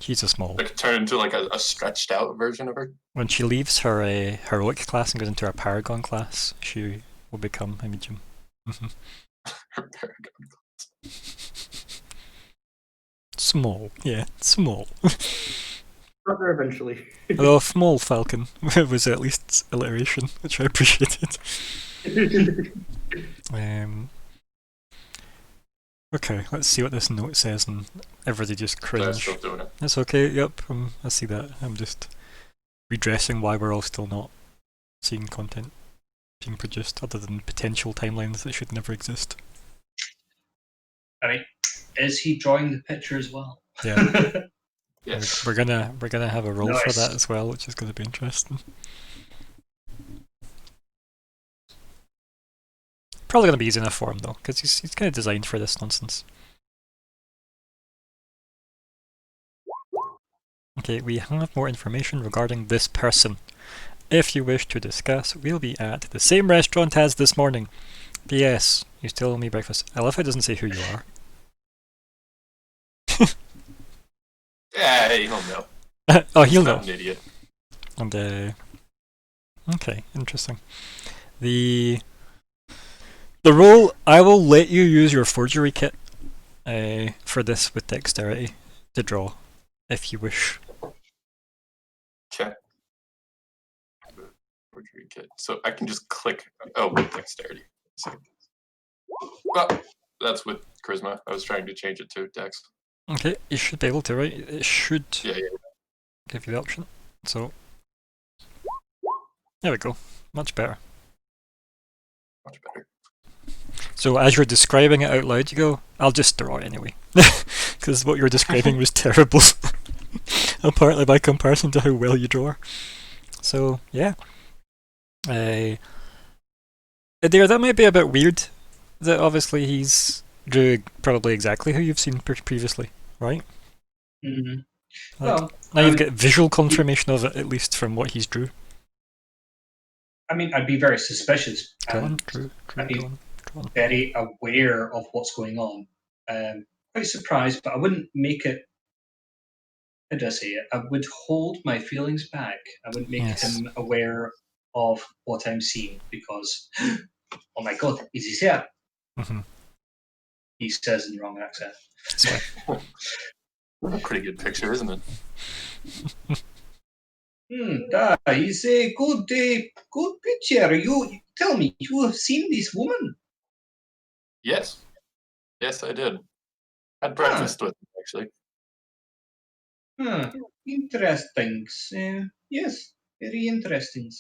She's a small. Like turn into like a stretched out version of her. When she leaves her heroic class and goes into her paragon class, she will become a medium. Her paragon. Small, yeah, small. Brother eventually. Although small falcon was at least alliteration, which I appreciated. Okay, let's see what this note says, and everybody just cringe. Still doing it. That's okay, yep, I see that. I'm just redressing why we're all still not seeing content being produced, other than potential timelines that should never exist. I mean, is he drawing the picture as well? Yeah. Yes. We're gonna have a roll for Nice. that as well, which is gonna be interesting. Probably gonna be easy enough for him though, because he's kind of designed for this nonsense. Okay, we have more information regarding this person. If you wish to discuss, we'll be at the same restaurant as this morning. P.S. You still owe me breakfast. I love how it doesn't say who you are. Yeah, he'll know. Oh, he'll He's know. not an idiot. And okay, interesting. The role, I will let you use your forgery kit for this with dexterity to draw, if you wish. Okay. Forgery kit. So I can just click. Oh, with dexterity. Oh, that's with charisma. I was trying to change it to dex. Okay, you should be able to, right? It should Yeah. give you the option. So there we go. Much better. Much better. So as you're describing it out loud, you go, I'll just draw it anyway. Because what you're describing was terrible. Apparently by comparison to how well you draw. So, yeah. There, that might be a bit weird. That obviously he's drew probably exactly who you've seen previously, right? Mm-hmm. Like, Well, now you've got visual confirmation of it, at least from what he's drew. I mean, I'd be very suspicious. Go on, and drew, I'd be go on. very aware of what's going on. Quite surprised, but I wouldn't make it. How do I say it? I would hold my feelings back. I wouldn't make him aware of what I'm seeing because, oh my god, is he here? Mm-hmm. He says in the wrong accent. A pretty good picture, isn't it? He's a good picture. You tell me, you have seen this woman? Yes. Yes, I did. Had breakfast with him, actually. Interesting. Yes, very interesting.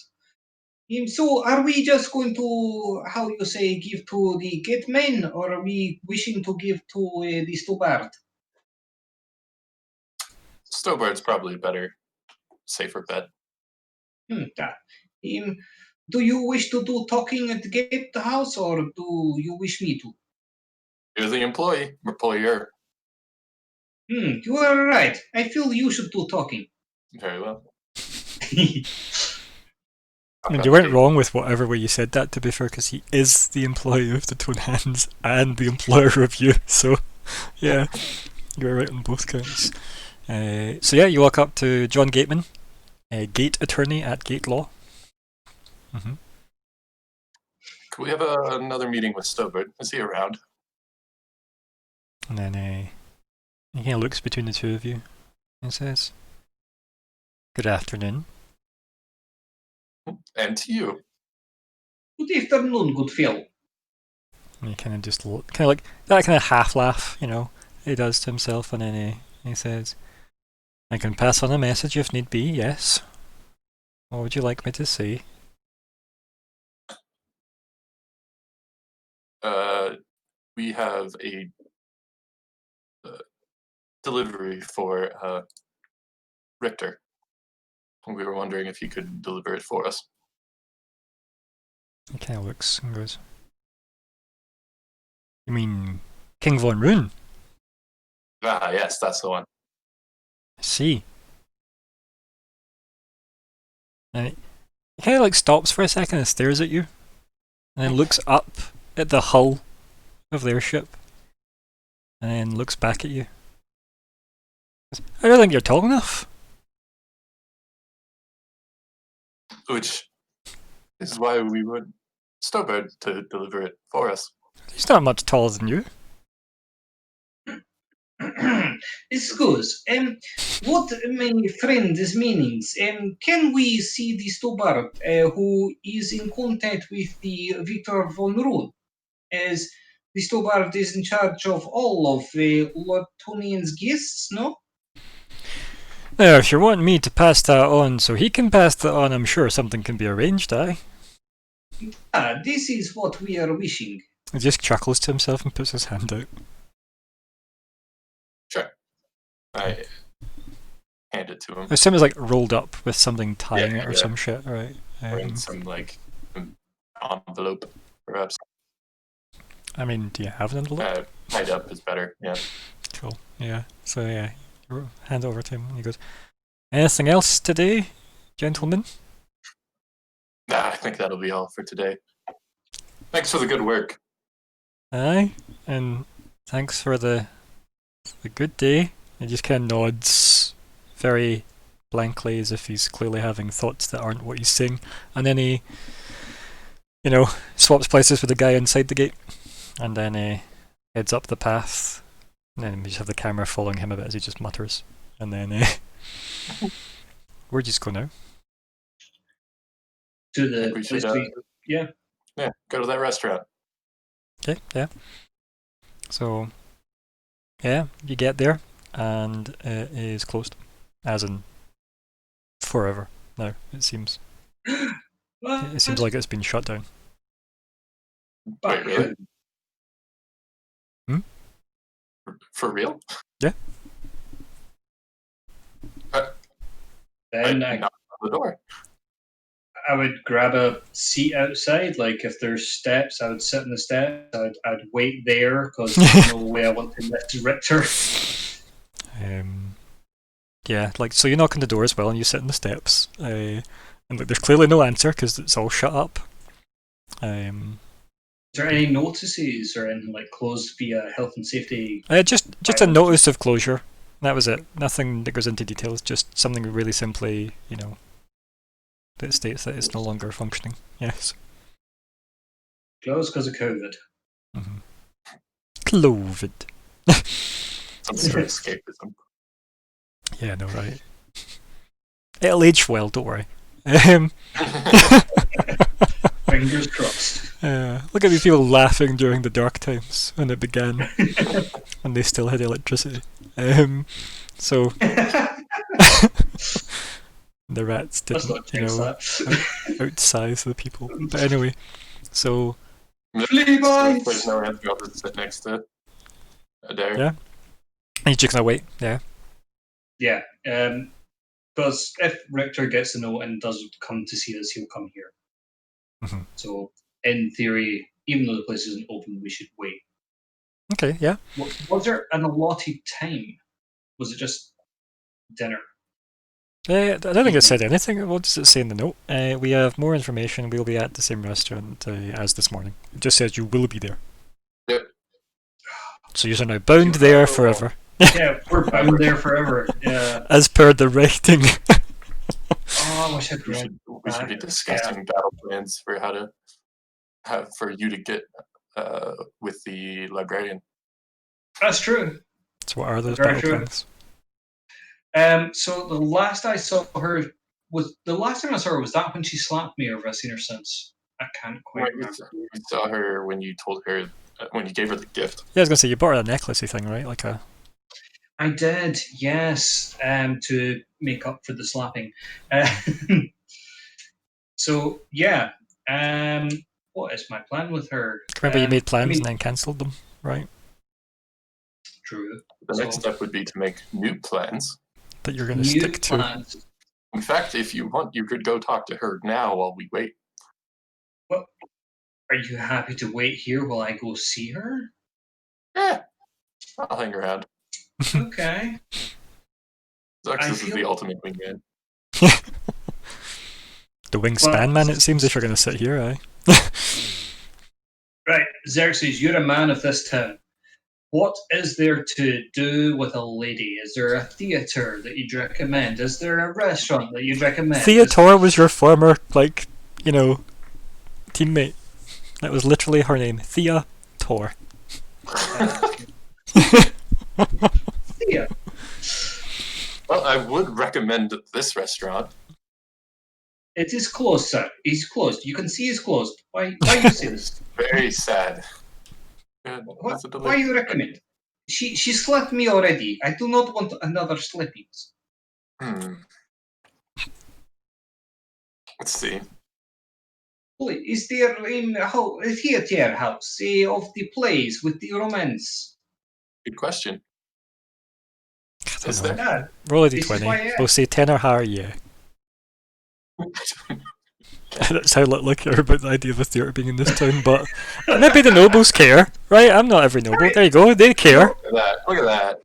So, are we just going to, how you say, give to the gate men, or are we wishing to give to the Stobart? Stowbird's probably a better, safer bet. Do you wish to do talking at the gate house, or do you wish me to? You're the employer. You are right. I feel you should do talking. Very well. And you weren't wrong with whatever way you said that, to be fair, because he is the employee of the Twin Hands and the employer of you, so yeah, you were right on both counts. So yeah, you walk up to John Gateman, a gate attorney at Gate Law. Mm-hmm. Could we have another meeting with Stowbird? Is he around? And then he kind of looks between the two of you and says, "Good afternoon." And to you. Good afternoon, good fellow. And he kind of just kind of like that kind of half laugh, you know, he does to himself, and then he says, "I can pass on a message if need be. Yes. What would you like me to say?" We have a delivery for Richter. We were wondering if you could deliver it for us. He kind of looks and goes, "You mean King Von Rune?" Ah, yes, that's the one. I see. And he kind of like stops for a second and stares at you, and then looks up at the hull of their ship, and then looks back at you. I don't think you're tall enough. Which is why we want Stowbird to deliver it for us. He's not much taller than you. Excuse, what my friend is meanings? Can we see the Stobart who is in contact with the Victor von Rood? As the Stobart is in charge of all of Lotonian's guests, no? Now, if you want me to pass that on so he can pass that on, I'm sure something can be arranged, aye? This is what we are wishing. He just chuckles to himself and puts his hand out. Sure. I hand it to him. I assume it's like rolled up with something tying Yeah, it or yeah. some shit, right? Or in some like envelope, perhaps. I mean, do you have an envelope? Tied up is better. Yeah. Cool. Yeah. So yeah, you hand it over to him and he goes, "Anything else today, gentlemen?" Nah, I think that'll be all for today. Thanks for the good work. Aye, and thanks for the good day. He just kind of nods very blankly as if he's clearly having thoughts that aren't what he's saying. And then he, swaps places with the guy inside the gate. And then he heads up the path. And then we just have the camera following him a bit as he just mutters. And then where'd you go now? To the We should, yeah, go to that restaurant. Okay, yeah. So, yeah, you get there, and it is closed. As in, forever now, it seems. It seems like it's been shut down. Wait, really? Hmm? For real? Yeah. Then I knocked on the door. I would grab a seat outside. Like if there's steps, I would sit in the steps. I'd wait there because there's no way I want to miss Richter. Yeah, like so you knock on the door as well, and you sit on the steps, and like there's clearly no answer because it's all shut up. Is there any notices or anything like closed via health and safety? Just a notice of closure. That was it. Nothing that goes into details. Just something really simply, that states that it's no longer functioning. Yes. Closed because of COVID. Mm-hmm. COVID. Some sort of escapism. Yeah, no, right. It'll age well, don't worry. Fingers crossed. Look at these people laughing during the dark times when it began, and they still had electricity. So the rats didn't, outsize the people. But anyway, so There's no answer. I'll just sit next to Adair. yeah, and you're just gonna wait. Yeah. Yeah. Because if Richter gets the note and does come to see us, he'll come here. Mm-hmm. So, in theory, even though the place isn't open, we should wait. Okay, yeah. Was there an allotted time? Was it just dinner? I don't think it said anything. What does it say in the note? We have more information. We'll be at the same restaurant as this morning. It just says you will be there. Yep. So you're now bound there forever. Yeah, we're bound there forever. Yeah. As per the writing. Oh, I wish I'd We should be discussing battle plans for how to for you to get with the librarian. That's true. So what are those Very battle true. plans? So the last I saw her was the last time I saw her was that when she slapped me, or have I seen her since? I can't quite remember. You saw her when you told her when you gave her the gift. Yeah, I was gonna say you bought her a necklacey thing, right? Like a. I did, yes, to make up for the slapping. So yeah, what is my plan with her? Remember, you made plans and then cancelled them, right? True. The next step would be to make new plans. That you're going to stick to. In fact, if you want, you could go talk to her now while we wait. Well, are you happy to wait here while I go see her? Yeah, I'll hang around. Okay. Xerxes is the ultimate wingman. The wingspan man, it seems, if you're going to sit here, aye. Right, Xerxes, you're a man of this town. What is there to do with a lady? Is there a theatre that you'd recommend? Is there a restaurant that you'd recommend? Theator was your former, like, teammate. That was literally her name. Thea Tor. Thea. Well, I would recommend this restaurant. It is closed, sir. It's closed. You can see it's closed. Why you say this? Very sad. Why you recommend? She slapped me already. I do not want another slappings. Let's see. Is there a theatre house of the plays with the romance? Good question. Is there? Yeah. Roll a This is d20. why I We'll say 10 or higher, yeah. That's how little I care about the idea of a theatre being in this town, but maybe the nobles care, right? I'm not every noble. There you go, they care. Look at that. Look at that.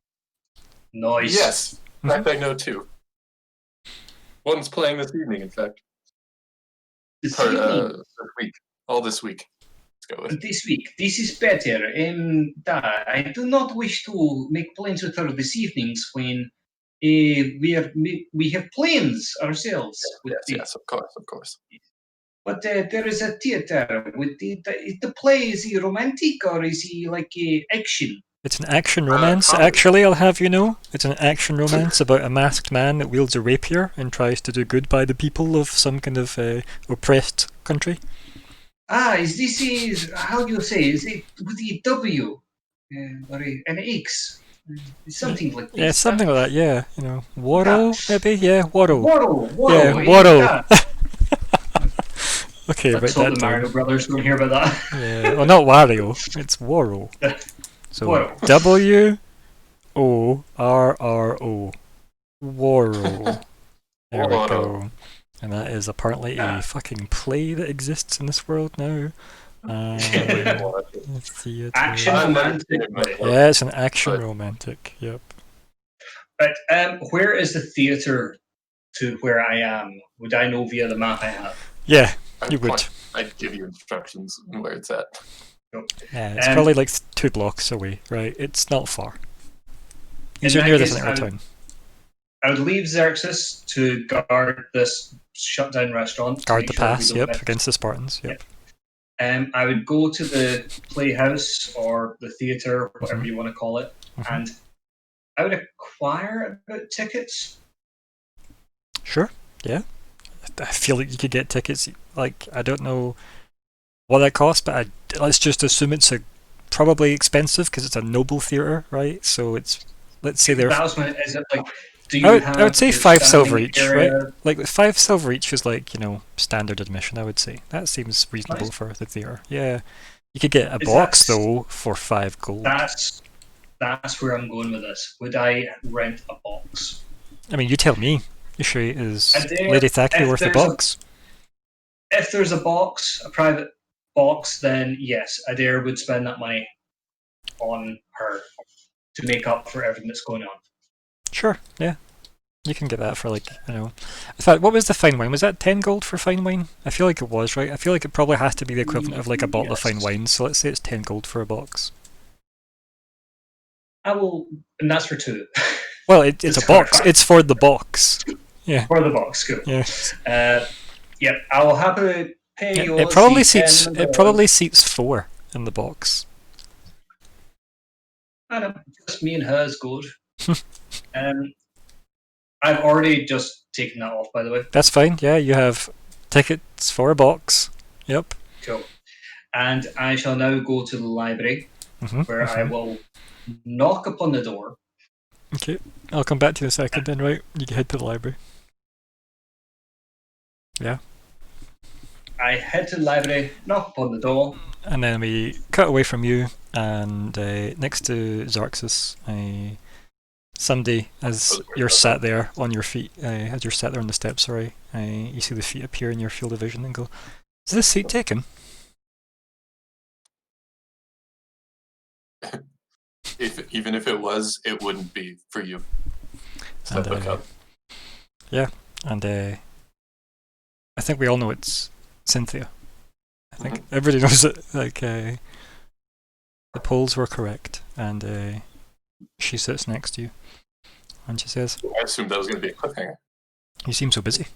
Nice. Yes. In fact, I know two. One's playing this evening, in fact. This Or, evening. this week. All this week. Let's go with. This week. This is better. I do not wish to make plans with her this evenings when we have plans ourselves. Yes, of course. But there is a theatre with the play. Is he romantic or is he like action? It's an action romance, comedy. actually, I'll have you know. It's an action romance about a masked man that wields a rapier and tries to do good by the people of some kind of oppressed country. Is this how do you say? Is it with the W or an X? Something like this. Yeah, something like that, yeah. Waro, maybe? Yeah, Waro. Waro. Yeah, Waro. Okay, Let's right, hope that the Mario down. Brothers don't hear about that. Yeah, well, not Wario, it's Waro. So, Waro. W-O-R-R-O. Waro. There we go. And that is apparently a fucking play that exists in this world now. Theatre. Action romantic. Yeah, it's an action romantic, yep. But where is the theatre to where I am? Would I know via the map I have? Yeah, you would. I'd give you instructions on where it's at. Yeah, it's probably like 2 blocks away, right? It's not far. You're near the centre of town. I would leave Xerxes to guard this shut down restaurant. Guard the pass, yep, against the Spartans, yep. I would go to the playhouse or the theatre, whatever you want to call it, and I would acquire about tickets. Sure, yeah. I feel like you could get tickets, like, I don't know what that costs, but let's just assume it's probably expensive because it's a noble theatre, right? So it's, let's say they're... Is it like... I would say 5 silver each, right? Like 5 silver each is like, standard admission, I would say. That seems reasonable for the theatre. Yeah. You could get a box though for 5 gold. That's where I'm going with this. Would I rent a box? I mean, you tell me. You sure is Lady Thackeray worth a box? If there's a box, a private box, then yes, Adair would spend that money on her to make up for everything that's going on. Sure, yeah. You can get that for like, In fact, what was the fine wine? Was that 10 gold for fine wine? I feel like it was, right? I feel like it probably has to be the equivalent of like a bottle of fine wine, so let's say it's 10 gold for a box. And that's for 2. Well, it's a box. It's for the box. Yeah. For the box, cool. Yeah. Yep, I will happily pay you. It probably seats 4 in the box. I know, just me and her is good. I've already just taken that off, by the way. That's fine. Yeah, you have tickets for a box. Yep. Cool. And I shall now go to the library, where I will knock upon the door. Okay, I'll come back to you in a second then, right? You can head to the library. Yeah. I head to the library, knock upon the door. And then we cut away from you, and next to Xerxes, somebody, as you're sat there on your feet, as you're sat there on the steps, sorry, you see the feet appear in your field of vision and go, "Is this seat taken?" Even if it was, it wouldn't be for you. So yeah, and I think we all know it's Cynthia. I think everybody knows it. Like the polls were correct. and she sits next to you, and she says, I assumed that was going to be a cliffhanger. "You seem so busy."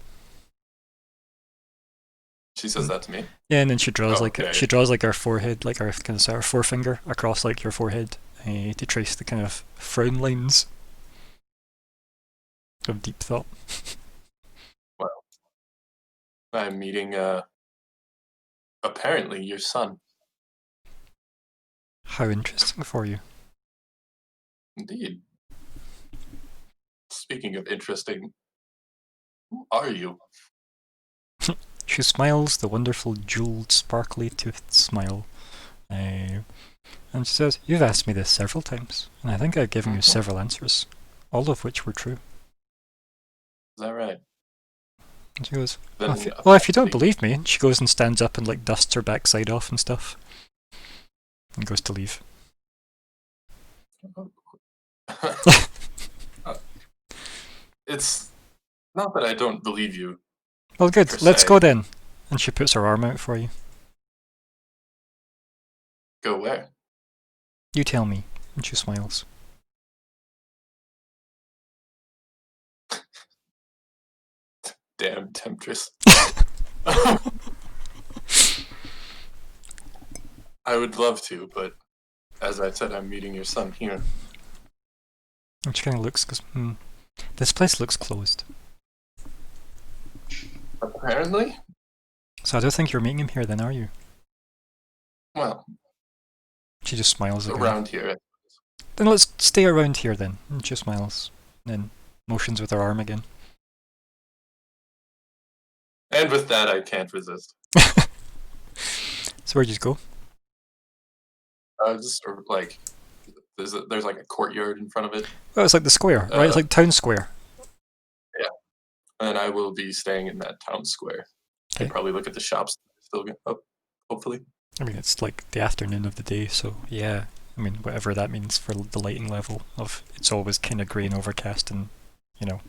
She says that to me. Yeah, and then she draws Okay. like our forehead, like our kind of sort of forefinger across like your forehead to trace the kind of frown lines of deep thought. Well, I'm meeting apparently your son. How interesting for you. Indeed. Speaking of interesting, who are you? She smiles, the wonderful jeweled, sparkly toothed smile. And she says, "You've asked me this several times, and I think I've given you several answers, all of which were true." Is that right? And she goes, Then, if you don't believe me, and she goes and stands up and like dusts her backside off and stuff, and goes to leave. It's not that I don't believe you. Well, good. Per Let's se. go then. And she puts her arm out for you. Go where? You tell me. And she smiles. Damn temptress. I would love to, but as I said, I'm meeting your son here. And she kind of looks, goes, this place looks closed. Apparently? So I don't think you're meeting him here then, are you? Well, She just smiles again. around here. Then let's stay around here then. And she smiles. And then motions with her arm again. And with that, I can't resist. So where'd you go? Just sort of like, there's like a courtyard in front of it. Oh, it's like the square, right? It's like town square. Yeah. And I will be staying in that town square. Okay. And probably look at the shops still up, hopefully. I mean, it's like the afternoon of the day, so yeah. I mean, whatever that means for the lighting level of it's always kind of grey and overcast and, you know,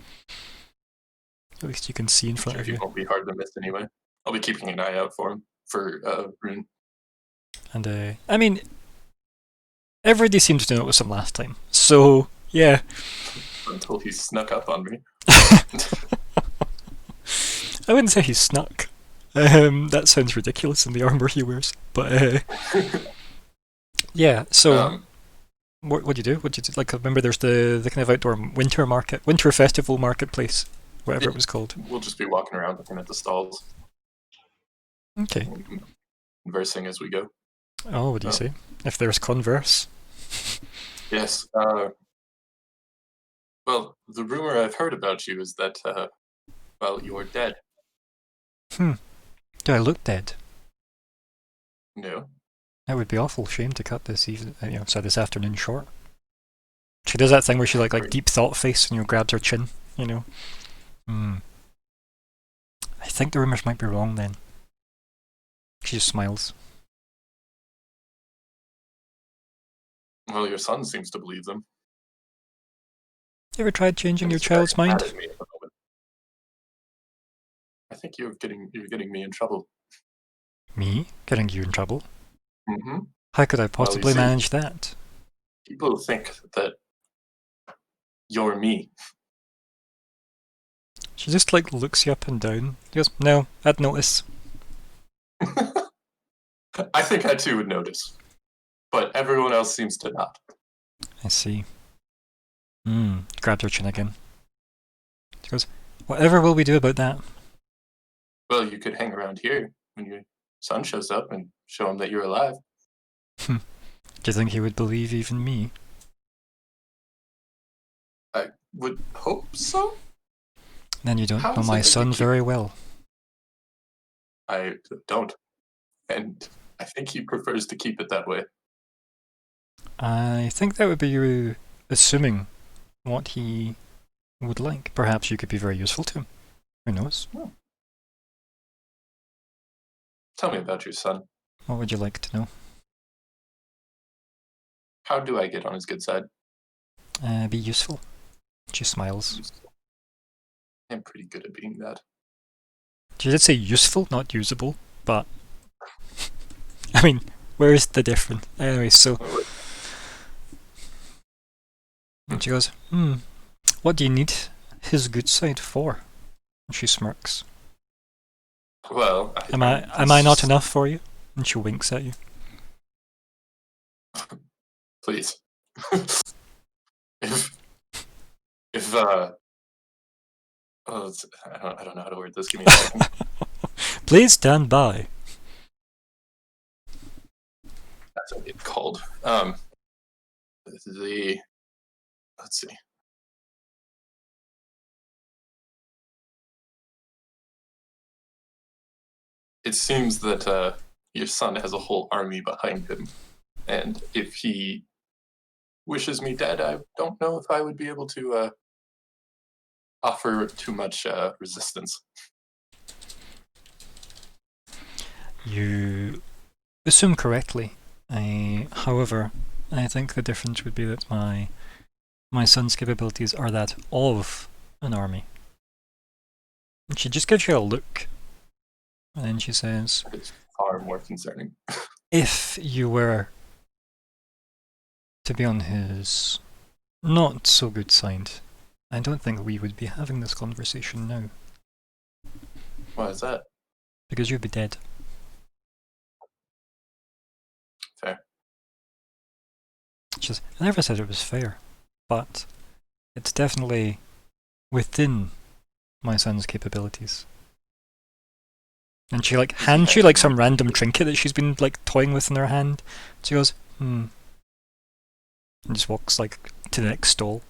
at least you can see in front of you. It won't be hard to miss anyway. I'll be keeping an eye out for him, for Rune. And, I mean, everybody seems to notice him last time, so, yeah. Until he snuck up on me. I wouldn't say he snuck. That sounds ridiculous in the armor he wears, but yeah. So, what do you do? What do you do? Like, remember, there's the kind of outdoor winter festival marketplace, whatever it was called. We'll just be walking around looking at the stalls. Okay. Conversing as we go. Oh, what do you say? If there's converse. Yes. Well, the rumor I've heard about you is that, well, you're dead. Do I look dead? No. That would be awful shame to cut this this afternoon short. She does that thing where she like deep thought face and grabs her chin, you know. I think the rumors might be wrong then. She just smiles. Well, your son seems to believe them. You ever tried changing your child's mind? I think you're getting me in trouble. Me? Getting you in trouble? Mm-hmm. How could I possibly manage that? People think that you're me. She just like looks you up and down. She goes, "No, I'd notice." I think I too would notice. But everyone else seems to not. I see. Grabbed her chin again. She goes, "Whatever will we do about that?" Well, you could hang around here when your son shows up and show him that you're alive. Do you think he would believe even me? I would hope so. Then you don't know my son very well. I don't. And I think he prefers to keep it that way. I think that would be you assuming what he would like. Perhaps you could be very useful to him. Who knows? Tell me about your son. What would you like to know? How do I get on his good side? Be useful. She smiles. I'm pretty good at being that. She did say useful, not usable, but I mean, where is the difference? Anyway, so And she goes, what do you need his good side for? And she smirks. Well, Am I not enough for you? And she winks at you. Please. if I don't know how to word this. Give me a second. Please stand by. That's what it's called. Let's see. It seems that your son has a whole army behind him, and if he wishes me dead, I don't know if I would be able to offer too much resistance. You assume correctly. However, I think the difference would be that my son's capabilities are that of an army. And she just gives you a look, and then she says, It's far more concerning. if you were to be on his not so good side, I don't think we would be having this conversation now. Why is that? Because you'd be dead. Fair. She says, I never said it was fair, but it's definitely within my son's capabilities. And she hands you some random trinket that she's been toying with in her hand. She goes, and just walks to the next stall,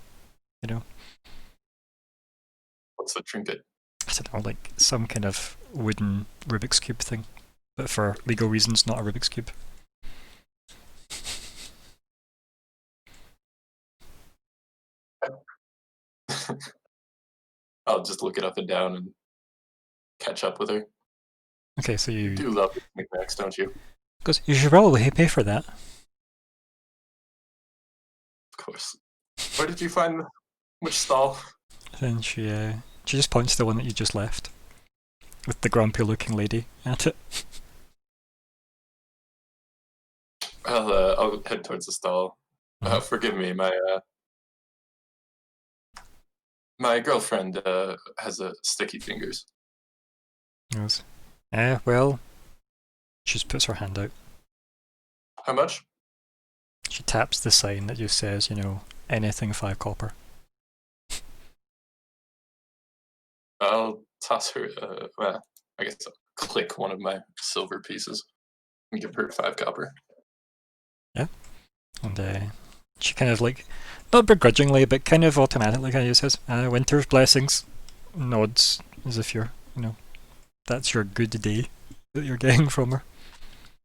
What's the trinket? I don't know, some kind of wooden Rubik's Cube thing. But for legal reasons, not a Rubik's Cube. I'll just look it up and down and catch up with her. Okay, so you do love knickknacks, don't you? Because you should probably pay for that. Of course. Where did you find which stall? Then she just points to the one that you just left, with the grumpy-looking lady at it. I'll head towards the stall. Forgive me, my girlfriend has sticky fingers. Yes. Well, she just puts her hand out. How much? She taps the sign that just says, anything 5 copper. I'll toss her, I guess I'll click one of my silver pieces and give her 5 copper. Yeah. And she kind of not begrudgingly, but kind of automatically kind of says, Winter's blessings. Nods as if you're, that's your good day that you're getting from her.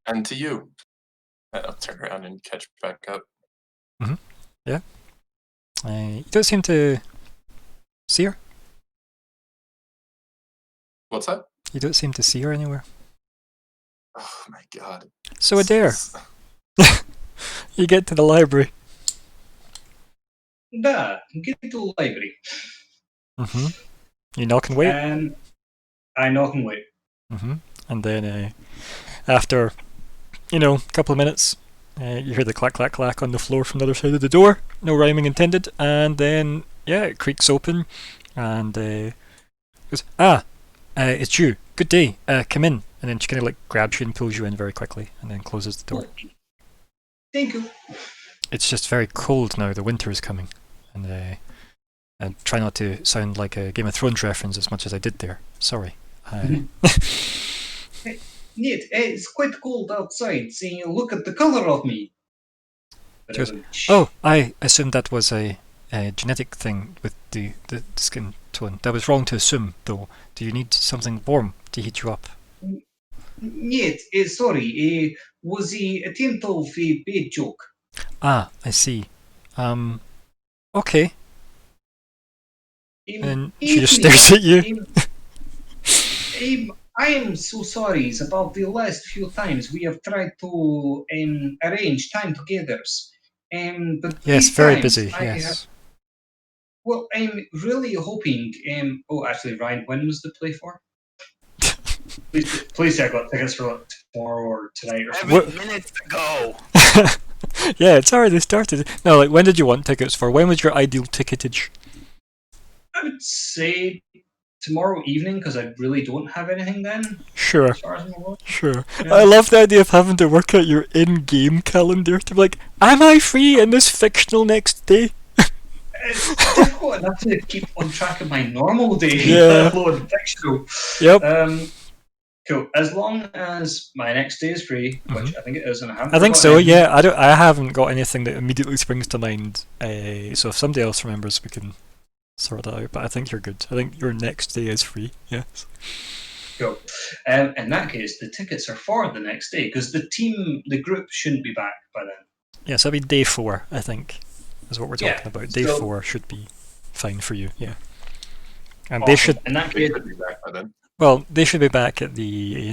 And to you. I'll turn around and catch back up. Mm-hmm. Yeah. You don't seem to see her. What's that? You don't seem to see her anywhere. Oh my god. So Adair, you get to the library. Get to the library. Mm-hmm. You knock and wait. And I knock and wait. Mm-hmm. And then after, a couple of minutes, you hear the clack, clack, clack on the floor from the other side of the door. No rhyming intended. And then, it creaks open and goes, it's you. Good day. Come in. And then she kind of grabs you and pulls you in very quickly and then closes the door. Thank you. It's just very cold now. The winter is coming. And try not to sound like a Game of Thrones reference as much as I did there. Sorry. Neat. It's quite cold outside. See, look at the color of me. Goes, oh, I assumed that was a genetic thing with the skin tone. That was wrong to assume, though. Do you need something warm to heat you up? Neat. Sorry. Was a attempt of a bad joke. Ah, I see. Okay. And she just stares at you. I am so sorry about the last few times we have tried to arrange time together. But yes, very busy, yes. Well, I'm really hoping... actually, Ryan, when was the play for? please say I got tickets for tomorrow or tonight or something. 7 minutes ago! Yeah, it's already started. No, like, when did you want tickets for? When was your ideal ticketage? I would say tomorrow evening because I really don't have anything then. Sure. As far as I'm aware. Sure. Yeah. I love the idea of having to work out your in-game calendar to be like, am I free in this fictional next day? It's difficult enough to keep on track of my normal day, Yeah. let alone fictional. Yep. Cool. As long as my next day is free, which I think it is, and I haven't. I think forgotten so. anything. Yeah. I haven't got anything that immediately springs to mind. So if somebody else remembers, we can sort that out. But I think you're good. I think your next day is free. Yes. Cool. In that case, the tickets are for the next day because the group shouldn't be back by then. Yeah. So it'll be day 4. I think is what we're talking about. Day 4 should be fine for you. Yeah. And awesome. they should. In that They case, could be back by then. Well, they should be back at the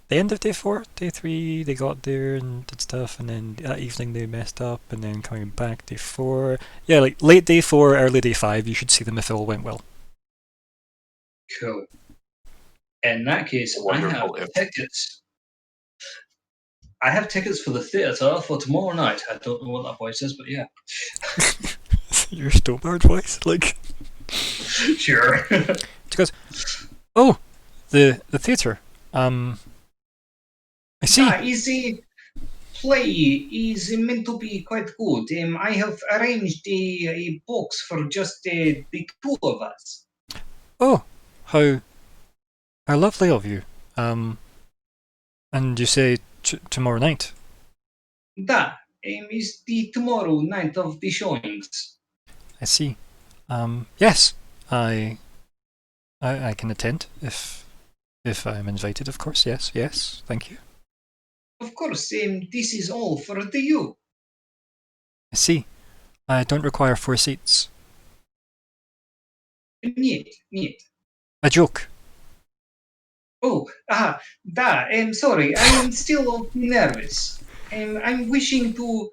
end of day 4, day 3. They got there and did stuff, and then that evening they messed up, and then coming back day 4. Yeah, like late day 4, early day 5. You should see them if it all went well. cool. In that case, I have tickets. I have tickets for the theatre for tomorrow night. I don't know what that voice is, but yeah. Your Stobart voice, like. Sure. She goes, oh, the theatre. I see. Easy play is meant to be quite good. I have arranged a box for just the 2 of us. Oh, how lovely of you. And you say tomorrow night? That is the tomorrow night of the showings. I see. Yes, I can attend if I'm invited, of course. Yes, thank you. Of course, this is all for the you. I see. I don't require 4 seats. Neat. A joke. Oh, sorry, I'm still nervous. I'm wishing to,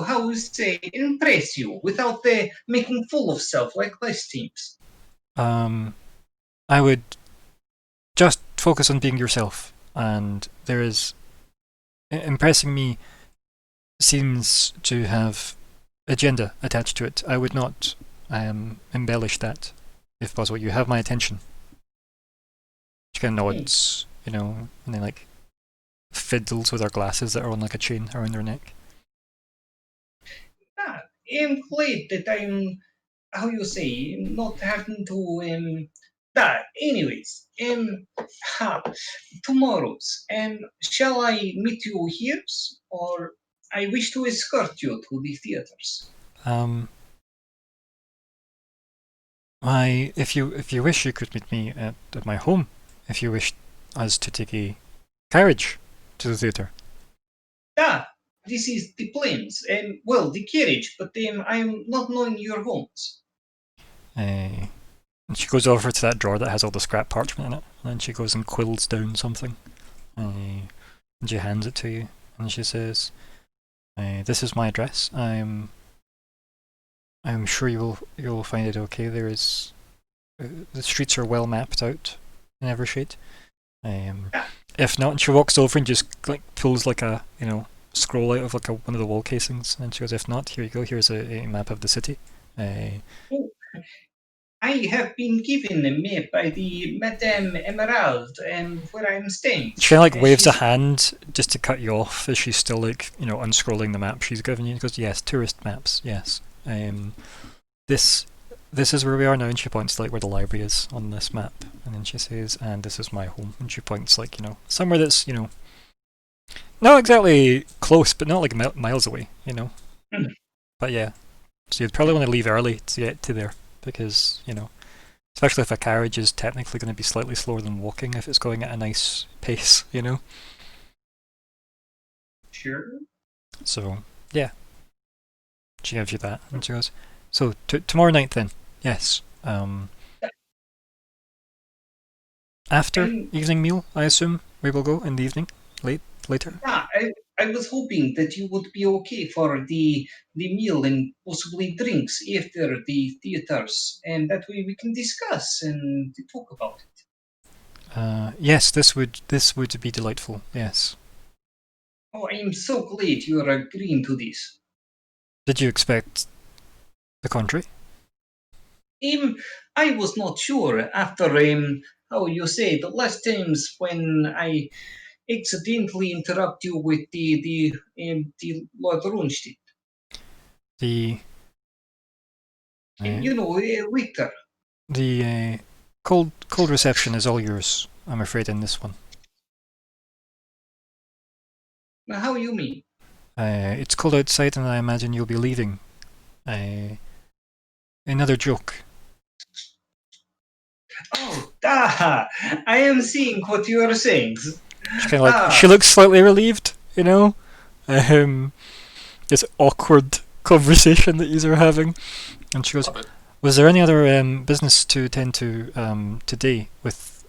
how we say, impress you without making fool of self like last teams. I would just focus on being yourself, and there is impressing me seems to have agenda attached to it. I would not embellish that, if possible. You have my attention. She kind of nods, and then like fiddles with her glasses that are on like a chain around her neck. I'm glad that I'm, how you say, not having to, anyways, tomorrow's, shall I meet you here, or I wish to escort you to the theaters? If you wish, you could meet me at my home. If you wish us to take a carriage to the theatre. This is the planes, the carriage, but I'm not knowing your homes. And she goes over to that drawer that has all the scrap parchment in it, and then she goes and quills down something. And she hands it to you, and she says, "This is my address. I'm sure you'll find it okay. There is the streets are well mapped out in every shade. If not," and she walks over and just like pulls like a scroll out of like one of the wall casings, and she goes, "If not, here you go. Here's a map of the city." I have been given a map by the Madame Emerald where I'm staying. She kind of like waves a hand just to cut you off as she's still like unscrolling the map she's given you. She goes, "Yes, tourist maps. Yes. This is where we are now," and she points to like where the library is on this map, and then she says, "And this is my home," and she points like somewhere that's not exactly close, but not like miles away, But yeah, so you'd probably want to leave early to get to there because especially if a carriage is technically going to be slightly slower than walking if it's going at a nice pace, Sure. So yeah, she gives you that, and she goes, "So tomorrow night then? Yes. After evening meal, I assume we will go in the evening, later." I was hoping that you would be okay for the meal and possibly drinks after the theaters, and that way we can discuss and talk about it. Yes, this would be delightful. Yes. Oh, I am so glad you are agreeing to this. Did you expect the contrary? I was not sure after how you say the last times when I accidentally interrupt you with the Lord Runstedt. The You know, Victor. the cold reception is all yours, I'm afraid, in this one. How you mean? It's cold outside, and I imagine you'll be leaving. Another joke. Oh, I am seeing what you are saying. She kind of like she looks slightly relieved, you know. This awkward conversation that you are having, and she goes, "Was there any other business to attend to today with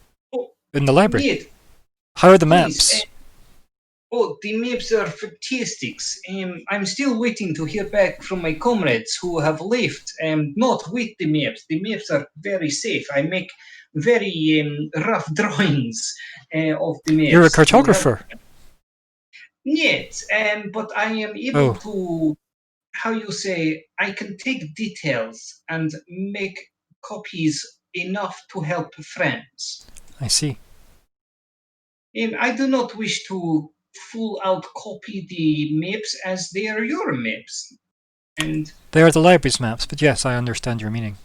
in the library? Yes. How are the maps?" The maps are fantastic. I'm still waiting to hear back from my comrades who have left, not with the maps. The maps are very safe. I make very rough drawings of the maps. You're a cartographer. Yes, but I am able to, how you say, I can take details and make copies enough to help friends. I see. I do not wish to full out copy the maps as they are your maps. And they are the library's maps, but yes, I understand your meaning.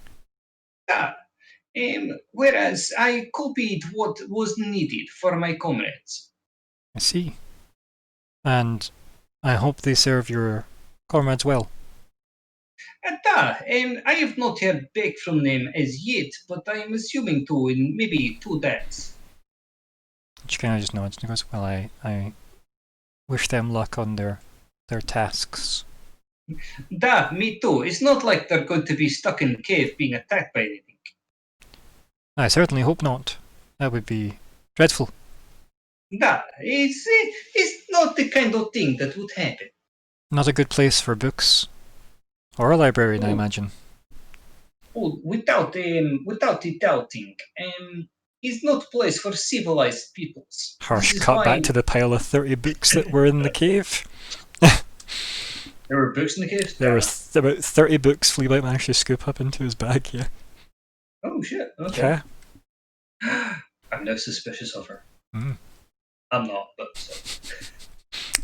Whereas I copied what was needed for my comrades. I see. And I hope they serve your comrades well. I have not heard back from them as yet, but I am assuming to in maybe 2 days. She kind of just nods and goes, "Well, I wish them luck on their tasks." Me too. It's not like they're going to be stuck in the cave being attacked by anything. I certainly hope not. That would be dreadful. It's not the kind of thing that would happen. Not a good place for books. Or a librarian, I imagine. Without the doubting. It's not a place for civilized peoples. Harsh cut back to the pile of 30 books that were in the cave. There were books in the cave? There were about 30 books Fleabite managed to scoop up into his bag, yeah. Oh shit, okay. I'm now suspicious of her. Mm. I'm not, but so.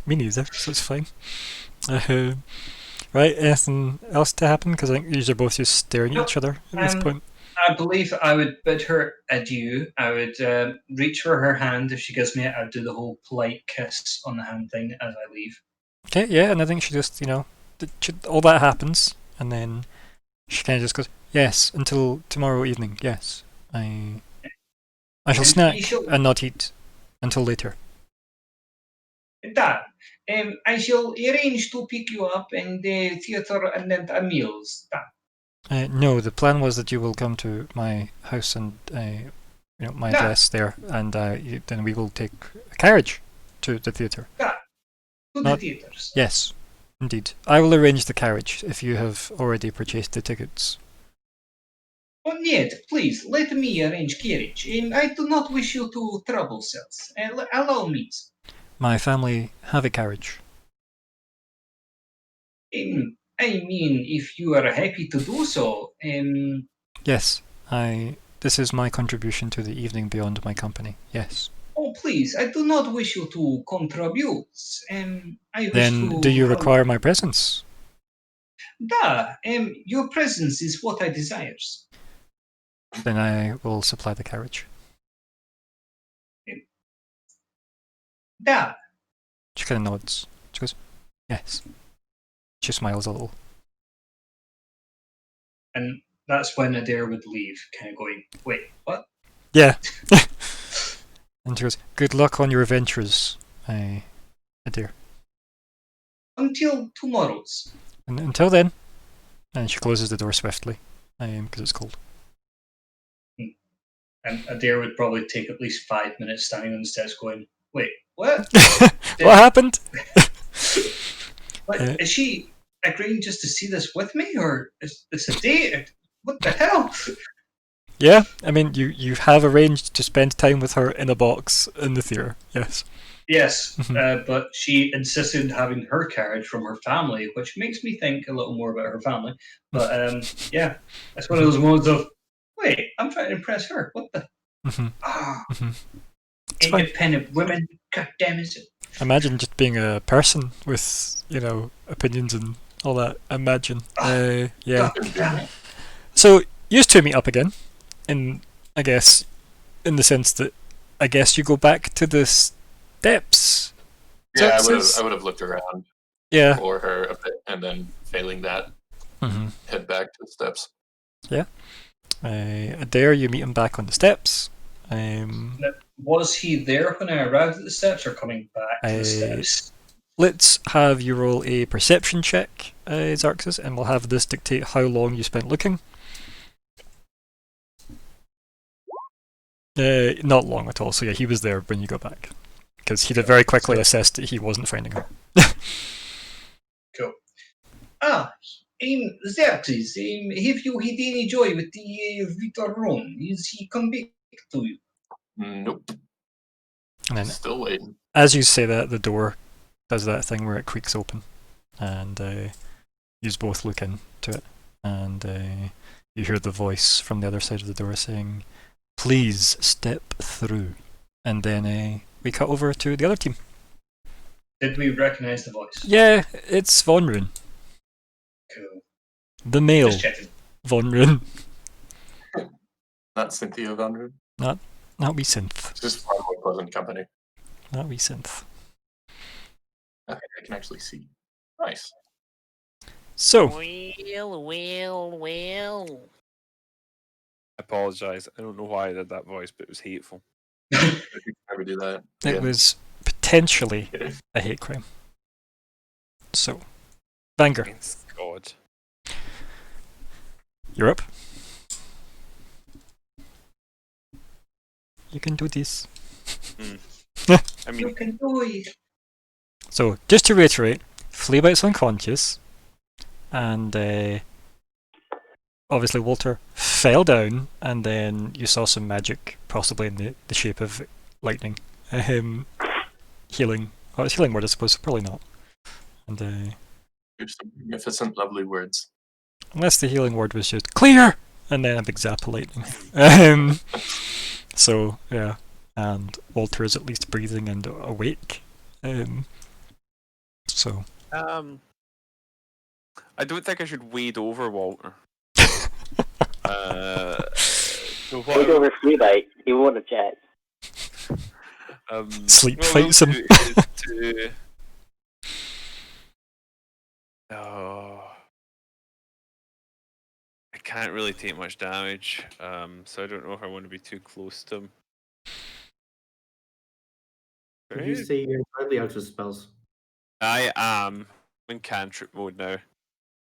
Me neither, so it's fine. Right, anything else to happen? Because I think you're both just staring at each other at this point. I believe I would bid her adieu. I would reach for her hand. If she gives me it, I'd do the whole polite kiss on the hand thing as I leave. Okay, yeah, and I think she just, all that happens, and then she kind of just goes, "Yes, until tomorrow evening, yes. I shall snack and not eat until later." I shall arrange to pick you up in the theatre and then a meals. No, the plan was that you will come to my house and my address there, and then we will take a carriage to the theatre. To the theatres. Yes, indeed. I will arrange the carriage if you have already purchased the tickets. Oh, yet, please, let me arrange carriage. I do not wish you to trouble yourselves. Allow me. My family have a carriage. I mean, if you are happy to do so. Yes, this is my contribution to the evening beyond my company, yes. Oh, please, I do not wish you to contribute. Do you require my presence? Your presence is what I desire. Then I will supply the carriage. She kind of nods. She goes, "Yes." She smiles a little. And that's when Adair would leave, kind of going, "Wait, what?" Yeah. And she goes, "Good luck on your ventures, Adair." Until tomorrow's. And until then. And she closes the door swiftly, because it's cold. And Adair would probably take at least 5 minutes standing on the steps going, "Wait, what?" What happened? Is she agreeing just to see this with me, or is this a date? What the hell? Yeah, I mean, you have arranged to spend time with her in a box in the theatre, yes. Yes, but she insisted having her carriage from her family, which makes me think a little more about her family. But yeah, it's one of those moments of, wait, I'm trying to impress her. What the? Independent women. God damn it. Imagine just being a person with, opinions and all that. Imagine. Yeah. God damn it. So, you two meet up again, I guess, in the sense that, I guess you go back to the steps. Yeah, I would have looked around Yeah. for her a bit, and then failing that, head back to the steps. Yeah. There you meet him back on the steps. Was he there when I arrived at the steps, or coming back to the steps? Let's have you roll a perception check, Xarxus, and we'll have this dictate how long you spent looking. Not long at all, so yeah, he was there when you got back. Because he'd have very quickly assessed that he wasn't finding her. Cool. Xerxes, have you had any joy with the Victor Ron? Is he come back to you? Nope. And then, still waiting. As you say that, the door does that thing where it creaks open, and you both look into it, and you hear the voice from the other side of the door saying, "Please step through." And then we cut over to the other team. Did we recognize the voice? Yeah, it's Von Rune. Cool. The male Just checking. Von Rune. Not Cynthia Von Rune. Not wee synth. It's just far more pleasant company. Not wee synth. I think I can actually see. Nice. So. Well. I apologise. I don't know why I did that voice, but it was hateful. I could never do that. It was potentially a hate crime. So, Banger. God. You're up. You can do this. I mean, you can do it. So, just to reiterate, Fleabite's unconscious, and obviously Walter fell down, and then you saw some magic, possibly in the shape of lightning. Healing. Oh, it's healing word, I suppose. Probably not. And There's some magnificent, lovely words. Unless the healing word was just clear, and then a big zap of lightning. So yeah, and Walter is at least breathing and awake. So. I don't think I should wade over Walter. Wade over Fleabite. He won't object. Sleep fights him. I can't really take much damage, so I don't know if I want to be too close to him. Did you say you're entirely out of spells? I am in cantrip mode now.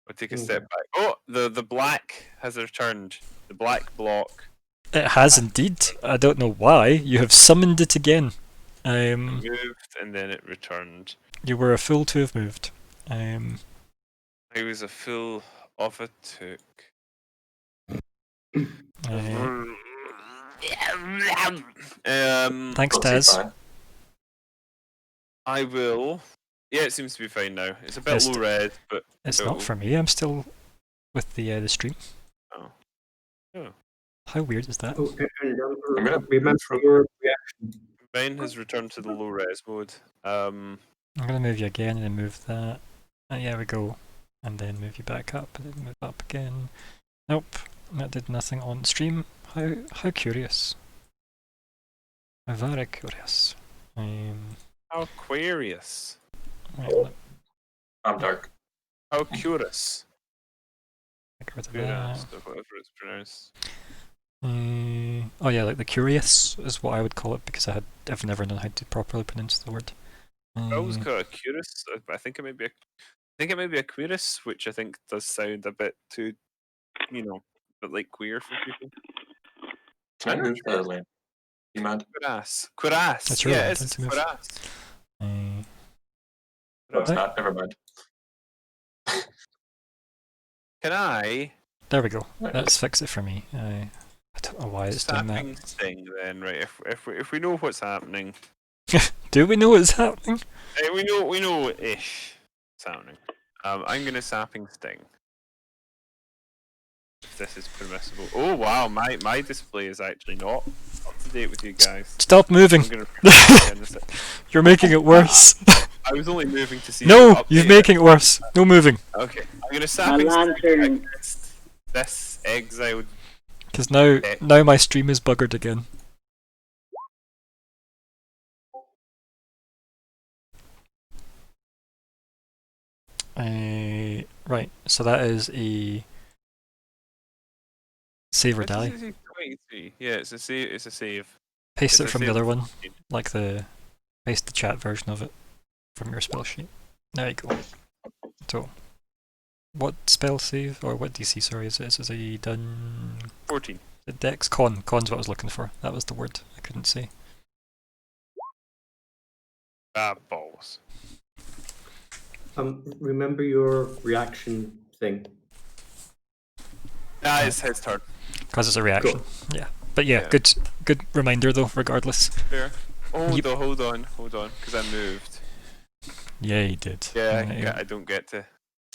I'll take a step back. Oh, the black has returned. The black block. It has indeed. I don't know why. You have summoned it again. It moved and then it returned. You were a fool to have moved. I was a fool of a took. Thanks, Taz. I will. Yeah, it seems to be fine now. It's a bit low red, but it's not for me. I'm still with the stream. Oh. How weird is that? Remember your reaction. Mine has returned to the low res mode. I'm gonna move you again and then move that. And yeah, we go. And then move you back up and then move up again. Nope, that did nothing on stream. How curious. Very curious. How curious. Right, I'm dark. How curious. Get rid of Curious, that. whatever it's pronounced. Oh yeah, like the curious is what I would call it because I've never known how to properly pronounce the word. I always call it a curious. I think it may be a queerus, which I think does sound a bit too, but like queer for people. Can I move the lane? You mind? Queerass. That's your yeah, it's it's queerass. No, it's not. Never mind. Can I? There we go. Let's fix it for me. I don't know why it's doing that. Thing then, right? If we know what's happening, Do we know what's happening? We know ish. It's happening. I'm gonna sapping sting. If this is permissible. Oh wow, my display is actually not up to date with you guys. Stop moving. I'm gonna You're making it worse. I was only moving to see. No, you're making it worse. No moving. Okay, I'm gonna My sapping sting lantern. against this exiled. Because now my stream is buggered again. Right, so that is a save or die. 23. Yeah, it's a save. It's a save. Paste It's it a from the save. other one, like paste the chat version of it from your spell sheet. There you go. So, what spell save or what DC? Sorry, is it? Is a done? 14. The Dex Con's what I was looking for. That was the word I couldn't say. Balls. Remember your reaction thing. It's his turn. Because it's a reaction. Cool. Yeah, but yeah, Yeah. good reminder though. Regardless. Fair. Oh, Yep. no, hold on, because I moved. Yeah, you did. Yeah, I don't get to.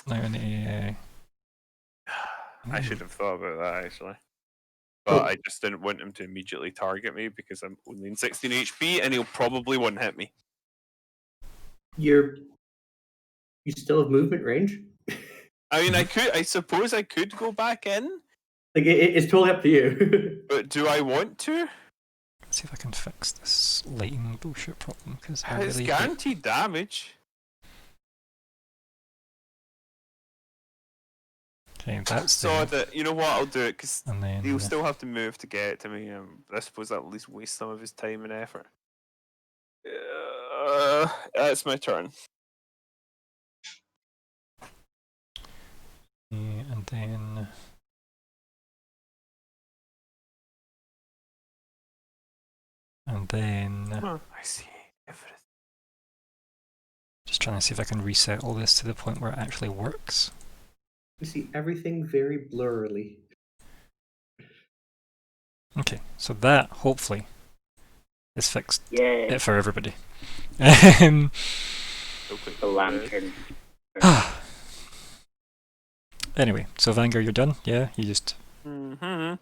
Now I need I should have thought about that actually. But I just didn't want him to immediately target me because I'm only in 16 HP and he'll probably one hit me. You still have movement range. I mean, I suppose I could go back in, Like it's totally up to you. but do I want to? Let's see if I can fix this lighting bullshit problem because I It's really guaranteed damage. okay. That's So there. that you know what, I'll do it because And then he'll still have to move to get it to me. I suppose that'll at least waste some of his time and effort. That's my turn. and then I see everything. just trying to see if I can reset all this to the point where it actually works. You see everything very blurrily. Okay, so that hopefully is fixed Yeah. for everybody. The lantern. Anyway, so Vanguard, you're done. Yeah, you just Mm-hmm.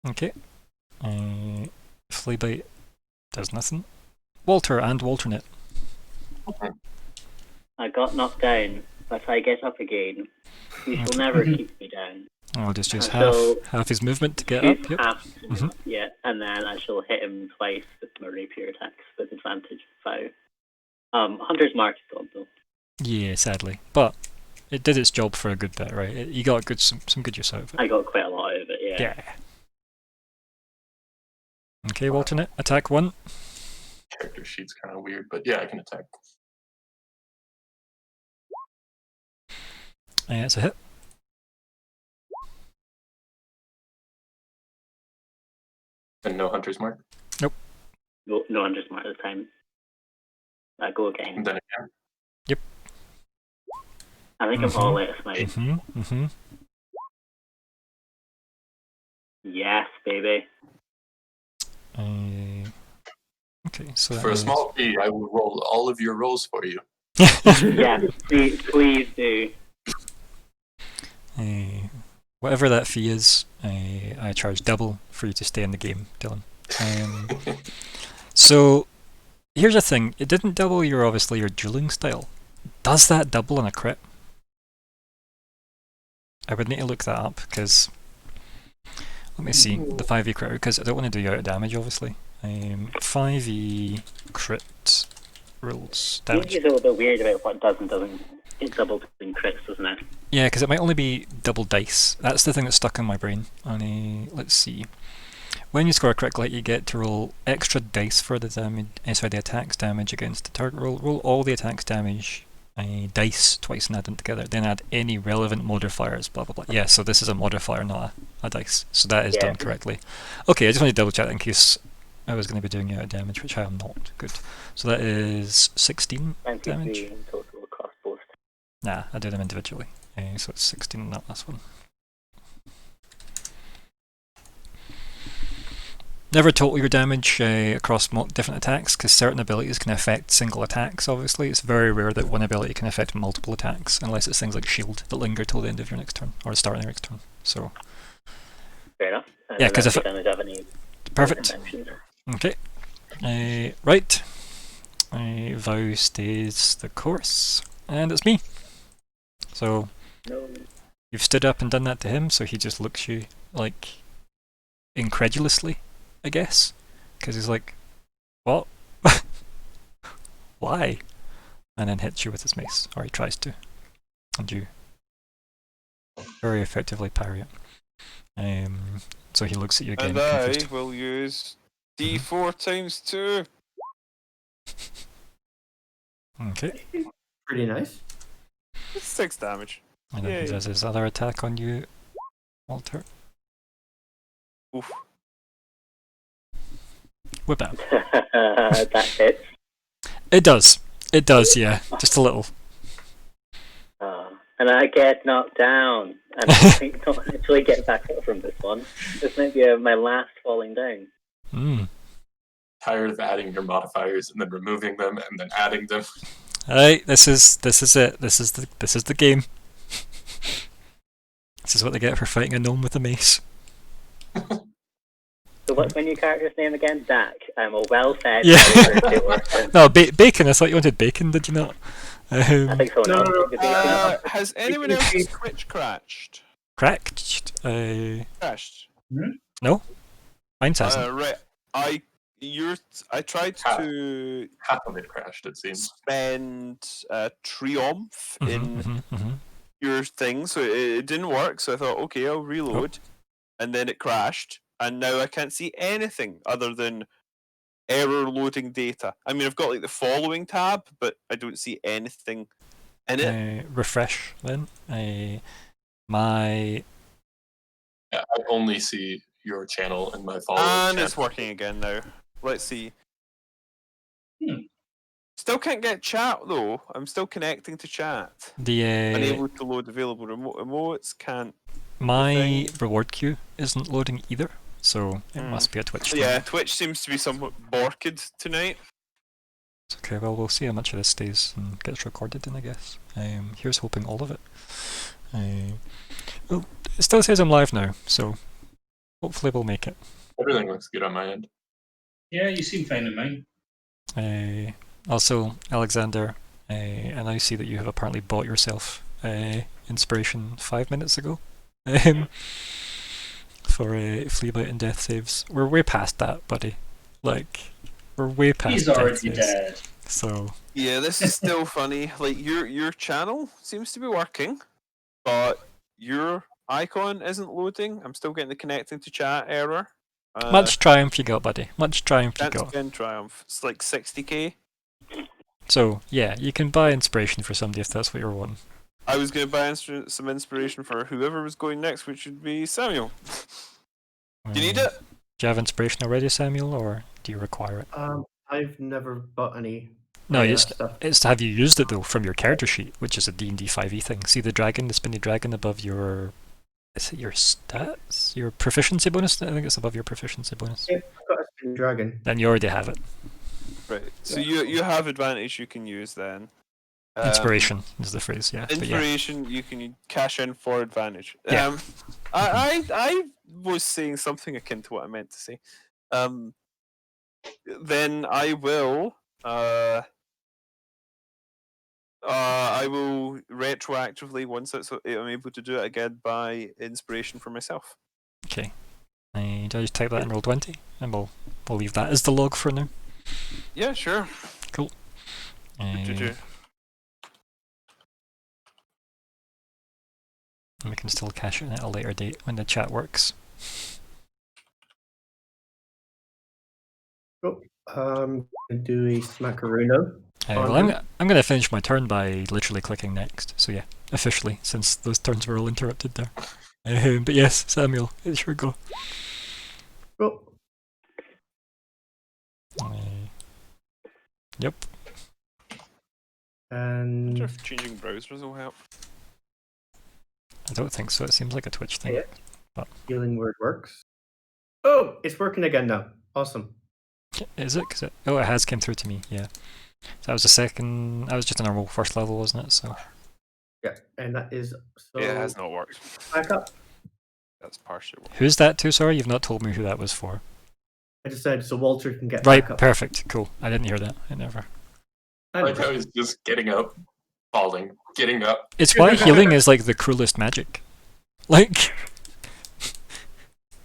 okay. Fleabite does nothing. Walter and Walternate. I got knocked down, but if I get up again, you shall never keep me down. I'll just use So- half his movement to get Shoot up. Yep. half, Mhm. yeah, and then I shall hit him twice with my rapier attacks with advantage. 5. Hunter's Mark is gone though. Yeah, sadly, but it did its job for a good bit, right? You got some good use out of it. I got quite a lot out of it, yeah. Yeah. Okay, Walternate, attack 1. Character sheet's kind of weird, but yeah, I can attack. It's a hit. And no hunter's mark. No, Hunter's Mark this time. I go again. And then again. Yep. I think I'm all out of smite. Mm-hmm. Yes, baby. Okay, so For a small fee, I will roll all of your rolls for you. Yeah, please do. Whatever that fee is, I charge double for you to stay in the game, Dylan. So here's the thing: it didn't double your dueling style. Does that double on a crit? I would need to look that up because let me see the 5e crit because I don't want to do you out of damage, obviously. 5e crit rules damage. It's a little bit weird about what does and doesn't. It doubles in crits, doesn't it? Yeah, because it might only be double dice. That's the thing that's stuck in my brain. Let's see. When you score a critical hit, you get to roll extra dice for the damage. The attack's damage against the target. Roll all the attack's damage dice twice and add them together. Then add any relevant modifiers. Blah blah blah. Yeah, so this is a modifier, not a dice. So that is done correctly. Okay, I just want to double check in case I was going to be doing you out of damage, which I am not. Good. So that is 16 damage. 23 in total across both. Nah, I do them individually. So it's 16 on that last one. never total your damage across different attacks, because certain abilities can affect single attacks, obviously. It's very rare that one ability can affect multiple attacks, unless it's things like Shield that linger till the end of your next turn, or the start of your next turn. So. Fair enough. Yeah, because if I don't have any perfect. exemptions. Okay. Right. Vow stays the course, and it's me. So No. you've stood up and done that to him, so he just looks you like incredulously, I guess, because he's like, "What? Why?" And then hits you with his mace, or he tries to, and you very effectively parry it. So he looks at you again. And I confused. will use D4 times 2. Okay. Pretty nice. It's 6 damage. And then he Yay. does his other attack on you, Walter. Oof. Whip out. That hits. It does. It does, yeah. Just a little. And I get knocked down. And I don't actually get back up from this one. This might be my last falling down. Tired of adding your modifiers and then removing them and then adding them. Alright, this is it. This is the game. This is what they get for fighting a gnome with a mace. So what's my new character's name again? Dak. I'm a well-fed. Yeah. No, bacon. I thought you wanted bacon. Did you not? I think so. No. Has anyone else's Twitch crashed? Cracked. Crashed. No, mine's hasn't. Right. I tried to Half of it crashed, it seems. spend Triumph in your thing, so it didn't work. So I thought, okay, I'll reload, and then it crashed, and now I can't see anything other than error loading data. I mean, I've got like the following tab, but I don't see anything in it. Refresh then. My. Yeah, I only see your channel and my followers. And it's working again now. Let's see. Still can't get chat though. I'm still connecting to chat. Unable to load available emotes. Can't. My reward queue isn't loading either, so it must be a Twitch thing. Yeah, Twitch seems to be somewhat borked tonight. It's okay, well, we'll see how much of this stays and gets recorded then, I guess. Here's hoping all of it. Well, it still says I'm live now, so hopefully we'll make it. Everything looks good on my end. Yeah, you seem fine in mine. Also, Alexander, I now see that you have apparently bought yourself inspiration 5 minutes ago for Fleabite and death saves. We're way past that, buddy. Like, we're way past He's death already saves. dead. So yeah, this is still funny. Like your channel seems to be working, but your icon isn't loading. I'm still getting the connecting to chat error. Much triumph you got, buddy. Much triumph you Can't got. spend triumph. It's like 60k. So yeah, you can buy inspiration for somebody if that's what you're wanting. I was going to buy some inspiration for whoever was going next, which would be Samuel. Do you need it? Do you have inspiration already, Samuel, or do you require it? I've never bought any. No, it's have you used it though from your character sheet, which is a D&D 5e thing. See the dragon, the spinny dragon above your... Is it your stats? Your proficiency bonus? I think it's above your proficiency bonus. Yeah, I've got a spinning dragon. Then you already have it. Right. So you have advantage you can use then. Inspiration is the phrase, yeah. Inspiration you can cash in for advantage. Yeah. I was saying something akin to what I meant to say. Then I will retroactively, once I'm able to do it again, buy inspiration for myself. Okay. Do I just type that in Roll20? And we'll leave that as the log for now. Yeah, sure. Cool. And we can still cash it in at a later date when the chat works. Cool. I'm going to do a smackaroono. Well, I'm going to finish my turn by literally clicking next. So yeah, officially, since those turns were all interrupted there. But yes, Samuel, it's your go. Cool. Yep. I And wonder if changing browsers will help. I don't think so. It seems like a Twitch thing. Yeah. Healing word works. Oh, it's working again now. Awesome. Is it? Oh, it has come through to me. Yeah. So that was the second. That was just a normal first level, wasn't it? So. Yeah, and that is so. Yeah, it has not worked. Back up. That's partially worked. Who's that to? Sorry, you've not told me who that was for. I just said so Walter can get Right, back up. perfect, cool. I didn't hear that. I never. I like how he's just getting up, falling, getting up. It's why healing is like the cruelest magic. Like.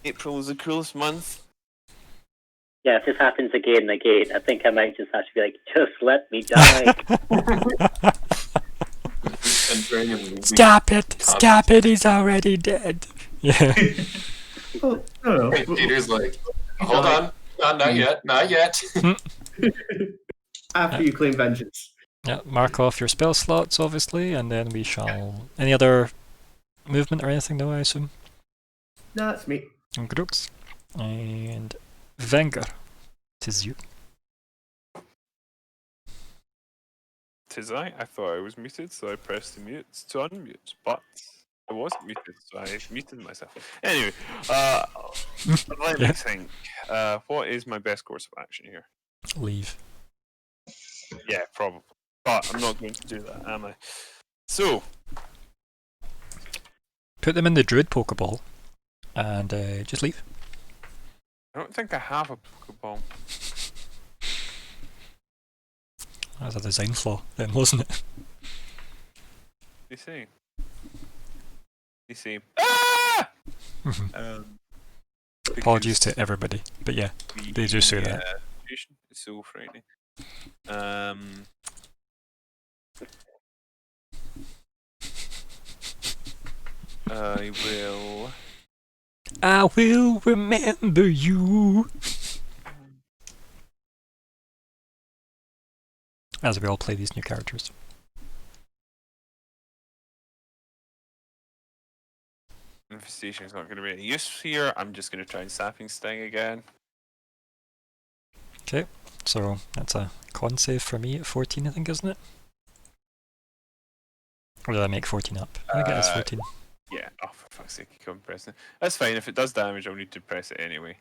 April is the coolest month. Yeah, if this happens again and again, I think I might just have to be like, just let me die. Stop it! Stop it! He's already dead. Yeah. Oh, no. Peter's like, hold on, not yet, not yet. After you claim vengeance. Yeah, mark off your spell slots, obviously, and then we shall. Any other movement or anything, though, I assume? No, that's me. Grooks. And Wenger. 'Tis you. Tis I thought I was muted, so I pressed the mute to unmute, but I wasn't muted, so I muted myself. Anyway, let me think. What is my best course of action here? Leave. Yeah, probably. But I'm not going to do that, am I? So, Put them in the Druid Pokeball and just leave. I don't think I have a Pokeball. That was a design flaw, then, wasn't it? You see. Ah! Apologies to everybody, but yeah, they do say that. It's so frightening. I will remember you. As we all play these new characters. Infestation is not going to be any use here. I'm just going to try and Sapping Sting again. Okay, so that's a con save for me at 14, I think, isn't it? Or did I make 14 up? I think it is 14. Yeah, oh for fuck's sake, you can't press it. That's fine, if it does damage I'll need to press it anyway.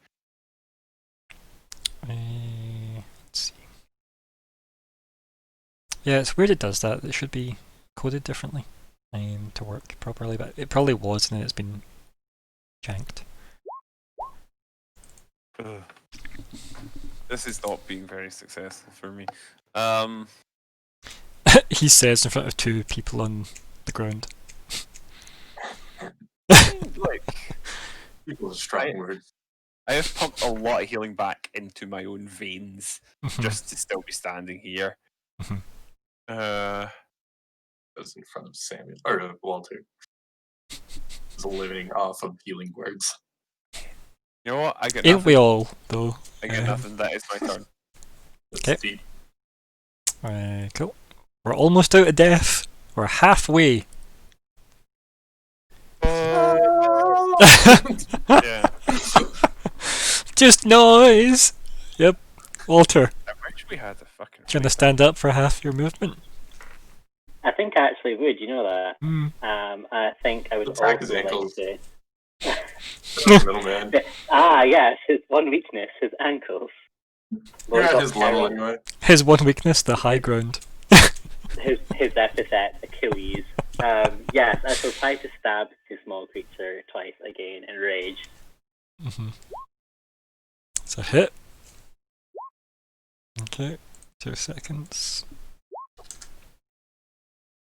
Let's see. Yeah, it's weird it does that. It should be coded differently to work properly, but it probably was and then it's been janked. Ugh. This is not being very successful for me. He says in front of two people on the ground. Like, People are strong words. I have pumped a lot of healing back into my own veins just to still be standing here. That's in front of Samuel or Walter. He's living off of healing words. You know what? I get Ain't nothing. we all, though? I get nothing. That is my turn. That's Okay. deep. Cool. We're almost out of death. We're halfway. Yeah. Just noise. Yep. Walter, I wish we had the fucking. do you want to stand up for half your movement? I think I actually would, you know that. I think I would Attack his also like ankles. to... Middleman. Yes, his one weakness, his ankles. You're Lord at his of level Terror, anyway. His one weakness, the high ground. his epithet, Achilles. Yes, I shall try to stab the small creature twice again in rage. It's a hit. Okay, 2 seconds.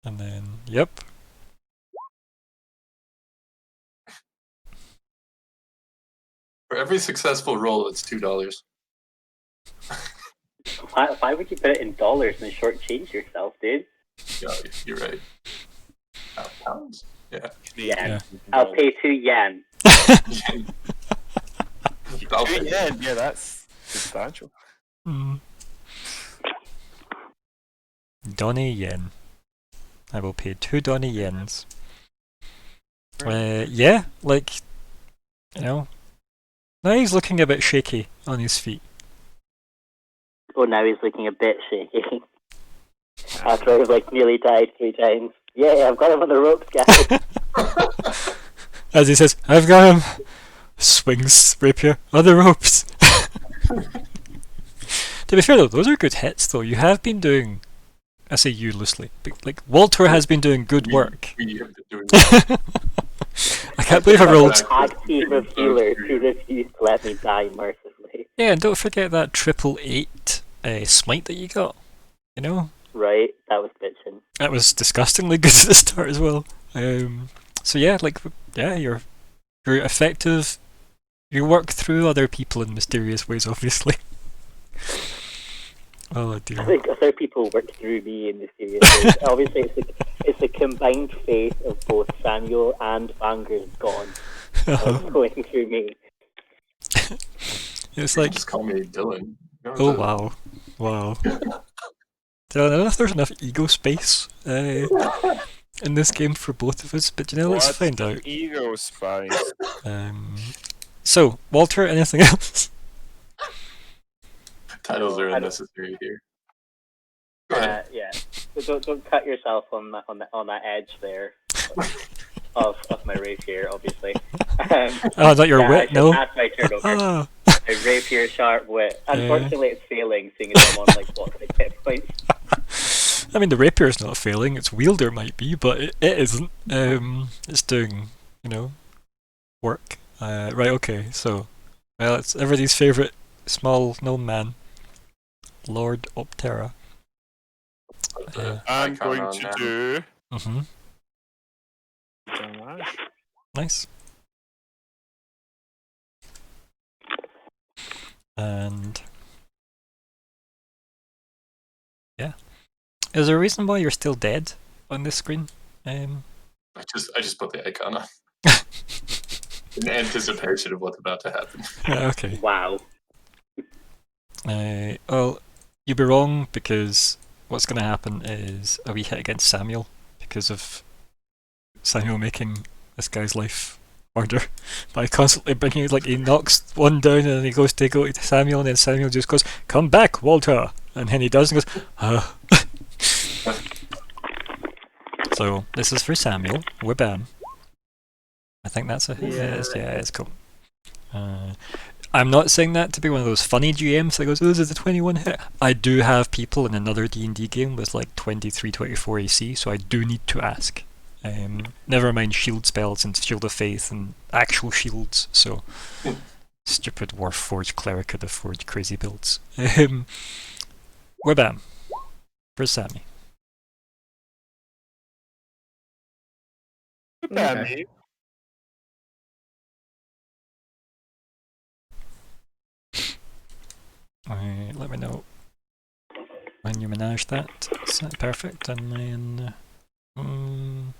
And then, yep. For every successful roll, it's $2. Why would you put it in dollars and shortchange yourself, dude? Yeah, you're right. Pounds? Yeah. Yeah. I'll pay 2 yen. I'll pay. Yeah, that's substantial. Donny yen. I will pay 2 Donny yens. Yeah, like, you know. Now he's looking a bit shaky on his feet. Oh, now he's looking a bit shaky. After I've nearly died 3 times. Yeah, I've got him on the ropes, guys. As he says, I've got him. Swings rapier on the ropes. To be fair though, those are good hits though. You have been doing, I say you loosely, but like Walter has been doing good work. We have been doing well. I can't believe I rolled. Tag team of healers who refuse to let me die mercifully. Yeah, and don't forget that 888 smite that you got. You know, Right, that was bitchin'. that was disgustingly good at the start as well. So yeah, you're effective. You work through other people in mysterious ways, obviously. Oh I dear. think other people work through me in mysterious ways. Obviously, it's a combined fate of both Samuel and Vanger's gone going through me. It's You like, just call me Dylan. oh wow. I don't know if there's enough ego space in this game for both of us, but let's What? find out. Ego spice. So, Walter, anything else? Titles are unnecessary here. Go ahead. Yeah. So don't cut yourself on that edge there of my rapier, obviously. Oh, is that your wit? No. That's my turn over. Ah. My rapier sharp wit. Unfortunately, it's failing, seeing as I'm on like what, 6 hit points. I mean, the rapier's not failing. Its wielder might be, but it isn't. It's doing, work. Right. Okay. So, well, it's everybody's favorite small gnome man, Lord Optera. I'm Icon going on to now. do. Nice. And yeah, is there a reason why you're still dead on this screen? I just put the icon on in anticipation of what's about to happen. Okay. Wow. Well, you'd be wrong because what's going to happen is a wee hit against Samuel because of Samuel making this guy's life harder by constantly bringing like he knocks one down and then he goes to go to Samuel and then Samuel just goes, "Come back, Walter," and then he does and goes, "Ah." So this is for Samuel. Wabam. I think that's a hit. Yeah, it's cool. I'm not saying that to be one of those funny GMs that goes, "This is a 21 hit." I do have people in another D&D game with like 23, 24 AC, so I do need to ask. Never mind shield spells and Shield of Faith and actual shields, so stupid Warforged Cleric could have forged crazy builds. Wabam. For Sammy. Okay. Let me know when you manage that. Perfect. And then I'm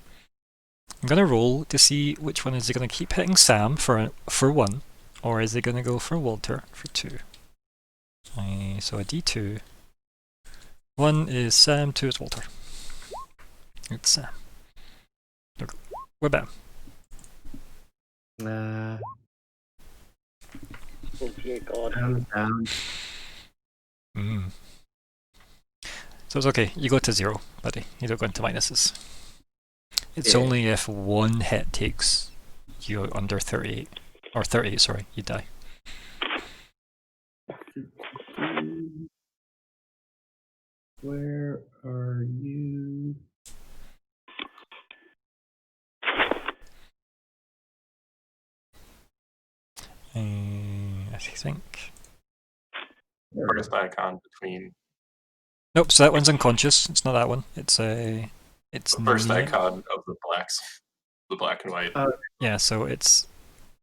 gonna roll to see which one is he gonna keep hitting Sam for 1, or is he gonna go for Walter for 2. So a D2. 1 is Sam, 2 is Walter. It's Sam. We're bam. Oh dear God. Down. So it's okay, you go to 0, buddy. You don't go into minuses. It's only if 1 hit takes you under 38, or 38, sorry, you die. Where are you? I think. First icon between. Nope, so that one's unconscious. It's not that one. It's it's the first icon of the blacks, the black and white. Yeah, so it's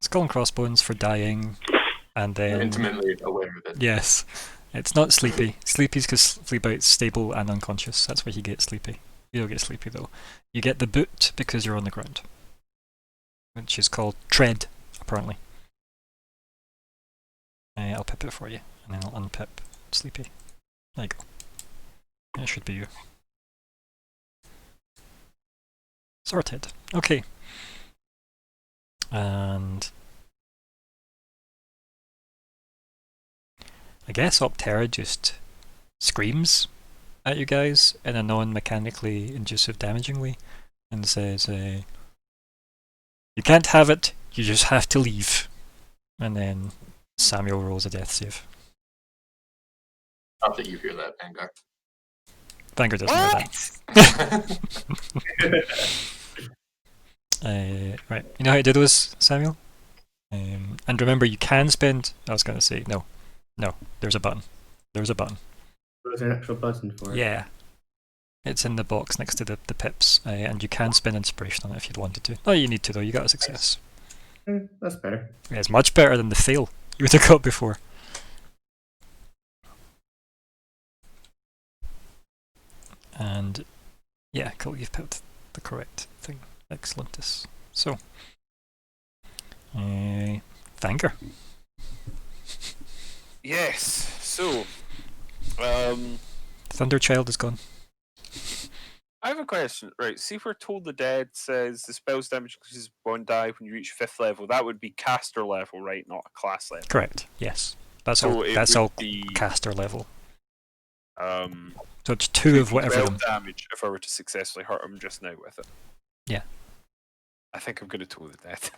skull and crossbones for dying, and then I'm intimately aware of it. Yes, it's not sleepy. Sleepy's because Sleepy's stable and unconscious. That's why you get sleepy. You don't get sleepy though. You get the boot because you're on the ground, which is called tread, apparently. I'll pip it for you, and then I'll unpip sleepy. There you go. It should be you. Sorted. Okay. And I guess Optera just screams at you guys in a non-mechanically inducive damaging way and says, you can't have it, you just have to leave. And then Samuel rolls a death save. Not that you hear that, Vanguard. Vanguard doesn't know that. Right, you know how to do those, Samuel? And remember, you can spend... I was going to say, no, there's a button. There's a button. There's an actual button for it. Yeah. It's in the box next to the pips, and you can spend inspiration on it if you'd wanted to. Oh, you need to though, you got a success. That's better. Yeah, it's much better than the fail you would have got before. And yeah, cool, you've picked the correct thing. Excellent. So, Vanger. Yes. So, Thunderchild is gone. I have a question. Right, see if we're told the dead says the spell's damage increases 1 die when you reach 5th level. That would be caster level, right? Not a class level. Correct. Yes, that's So all. it That's would all be, caster level. So it's 2 of whatever 12 them. damage if I were to successfully hurt him just now with it. Yeah. I think I'm going to toll the dead.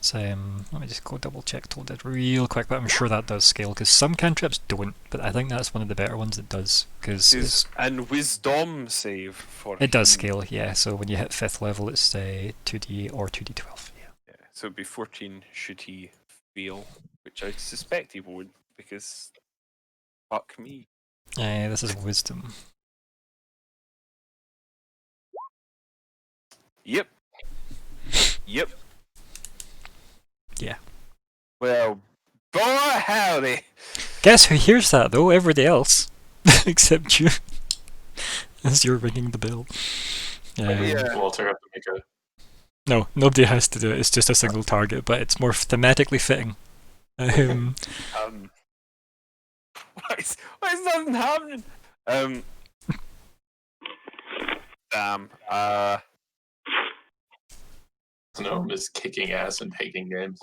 So let me just go double check Toll Dead real quick, but I'm sure that does scale because some cantrips don't. But I think that's one of the better ones that does because And wisdom save for it does him. scale. Yeah, so when you hit 5th level, it's 2d or 2d12. Yeah, so it'd be 14 should he fail, which I suspect he would because fuck me. This is wisdom. Yep. Yep. Yeah. Well, boy howdy. Guess who hears that though? Everybody else, except you, as you're ringing the bell. Yeah. Walter have to make a... No, nobody has to do it. It's just a single target, but it's more thematically fitting. Why is nothing happening? Damn. Gnome is kicking ass and taking games.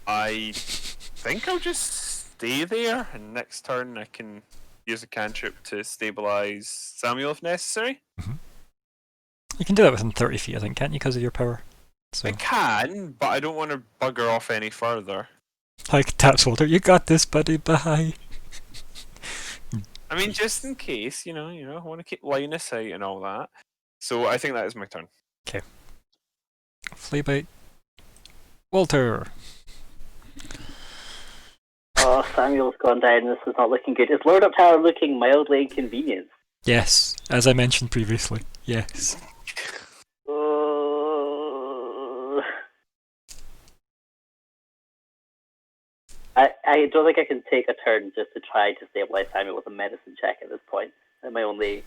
I think I'll just stay there, and next turn I can use a cantrip to stabilize Samuel if necessary. You can do that within 30 feet, I think, can't you, because of your power? So, I can, but I don't want to bugger off any further. like, taps Walter, you got this, buddy, bye. I mean, just in case, you know, I want to keep line of sight and all that. So I think that is my turn. Okay. Fleabite. Walter. Oh, Samuel's gone down. This is not looking good. Is Lord Uptower looking mildly inconvenienced? Yes, as I mentioned previously. Yes. I don't think I can take a turn just to try to stabilize Samuel with a medicine check at this point. And my only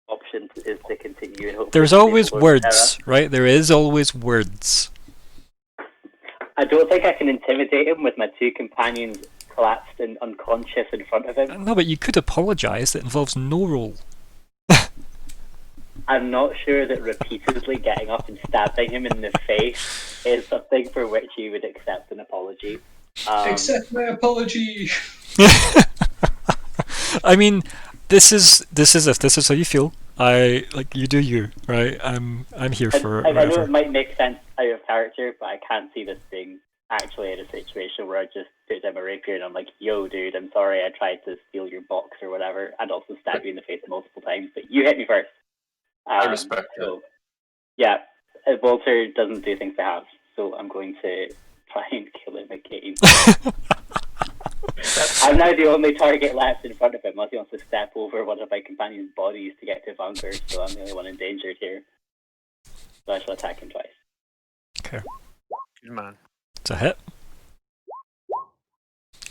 option is to continue and hope. There's always words, right? There is always words. I don't think I can intimidate him with my 2 companions collapsed and unconscious in front of him. No, but you could apologise. It involves no roll. I'm not sure that repeatedly getting up and stabbing him in the face is something for which he would accept an apology. Accept my apology. I mean, this is if this is how you feel. You do you, right? I'm here for I know whatever. it might make sense out of character, but I can't see this being actually in a situation where I just put down my rapier and I'm like, yo dude, I'm sorry I tried to steal your box or whatever, and also stab you in the face multiple times, but you hit me first. I respect that. Yeah, Walter doesn't do things to have, so I'm going to try and kill him again. I'm now the only target left in front of him, unless he wants to step over one of my companions' bodies to get to Vanguard, so I'm the only one endangered here. So I shall attack him twice. Okay. Good man. It's a hit.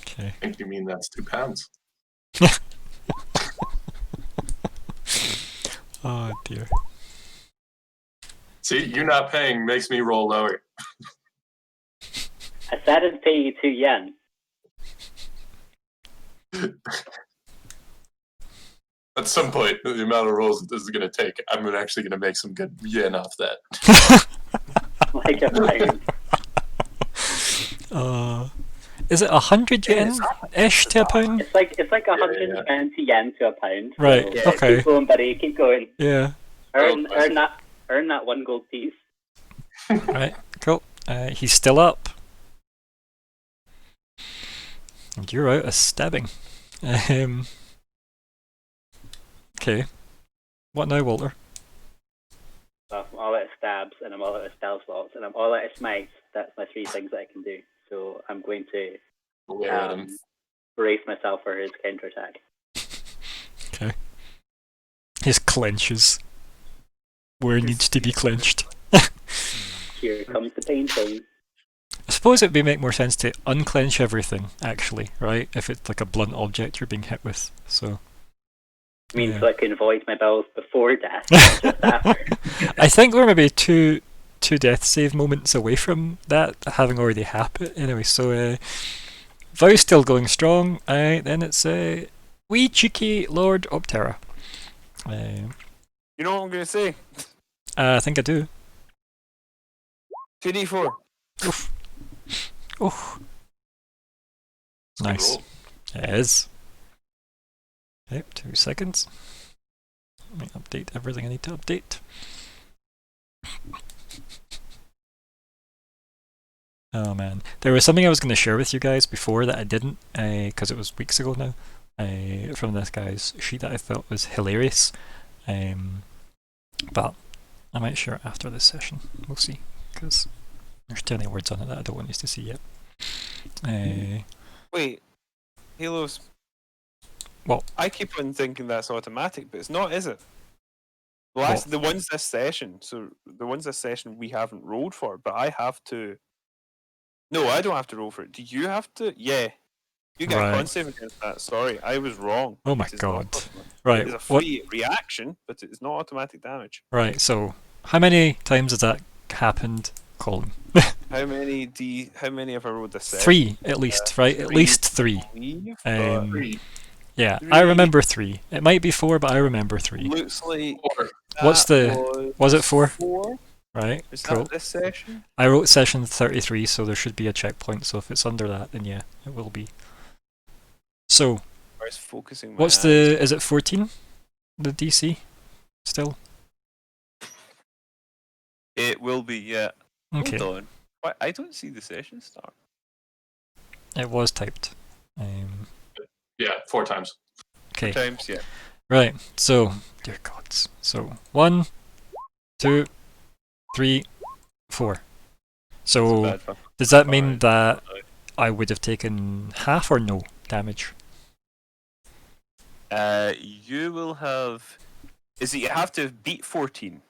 Okay. I think you mean that's 2 pounds. Oh dear. See, you not paying makes me roll lower. I said I'd pay you 2 yen. At some point, the amount of rolls this is going to take, I'm actually going to make some good yen off that. Like a pound. Is it 100 yen-ish to a pound? It's like 120 yen to a pound. Right, So, okay. Keep going, buddy. Keep going. Yeah. Earn that 1 gold piece. Right, cool. He's still up. And you're out of stabbing. Okay. What now, Walter? So I'm all out of stabs, and I'm all out of spell slots, and I'm all out of smites. That's my 3 things that I can do. So I'm going to brace myself for his counterattack. Okay. His clenches. Where it needs to be clenched. Here comes the painting. I suppose it would make more sense to unclench everything, actually, right? If it's like a blunt object you're being hit with. So. I mean, so I can avoid my bells before death, not just after. I think we're maybe two death save moments away from that having already happened. Anyway, so Vow's still going strong. Then it's wee cheeky Lord Optera. You know what I'm going to say? I think I do. 2d4. Oof. Oh. Nice. It is. Okay, 2 seconds. Let me update everything I need to update. Oh man, there was something I was going to share with you guys before that I didn't, because it was weeks ago now, from this guy's sheet that I thought was hilarious, but I might share it after this session. We'll see, because there's too many words on it that I don't want you to see yet. Wait, Halos. What? I keep on thinking that's automatic, but it's not, is it? The ones this session, we haven't rolled for, but I have to. No, I don't have to roll for it. Do you have to? Yeah. You get a con save against that. Sorry, I was wrong. Oh my god. Right. It's a free reaction, but it's not automatic damage. Right, so how many times has that happened, Colin? How many have I rolled this session? 3 at least, right? At least 3. Yeah, 3. I remember 3. It might be 4, but I remember 3. Looks like. What's the? Was it 4? 4. Right. Is cool. that this session? I wrote session 33, so there should be a checkpoint. So if it's under that, then yeah, it will be. So. Focusing what's the? Is it 14? The DC still? It will be, yeah. Okay. Hold on. Why, I don't see the session start. It was typed. Yeah, 4 times. Okay. 4 times, yeah. Right. So, dear gods. So 1, 2, 3, 4. So does that mean that I would have taken half or no damage? You will have. Is it you have to beat 14?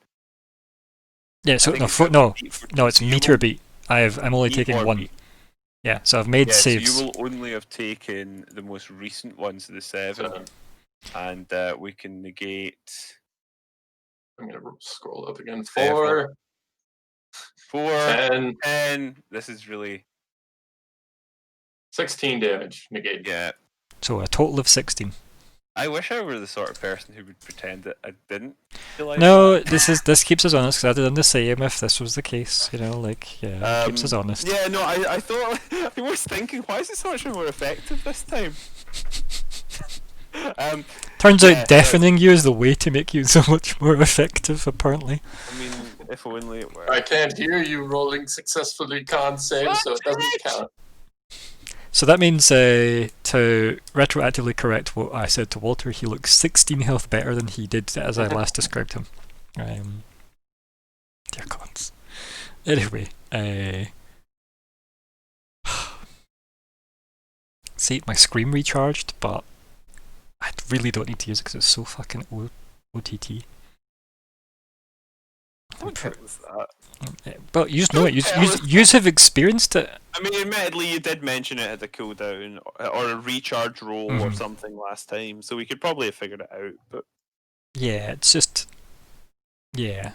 Yeah. So no, it's meter beat. I'm only taking 1. Beat. Yeah. So I've made saves. So you will only have taken the most recent ones, the 7, and we can negate. I'm gonna scroll up again. 4, 10. This is really 16 damage negate. Yeah. So a total of 16. I wish I were the sort of person who would pretend that I didn't realize No, that. this keeps us honest, because I'd have done the same if this was the case, you know, like, yeah, it keeps us honest. Yeah, no, I thought, I was thinking, why is it so much more effective this time? Turns out deafening you is the way to make you so much more effective, apparently. I mean, if only it were. I can't hear you rolling successfully con save, so it doesn't count. So that means, to retroactively correct what I said to Walter, he looks 16 health better than he did as I last described him. Dear gods. Anyway, see, my Scream recharged, but I really don't need to use it because it's so fucking OTT. But you know it. You have experienced it. I mean, admittedly, you did mention it at a cooldown or a recharge roll or something last time, so we could probably have figured it out. But yeah, it's just yeah.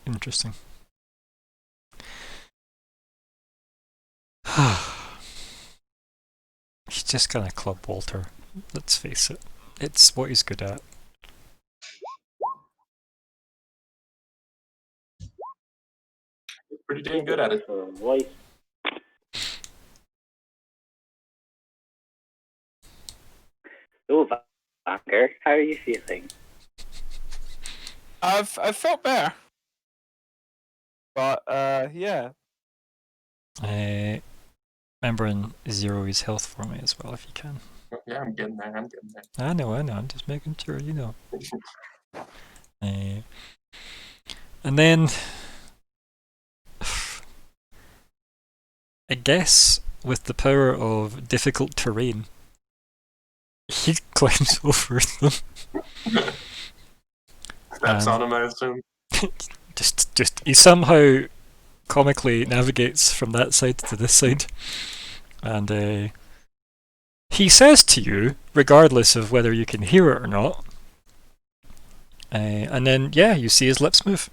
Interesting. He's just gonna club Walter. Let's face it. It's what he's good at. He's pretty damn good at it. So, Vanker, how are you feeling? I've felt better, but yeah, Remember and zero his health for me as well if you can. Yeah, I'm getting there. I know. I'm just making sure, you know. And then I guess with the power of difficult terrain, he climbs over them. Steps on him, I assume. just he somehow comically navigates from that side to this side, and he says to you, regardless of whether you can hear it or not, and then yeah, you see his lips move.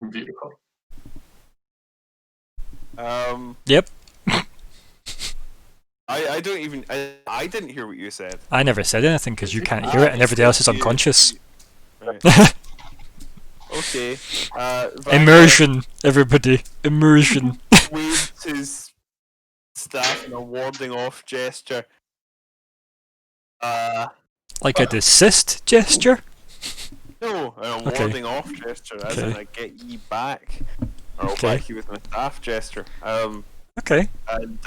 Beautiful. Yep. I don't even. I didn't hear what you said. I never said anything because you can't hear it and everybody else is unconscious. Right. Okay. Immersion, everybody. Immersion. Waves his staff in a warding off gesture. Like a desist gesture? No, a Okay. warding off gesture, as in Okay. a get ye back. Or I'll Okay. back you with my staff gesture. Okay. And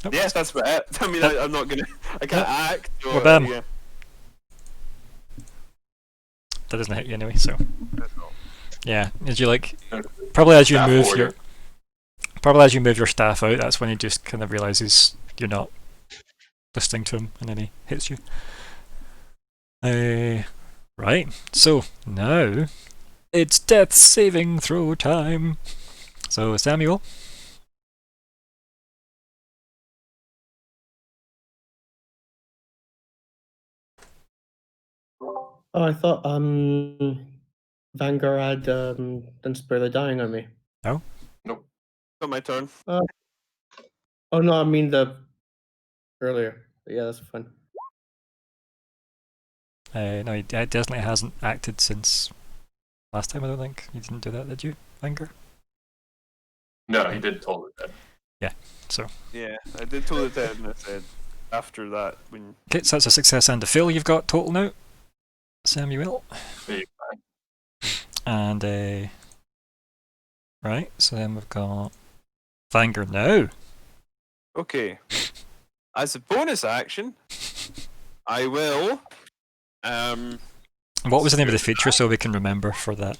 Nope. yes, that's about it. I mean, I'm not gonna. I can't act. Or, Well done. Yeah. That doesn't hit you anyway, so. Yeah, as you like, probably as you Staff move warrior. your staff out, that's when he just kind of realizes you're not listening to him, and then he hits you. Right. So now it's death saving throw time. So Samuel. Oh, I thought Vanguard had done Spare the Dying on me. No. Nope. Not my turn. Oh no, I mean the earlier. But yeah, that's fun. No, he definitely hasn't acted since last time. I don't think you didn't do that, did you, Anger? No, he did totally dead. Yeah. So. Yeah, I did totally dead, and I said after that when. Okay, so that's a success and a fail. You've got total now, Samuel. There you And right, so then we've got Vanguard now. Okay. As a bonus action, I will. What was the name of the feature so we can remember for that?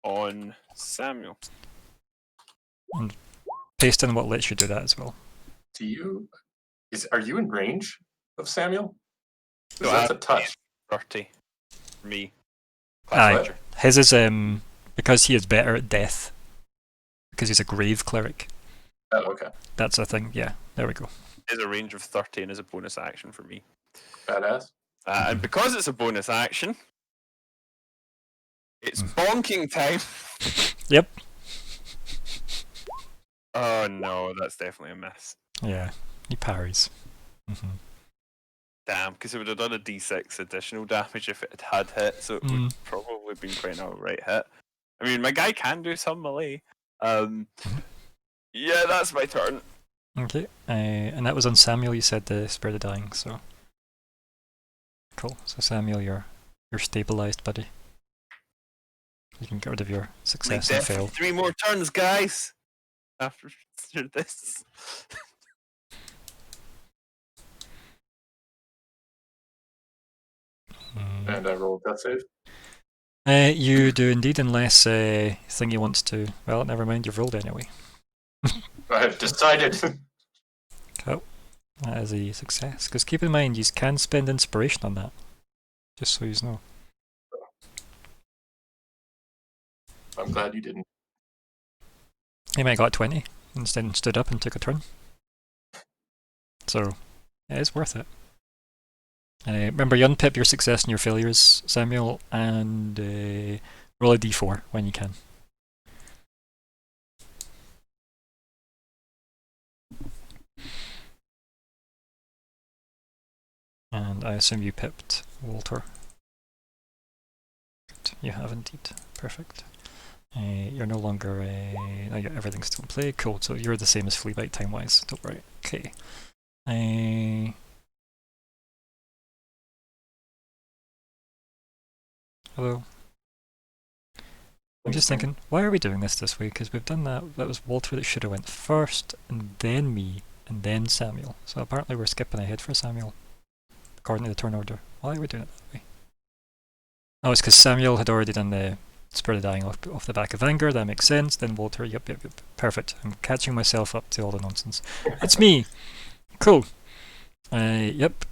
On Samuel. And paste in what lets you do that as well. Are you in range of Samuel? No, That's a touch. 30 for me. Aye. His is because he is better at death. Because he's a grave cleric. Oh, okay. That's a thing, yeah. There we go. Is a range of 30 and is a bonus action for me. Badass. And because it's a bonus action, it's bonking time. Yep. Oh no, that's definitely a miss. Yeah, he parries. Damn, because it would have done a d6 additional damage if it had hit, so it would probably have been quite an alright hit. I mean, my guy can do some melee. Yeah, that's my turn. Okay, and that was on Samuel. You said the Spare the Dying, so cool. So Samuel, you're stabilized, buddy. You can get rid of your success and fail. 3 more turns, guys. After this. And I rolled that save. You do indeed, unless Thingy wants to. Well, never mind. You've rolled anyway. I have decided. Cool. That is a success. Because keep in mind, you can spend inspiration on that. Just so you know. I'm glad you didn't. He might have got 20 instead stood up and took a turn. So, it is worth it. Remember, you unpip your success and your failures, Samuel, and roll a d4 when you can. And I assume you pipped Walter. You have indeed. Perfect. You're no longer no, everything's still in play. Cool. So you're the same as Fleabite time-wise. Don't worry. Okay. Hello. I'm just thinking, why are we doing this way? Because we've done that. That was Walter that should have went first, and then me, and then Samuel. So apparently we're skipping ahead for Samuel, according to the turn order. Why are we doing it that way? Oh, it's because Samuel had already done the Spirit of Dying off the back of Anger. That makes sense. Then Walter, yep. Perfect. I'm catching myself up to all the nonsense. It's me! Cool. Yep.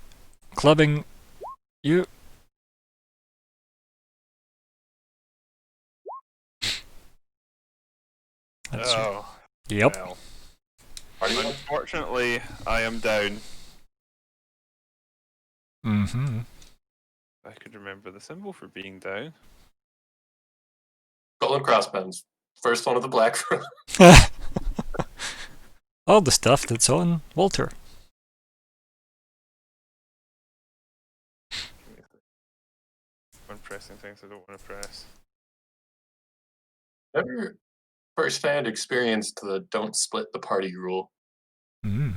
Clubbing you. That's yep. Well, unfortunately, I am down. Mm-hmm. I could remember the symbol for being down. Skull and crossbones. First one of the black. All the stuff that's on Walter. I'm pressing things I don't want to press. Never firsthand experienced the don't split the party rule. Mm.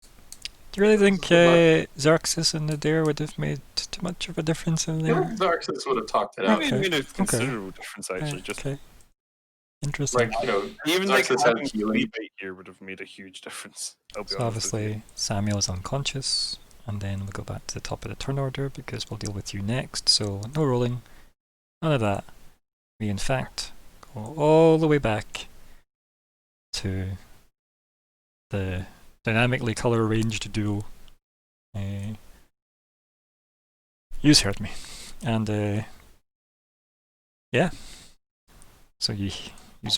Do you really think Xerxes and Adair would have made too much of a difference in there? Xerxes would have talked it I out. mean, made a considerable difference actually. Just okay. Interesting. Like, you know, even like Xerxes having had healing. bait here would have made a huge difference. I'll be So honest with you. obviously Samuel's unconscious, and then we'll go back to the top of the turn order because we'll deal with you next. So no rolling, none of that. We in fact go all the way back to the dynamically color arranged duo. You've heard me, and yeah. So you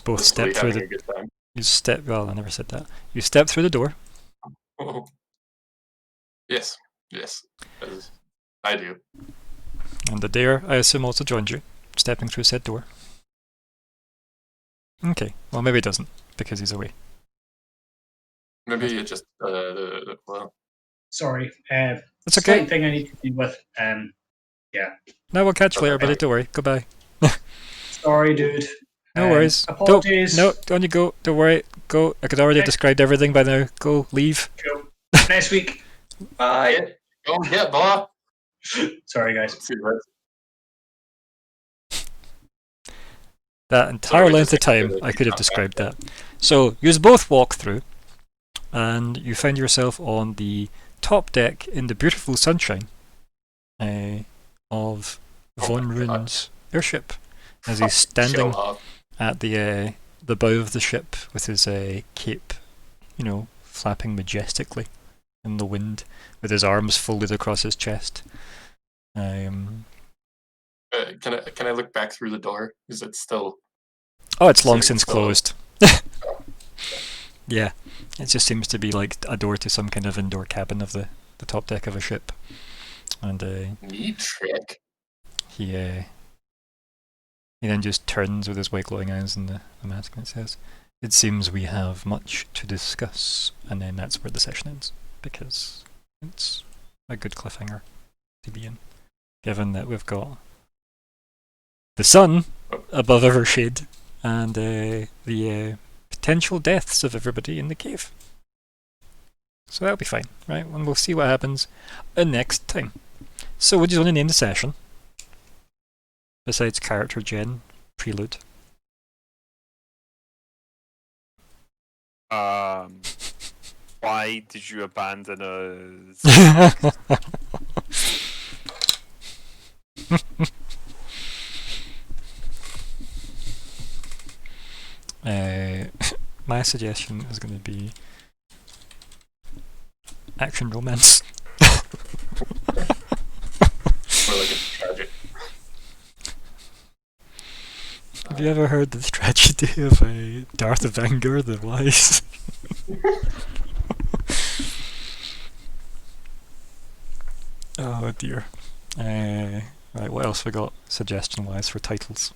both step through the. You step. Well, I never said that. You step through the door. Oh. Yes, I do. And Adair, I assume, also joined you, stepping through said door. Okay, well maybe he doesn't, because he's away. Maybe it just, well... Sorry, it's okay. Slight thing I need to deal with, yeah. No, we'll catch you later, buddy, don't worry, goodbye. Sorry, dude. No worries. Apologies. No, on you go, don't worry, go. I could already have described everything by now. Go, leave. Cool. Next week. Bye. Go get Bob. Sorry, guys. That entire length of time, I could have described that. So, you both walk through, and you find yourself on the top deck in the beautiful sunshine of Von Rune's airship, as he's standing at the bow of the ship with his cape, you know, flapping majestically in the wind, with his arms folded across his chest. Can I look back through the door? Is it still? Oh, it's long since closed. Yeah, it just seems to be like a door to some kind of indoor cabin of the top deck of a ship. And neat trick. He then just turns with his white glowing eyes and the mask, and it says, "It seems we have much to discuss," and then that's where the session ends, because it's a good cliffhanger to be in, given that we've got the sun above our shade and the potential deaths of everybody in the cave. So that'll be fine, right? And we'll see what happens next time. So what do you want to name the session? Besides character gen, prelude. Why did you abandon us? My suggestion is going to be action romance. More like a tragic. Have you ever heard the tragedy of Darth of Anger the Wise? Oh dear. Right, what else we got suggestion-wise for titles?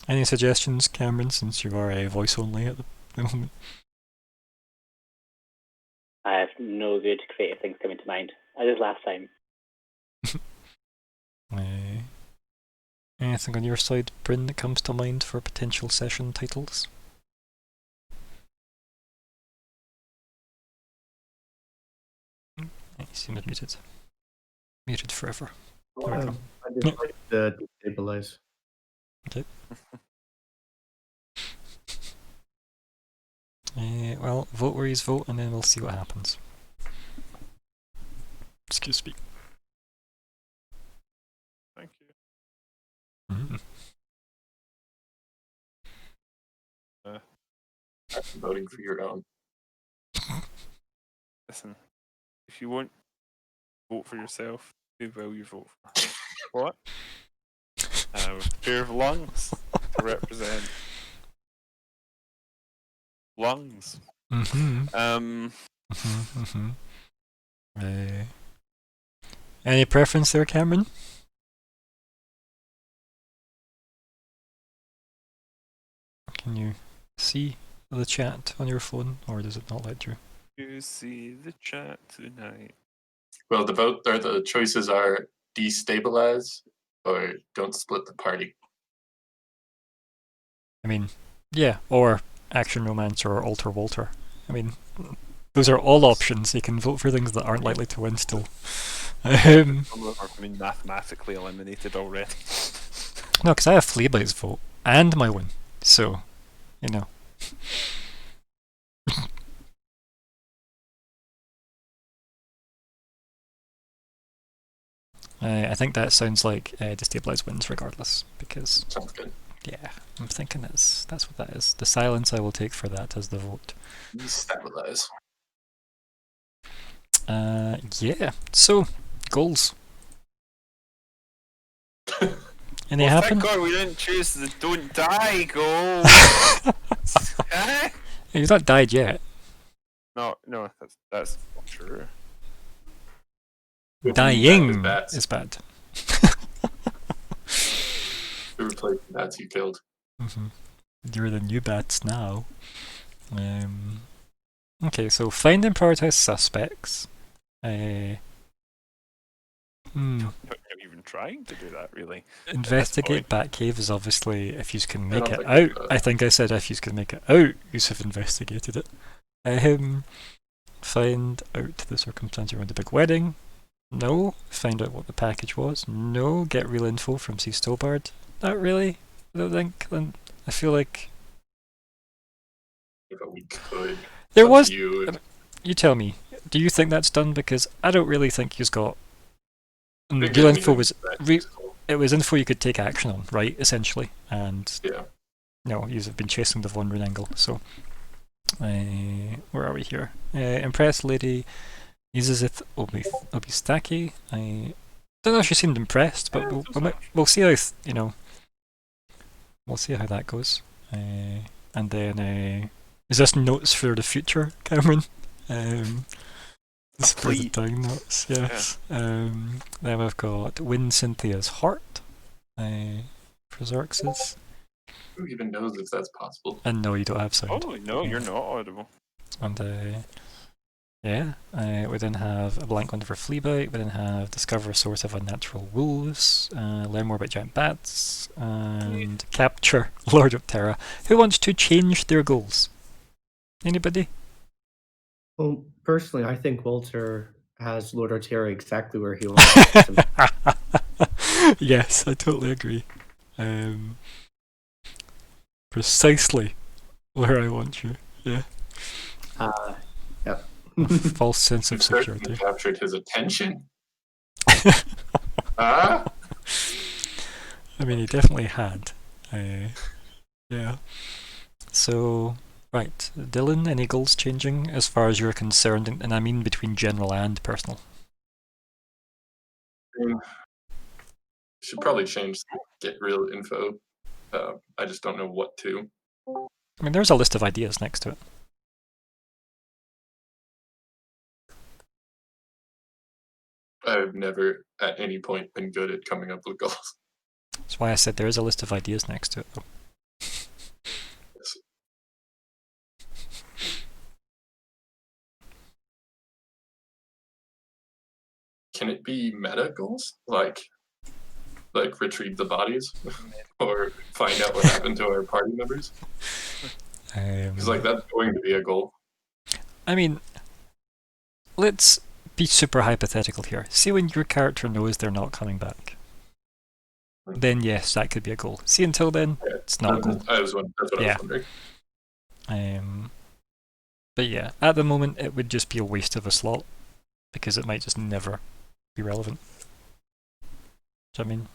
Any suggestions, Cameron, since you are a voice only at the moment? I have no good creative things coming to mind. I did last time. Anything on your side, Bryn, that comes to mind for potential session titles? He seems muted. Muted forever. I just like the destabilize. Okay. Well, vote where you vote, and then we'll see what happens. Excuse me. Thank you. Mm-hmm. I'm voting for your own. Listen, if you won't vote for yourself, who will you vote for? What? With a pair of lungs to represent lungs. Mm-hmm. Any preference there, Cameron? Can you see the chat on your phone, or does it not let you? You see the chat tonight. Well, the choices are destabilize or don't split the party. I mean, yeah, or action romance or alter Walter. I mean, those are all options. You can vote for things that aren't likely to win still. Some of them are being mathematically eliminated already. No, because I have Fleabite's vote and my win, so you know. I think that sounds like Destabilise wins regardless, because Sounds good. yeah, I'm thinking that's what that is. The silence I will take for that as the vote. Destabilize. Yeah. So goals. Any Well, happen? thank God we didn't choose the don't die goal. He's not died yet. No, that's not true. Dying is bad. To replace the bats you killed. Mm-hmm. You're the new bats now. Okay, so find and prioritize suspects. Not even trying to do that, really. Investigate Batcave is obviously if you can make it think out. I think I said if you can make it out, you have investigated it. Find out the circumstance around the big wedding. No. Find out what the package was. No. Get real info from C. Stobart. Not really. I don't think. I feel like But we could. there was. You tell me. Do you think that's done? Because I don't really think he's got. think Real info anything was. It was info you could take action on, right? Essentially, and yeah. no, you've been chasing the Von Rune angle. So, where are we here? Impressed lady uses it Obistaki. I don't know if she seemed impressed, but we'll see how we'll see how that goes. And then is this notes for the future, Cameron? This for the down notes, yes. Yeah. Then we've got Win Cynthia's heart. For Xerxes. Who even knows if that's possible? And no, you don't have sound. Oh no, you're not audible. And yeah, we then have a blank one for Fleabite. We then have discover a source of unnatural wolves. Learn more about giant bats and capture Lord of Terra. Who wants to change their goals? Anybody? Well, personally, I think Walter has Lord Artera exactly where he wants him. Yes, I totally agree. Precisely where I want you. Yeah. Yep. False sense of security. Captured his attention. Ah. I mean, he definitely had. Yeah. So, right, Dylan, any goals changing as far as you're concerned, and I mean between general and personal? Should probably change get real info. I just don't know what to. I mean, there's a list of ideas next to it. I've never at any point been good at coming up with goals. That's why I said there is a list of ideas next to it, though. Yes. Can it be meta goals? Like retrieve the bodies? Or find out what happened to our party members? Because that's going to be a goal. I mean, let's be super hypothetical here. See when your character knows they're not coming back. then yes, that could be a goal. See, until then, it's not a goal. That's what I was wondering. But yeah, at the moment, it would just be a waste of a slot because it might just never be relevant. Do you know what I mean?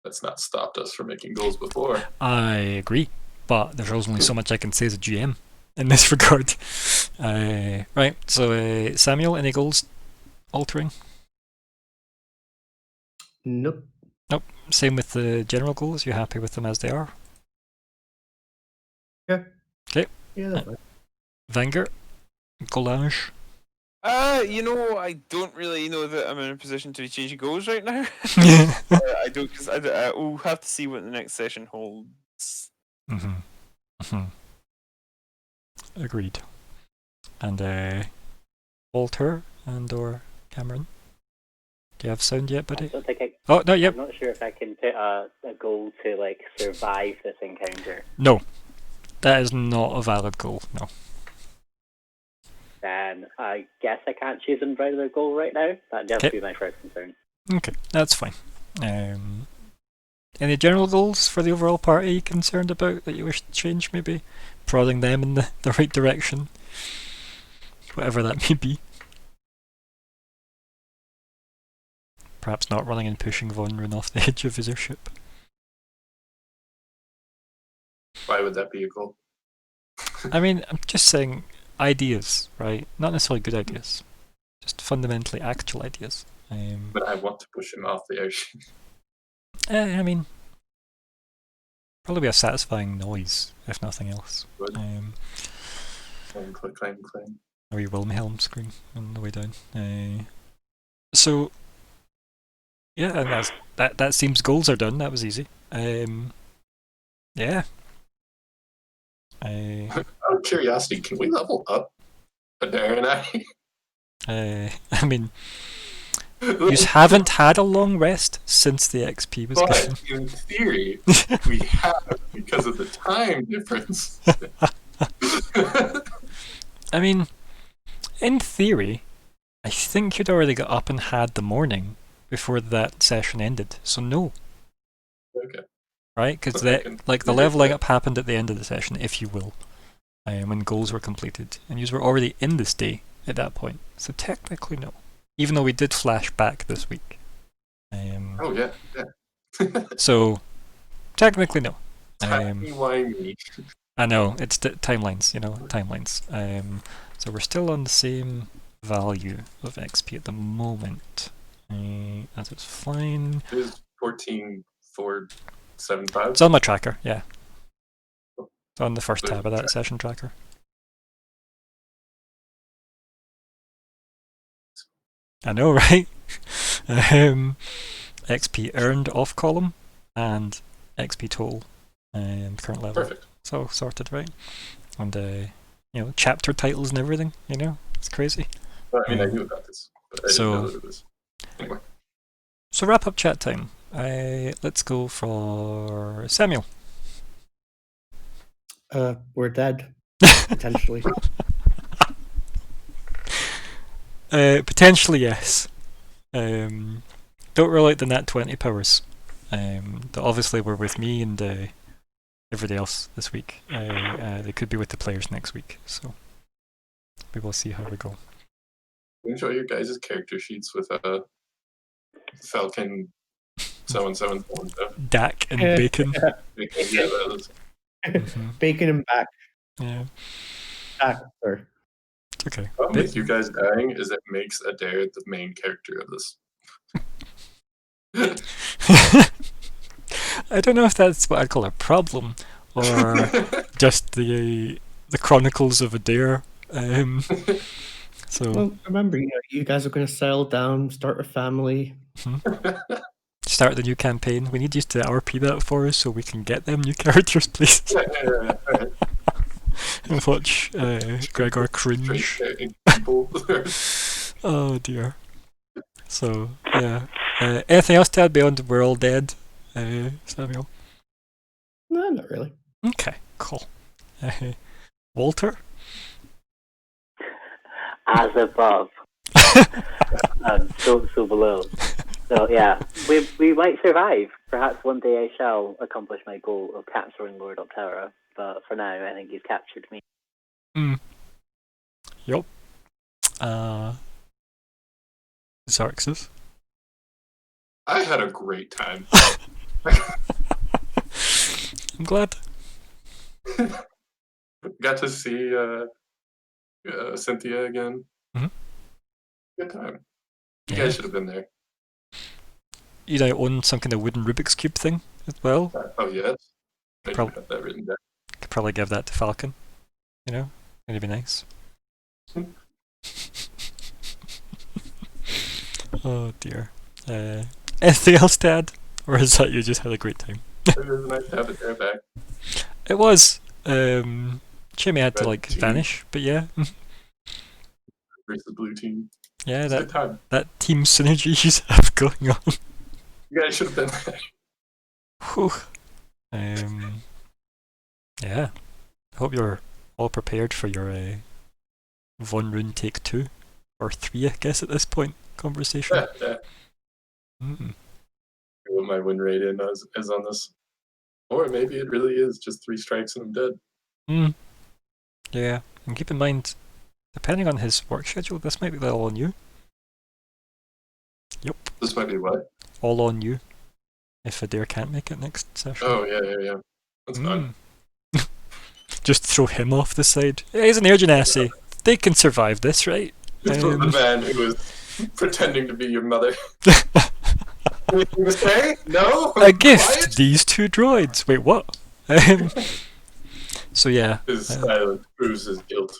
That's not stopped us from making goals before. I agree, but there's only so much I can say as a GM in this regard. Right, so Samuel, any goals altering? Nope. Nope. Same with the general goals. You happy with them as they are? Yeah. Okay. Yeah, that's fine. Vanger, Collage. I don't really know that I'm in a position to be changing goals right now. Yeah. I don't, because we'll have to see what the next session holds. Agreed. And Walter and/or Cameron. Do you have sound yet, buddy? I don't think Oh no, yep. I'm not sure if I can put a goal to like survive this encounter. No, that is not a valid goal. No. Then I guess I can't choose a regular goal right now. That'd just be my first concern. Okay, that's fine. Any general goals for the overall party you concerned about that you wish to change? Maybe prodding them in the right direction, whatever that may be. Perhaps not running and pushing Von Rune off the edge of his airship. Why would that be a goal? I mean, I'm just saying ideas, right? Not necessarily good ideas, just fundamentally actual ideas. But I want to push him off the ocean. I mean, probably be a satisfying noise, if nothing else. Clang, clang, clang, clang. A wee Wilhelm scream on the way down. So, yeah, and that seems goals are done. That was easy. Yeah. Out of curiosity, can we level up Adair and I? I mean, you haven't had a long rest since the XP was given. But in theory, we have because of the time difference. I mean, in theory, I think you'd already got up and had the morning before that session ended. So no. Okay. Right? Because the leveling up happened at the end of the session, if you will, when goals were completed, and you were already in the stay at that point. So technically, no. Even though we did flash back this week. Oh yeah. So technically, no. Why me? I know it's timelines. Timelines. So we're still on the same value of XP at the moment. As it's fine. It is 14,475. It's on my tracker, yeah. It's on the first tab of that session tracker. I know, right? XP earned off column and XP total and current level. Perfect. So sorted, right? And chapter titles and everything. It's crazy. Well, I mean, I knew about this, but I didn't know that it was. Anyway. So wrap up chat time. Let's go for Samuel. We're dead. Potentially. Potentially, yes. Don't rule out the nat 20 powers. That obviously were with me and everybody else this week. They could be with the players next week, so we will see how we go. Enjoy your guys' character sheets with Falcon 777 stuff. Dak and Bacon. Bacon and back. Yeah. Back, sorry. Okay. The problem with you guys dying is it makes Adair the main character of this. I don't know if that's what I'd call a problem or just the Chronicles of Adair. So well, remember, you guys are going to settle down, start a family. Start the new campaign. We need you to RP that for us so we can get them new characters, please. And watch Gregor cringe. Oh dear. So yeah. Anything else to add beyond we're all dead, Samuel? No, not really. Okay, cool. Walter? As above, and so below. So yeah, we might survive. Perhaps one day I shall accomplish my goal of capturing Lord Optera. But for now, I think he's captured me. Yup. Xerxes. I had a great time. I'm glad. Got to see Cynthia again. Mhm. Good time. You Yeah. guys should have been there. You now own some kind of wooden Rubik's Cube thing as well. Oh, yes. I do Prob- have that written down. Could probably give that to Falcon. You know? It'd be nice. Oh dear. Anything else to add? Or is that you just had a great time? It was nice to have it there back. It was. Shame he had to Red like team. vanish, but yeah. Versus the blue team. Yeah, It's a good time. that team synergy you have going on. You guys should have been there. Whew. Yeah. I hope you're all prepared for your Von Rune take 2 or 3, I guess, at this point. Conversation. Yeah. Mm. What my win rate is on this. Or maybe it really is just 3 strikes and I'm dead. Yeah, and keep in mind, depending on his work schedule, this might be all on you. Yep. This might be what? All on you. If Adair can't make it next session. Oh, yeah. That's fine. Just throw him off the side. Yeah, he's an air genasi. They can survive this, right? This was the man who was pretending to be your mother. Anything to say? No? A gift! Quiet? These 2 droids! Wait, what? So yeah. His silence proves his guilt.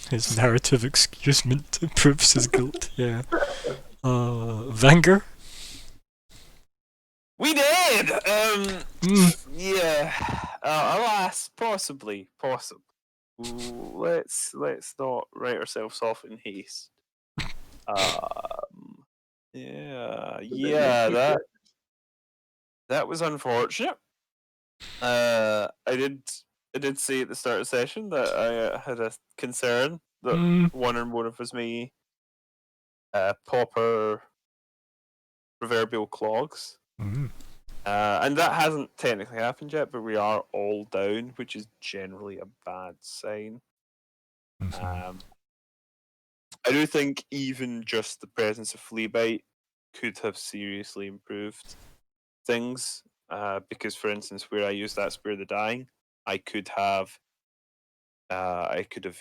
His narrative excusement proves his guilt, yeah. Vanger? We did! Yeah. Alas, possibly. Ooh, let's not write ourselves off in haste. Yeah, that was unfortunate. I did say at the start of the session that I had a concern that one or more of us may pop our proverbial clogs. And that hasn't technically happened yet, but we are all down, which is generally a bad sign. I do think even just the presence of flea bite could have seriously improved things. Because, for instance, where I used that Spare the Dying, I could have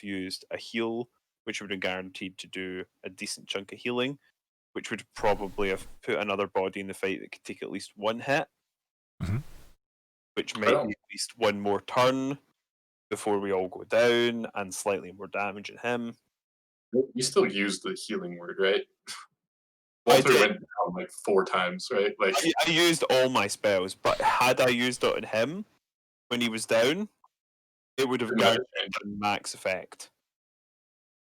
used a heal, which would have guaranteed to do a decent chunk of healing, which would probably have put another body in the fight that could take at least 1 hit, which might be at least 1 more turn before we all go down, and slightly more damage on him. You still used the healing word, right? Walter went down like 4 times, right? Like I used all my spells, but had I used it on him when he was down, it would have done max effect.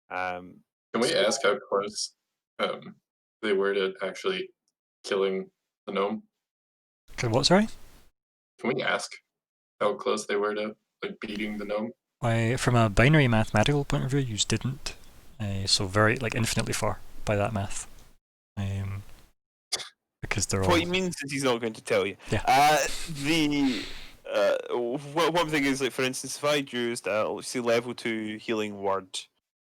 Can we ask how close they were to actually killing the gnome? Can what, sorry? Can we ask how close they were to like beating the gnome? From a binary mathematical point of view, you didn't. So very, like, infinitely far by that math. Because they're all... What he means is he's not going to tell you. Yeah. One thing is, like, for instance, if I'd used, let's say, level 2 healing word,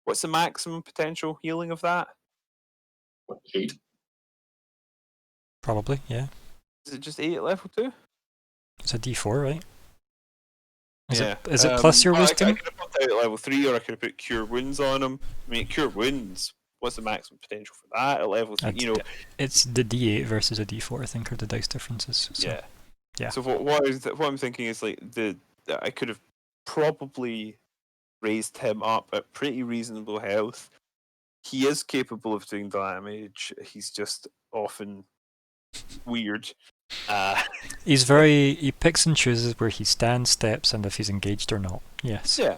what's the maximum potential healing of that? What, 8? Probably, yeah. Is it just 8 at level 2? It's a D4, right? Is it plus your wisdom? I could have put out at level 3, or I could have put Cure Wounds on him. I mean, Cure Wounds, what's the maximum potential for that at level 3? It's the D8 versus a D4, I think, are the dice differences. So. Yeah. So what I'm thinking is, like, I could have probably raised him up at pretty reasonable health. He is capable of doing damage. He's just often weird. He picks and chooses where he stands, steps, and if he's engaged or not. Yes. Yeah,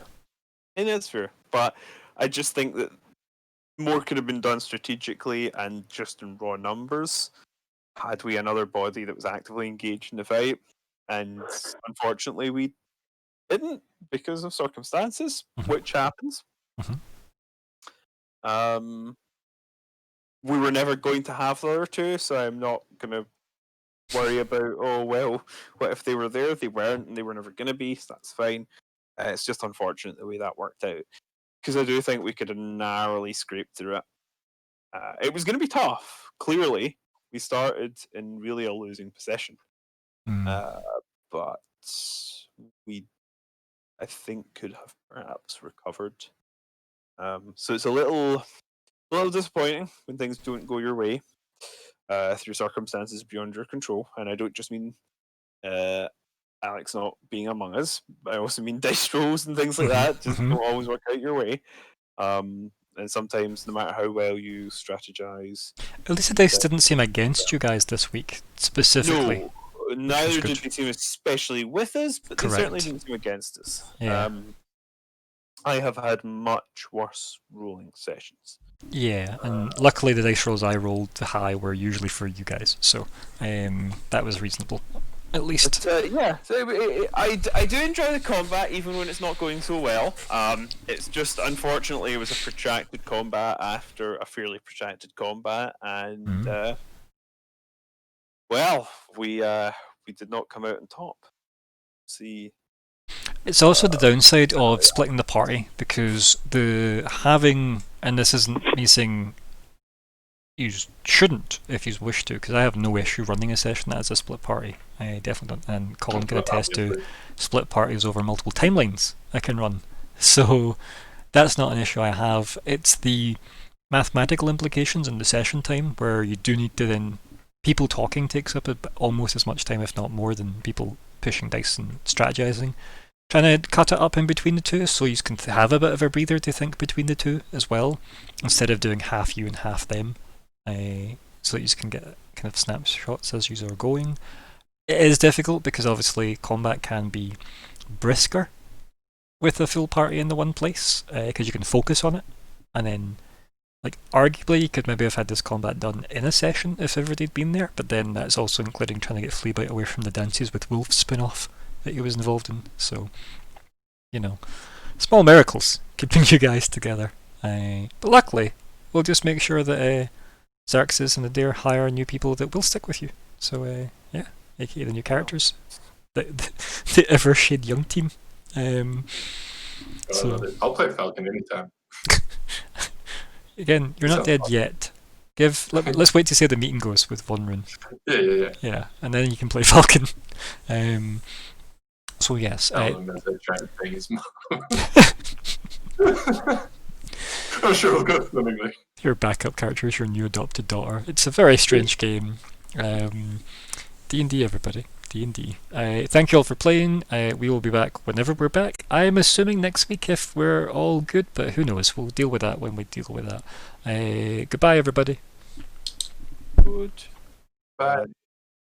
and that's fair. But I just think that more could have been done strategically and just in raw numbers had we another body that was actively engaged in the fight. And unfortunately, we didn't because of circumstances, which happens. we were never going to have the other two, so I'm not gonna worry about, oh well, what if they were there? They weren't, and they were never gonna be, so that's fine. It's just unfortunate the way that worked out, because I do think we could have narrowly scraped through it. It was going to be tough. Clearly, we started in really a losing position, but we, I think, could have perhaps recovered. So it's a little disappointing when things don't go your way through circumstances beyond your control, and I don't just mean Alex not being among us, but I also mean dice rolls and things like that just don't always work out your way. And sometimes, no matter how well you strategize, at least the dice didn't seem against you guys this week specifically. No, neither did they seem especially with us, but Correct. they certainly didn't seem against us. Yeah. I have had much worse rolling sessions. Yeah, and luckily the dice rolls I rolled high were usually for you guys, so that was reasonable. At least. Yeah, so I do enjoy the combat even when it's not going so well. It's just, unfortunately, it was a protracted combat after a fairly protracted combat, and well, we did not come out on top. See, it's also the downside of splitting the party, because and this isn't me saying you shouldn't if you wish to, because I have no issue running a session that is a split party. I definitely don't, and Colin can attest to split parties over multiple timelines I can run. So that's not an issue I have. It's the mathematical implications in the session time where you do need to then... People talking takes up almost as much time, if not more, than people pushing dice and strategizing. Trying to cut it up in between the two so you can have a bit of a breather to think between the two as well, instead of doing half you and half them. So that you can get kind of snapshots as you are going. It is difficult because obviously combat can be brisker with a full party in the one place, because you can focus on it, and then like arguably you could maybe have had this combat done in a session if everybody had been there, but then that's also including trying to get Fleabite away from the Dances with Wolf spin-off that he was involved in, so small miracles could bring you guys together. But luckily we'll just make sure that Xerxes and Adair hire new people that will stick with you. So yeah, aka the new characters, the Evershade Young team. So I'll play Falcon anytime. Again, you're not dead yet. Let's wait to see how the meeting goes with Von Rune. Yeah. Yeah, and then you can play Falcon. So yes. I'm sure it'll go swimmingly. Your backup character is your new adopted daughter. It's a very strange game. D&D, everybody. D&D. Thank you all for playing. We will be back whenever we're back. I'm assuming next week if we're all good, but who knows? We'll deal with that when we deal with that. Goodbye, everybody. Good. Bye.